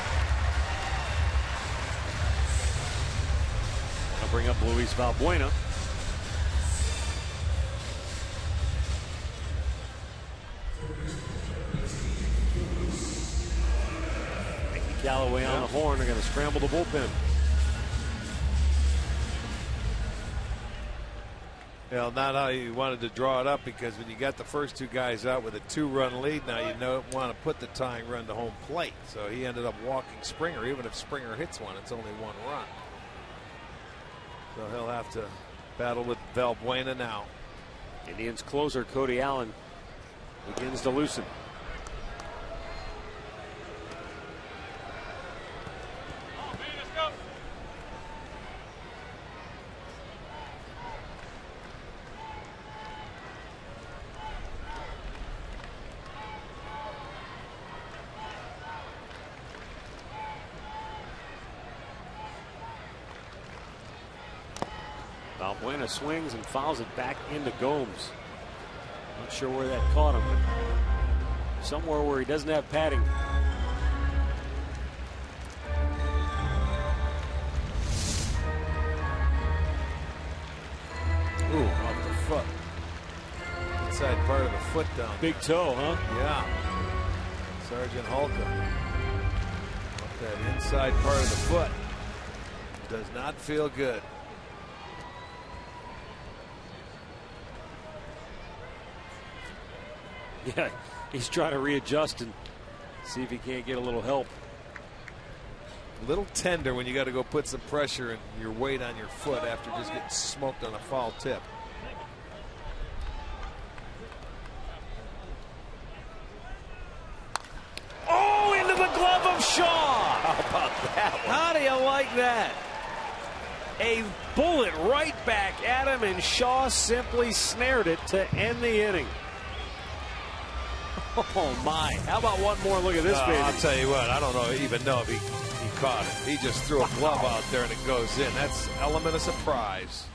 I'll bring up Luis Balbuena. Callaway on the horn. They're going to scramble the bullpen. Well, not how you wanted to draw it up, because when you got the first two guys out with a 2-run lead, now you don't want to put the tying run to home plate. So he ended up walking Springer. Even if Springer hits one, it's only 1 run. So he'll have to battle with Valbuena now. Indians closer Cody Allen begins to loosen. Balbuena swings and fouls it back into Gomes. Not sure where that caught him, but somewhere where he doesn't have padding. Ooh, off the foot. Inside part of the foot down. Big toe, huh? Yeah. Sergeant Halka. Off that inside part of the foot. Does not feel good. Yeah, he's trying to readjust and see if he can't get a little help. A little tender when you got to go put some pressure and your weight on your foot after just getting smoked on a foul tip. Oh, into the glove of Shaw. How about that one? How do you like that? A bullet right back at him, and Shaw simply snared it to end the inning. Oh my, how about one more look at this baby? I'll tell you what, I don't even know if he caught it. He just threw a glove out there and it goes in. That's element of surprise.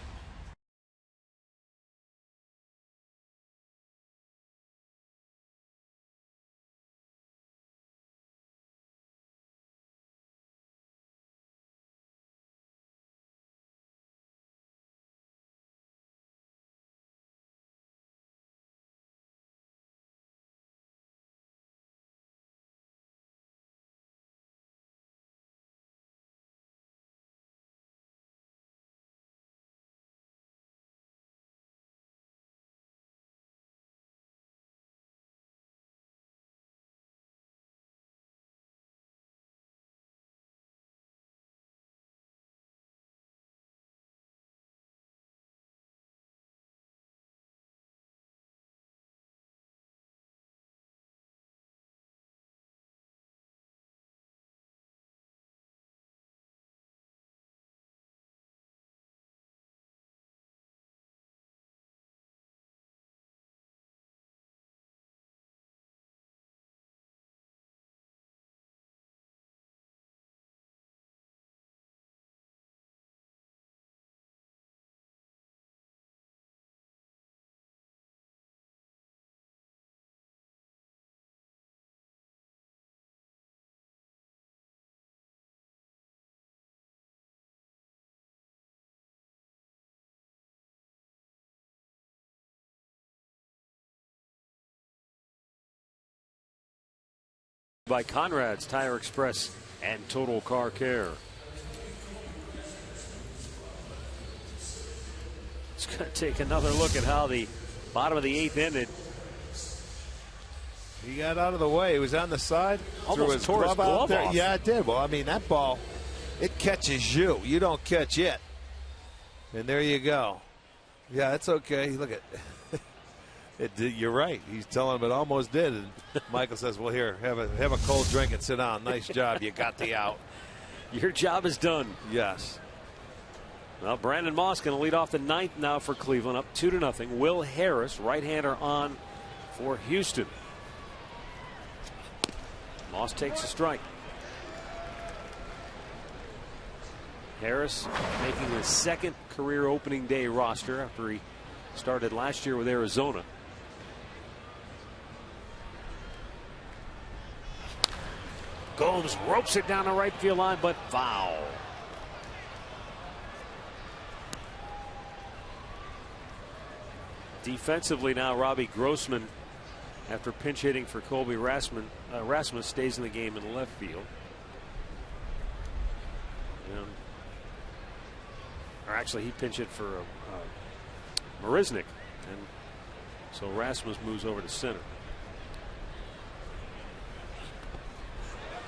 By Conrad's Tire Express and Total Car Care. It's going to take another look at how the bottom of the 8th ended. He got out of the way. He was on the side. Almost tore his glove there. off. Yeah, it did. Well, I mean, that ball, it catches you. You don't catch it. And there you go. Yeah, it's okay. Look at it. You're right. He's telling him it almost did. And Michael says, well, here, have a cold drink and sit down. Nice job. You got the out. Your job is done. Yes. Well, Brandon Moss going to lead off the 9th now for Cleveland, up 2-0. Will Harris, right-hander, on for Houston. Moss takes a strike. Harris making his 2nd career opening day roster after he started last year with Arizona. Gomes ropes it down the right field line, but foul. Defensively now, Robbie Grossman, after pinch hitting for Colby Rasmus, stays in the game in the left field. Or actually, he pinch hit for Marisnick. And so Rasmus moves over to center.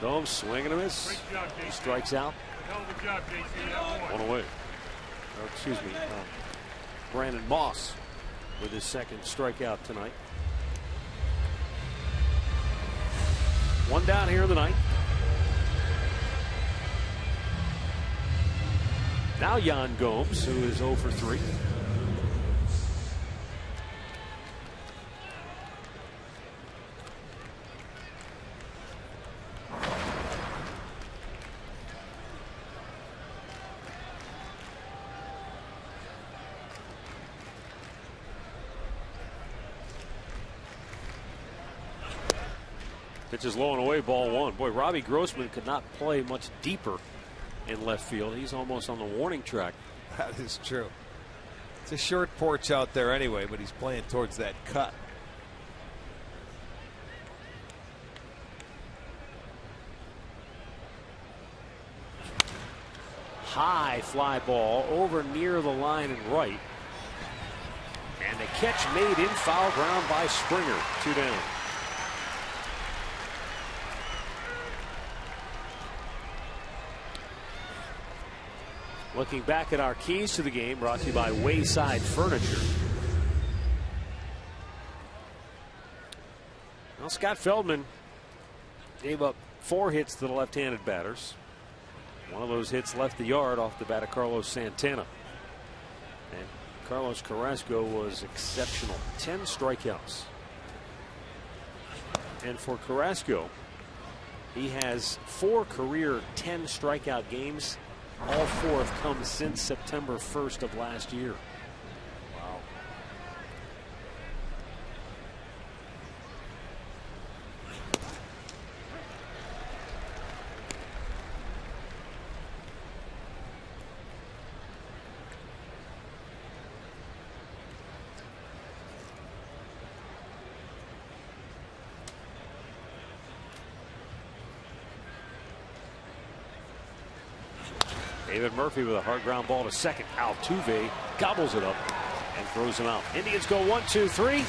Gomes swinging a miss. He strikes out. One away. Or, excuse me, Brandon Moss with his second strikeout tonight. One down here in the ninth. Now Yan Gomes, who is 0 for 3. Pitch is low and away, ball 1. Boy, Robbie Grossman could not play much deeper in left field. He's almost on the warning track. That is true. It's a short porch out there anyway, but he's playing towards that cut. High fly ball over near the line and right. And the catch made in foul ground by Springer. 2 down. Looking back at our keys to the game, brought to you by Wayside Furniture. Well, Scott Feldman gave up 4 hits to the left-handed batters. One of those hits left the yard off the bat of Carlos Santana. And Carlos Carrasco was exceptional. 10 strikeouts. And for Carrasco, he has 4 career 10 strikeout games. All 4 have come since September 1st of last year. Wow. David Murphy with a hard ground ball to second. Altuve gobbles it up and throws him out. Indians go 1, 2, 3.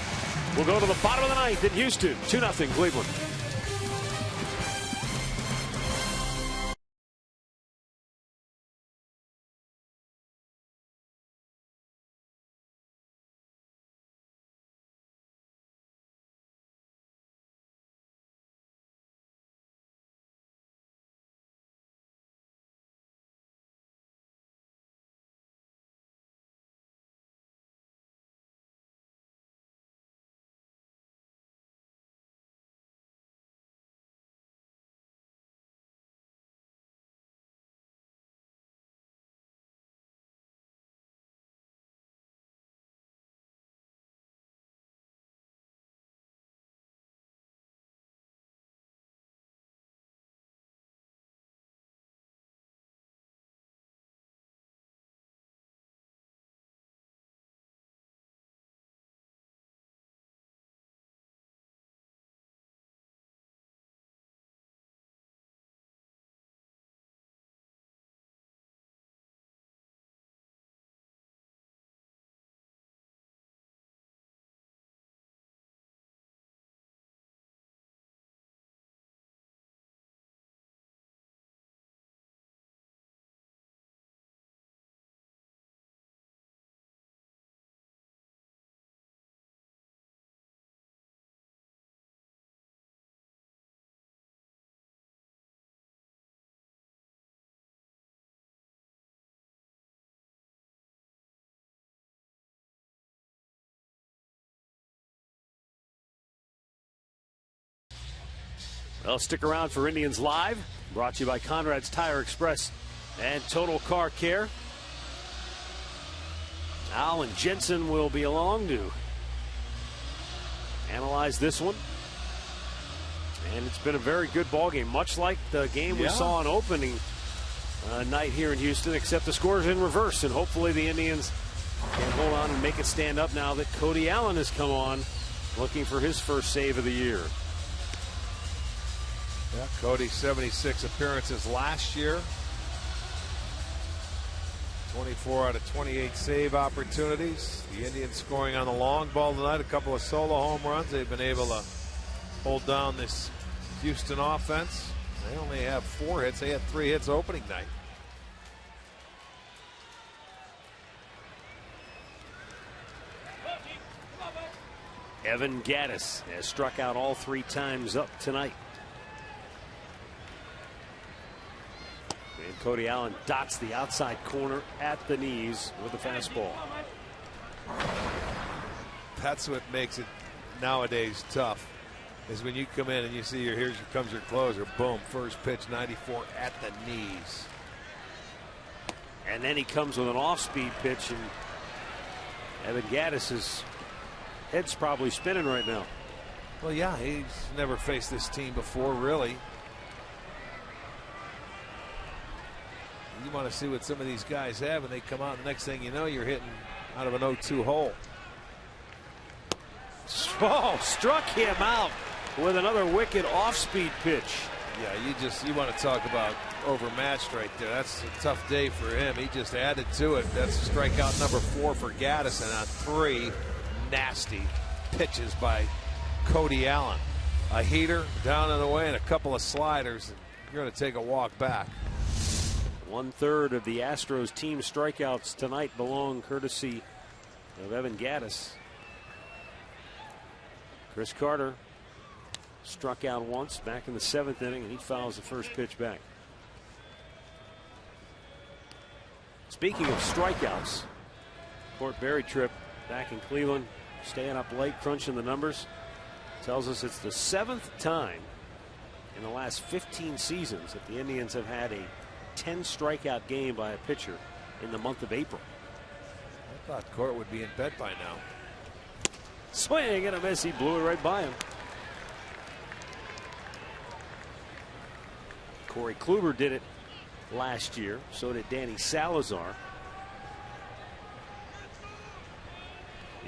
We'll go to the bottom of the ninth in Houston. 2-0 Cleveland. Well, stick around for Indians Live, brought to you by Conrad's Tire Express and Total Car Care. Al and Jensen will be along to analyze this one. And it's been a very good ball game, much like the game we saw on opening night here in Houston, except the score's in reverse. And hopefully the Indians can hold on and make it stand up now that Cody Allen has come on, looking for his first save of the year. Yeah, Cody, 76 appearances last year. 24 out of 28 save opportunities. The Indians scoring on the long ball tonight. A couple of solo home runs. They've been able to hold down this Houston offense. They only have 4 hits. They had 3 hits opening night. Evan Gattis has struck out all 3 times up tonight. And Cody Allen dots the outside corner at the knees with a fastball. That's what makes it nowadays tough, is when you come in and you see here comes your closer. Boom, first pitch, 94 at the knees. And then he comes with an off-speed pitch, and Evan Gattis's head's probably spinning right now. Well, yeah, he's never faced this team before, really. You want to see what some of these guys have, and they come out, and the next thing you know, you're hitting out of an 0-2 hole. Oh, struck him out with another wicked off-speed pitch. Yeah, you want to talk about overmatched right there. That's a tough day for him. He just added to it. That's strikeout number 4 for Gattis, and on 3 nasty pitches by Cody Allen. A heater down and away and a couple of sliders. You're going to take a walk back. 1/3 of the Astros team strikeouts tonight belong courtesy of Evan Gattis. Chris Carter struck out once back in the 7th inning, and he fouls the first pitch back. Speaking of strikeouts, Court Berry trip back in Cleveland, staying up late, crunching the numbers, tells us it's the 7th time in the last 15 seasons that the Indians have had a 10 strikeout game by a pitcher in the month of April. I thought Court would be in bed by now. Swing and a miss. He blew it right by him. Corey Kluber did it last year. So did Danny Salazar.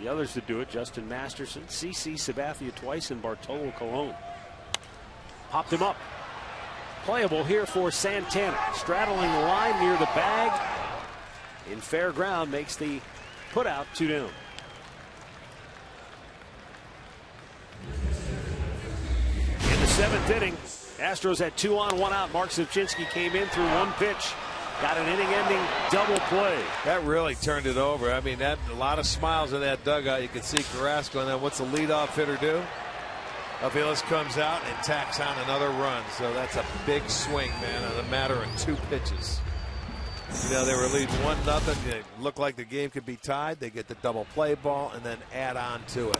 The others to do it: Justin Masterson, CC Sabathia twice, and Bartolo Colon. Popped him up. Playable here for Santana. Straddling the line near the bag. In fair ground, makes the put out 2 down. In the 7th inning, Astros had 2 on, 1 out. Mark Zipchinski came in, threw 1 pitch. Got an inning-ending double play. That really turned it over. I mean, that a lot of smiles in that dugout. You can see Carrasco, and then what's the leadoff hitter do? Aviles comes out and tacks on another run. So that's a big swing, man, in a matter of 2 pitches. You know, they were leading 1-0. It looked like the game could be tied. They get the double play ball and then add on to it.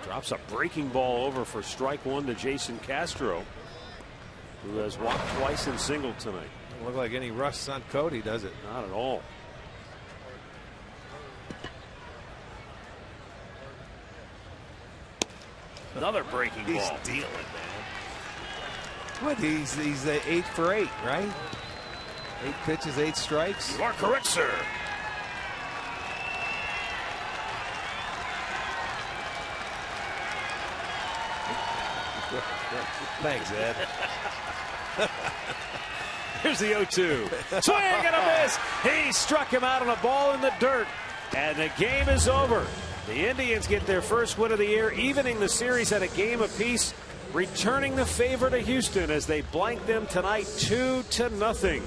Drops a breaking ball over for strike 1 to Jason Castro, who has walked twice and singled tonight. Doesn't look like any rust on Cody, does it? Not at all. Another breaking ball. He's dealing, man. What? He's 8 for 8, right? 8 pitches, 8 strikes. You are correct, sir. Thanks, Ed. Here's the 0-2. Swing and a miss. He struck him out on a ball in the dirt. And the game is over. The Indians get their first win of the year, evening the series at a game apiece, returning the favor to Houston as they blank them tonight 2-0.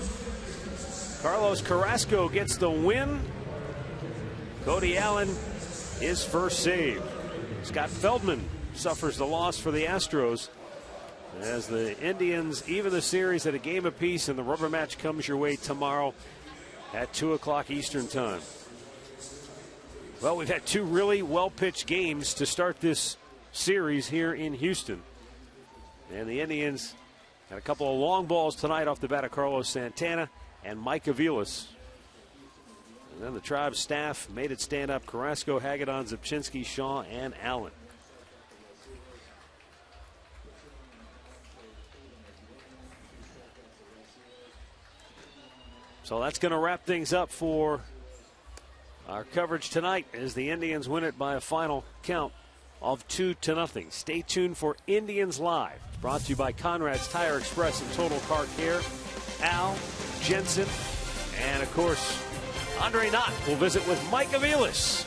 Carlos Carrasco gets the win. Cody Allen, his first save. Scott Feldman suffers the loss for the Astros as the Indians even the series at a game apiece, and the rubber match comes your way tomorrow at 2 o'clock Eastern time. Well, we've had 2 really well-pitched games to start this series here in Houston. And the Indians had a couple of long balls tonight off the bat of Carlos Santana and Mike Aviles. And then the Tribe staff made it stand up: Carrasco, Hagedorn, Zipchinski, Shaw, and Allen. So that's going to wrap things up for our coverage tonight as the Indians win it by a final count of 2-0. Stay tuned for Indians Live. It's brought to you by Conrad's Tire Express and Total Car Care, Al, Jensen, and of course Andre Knott will visit with Mike Aviles.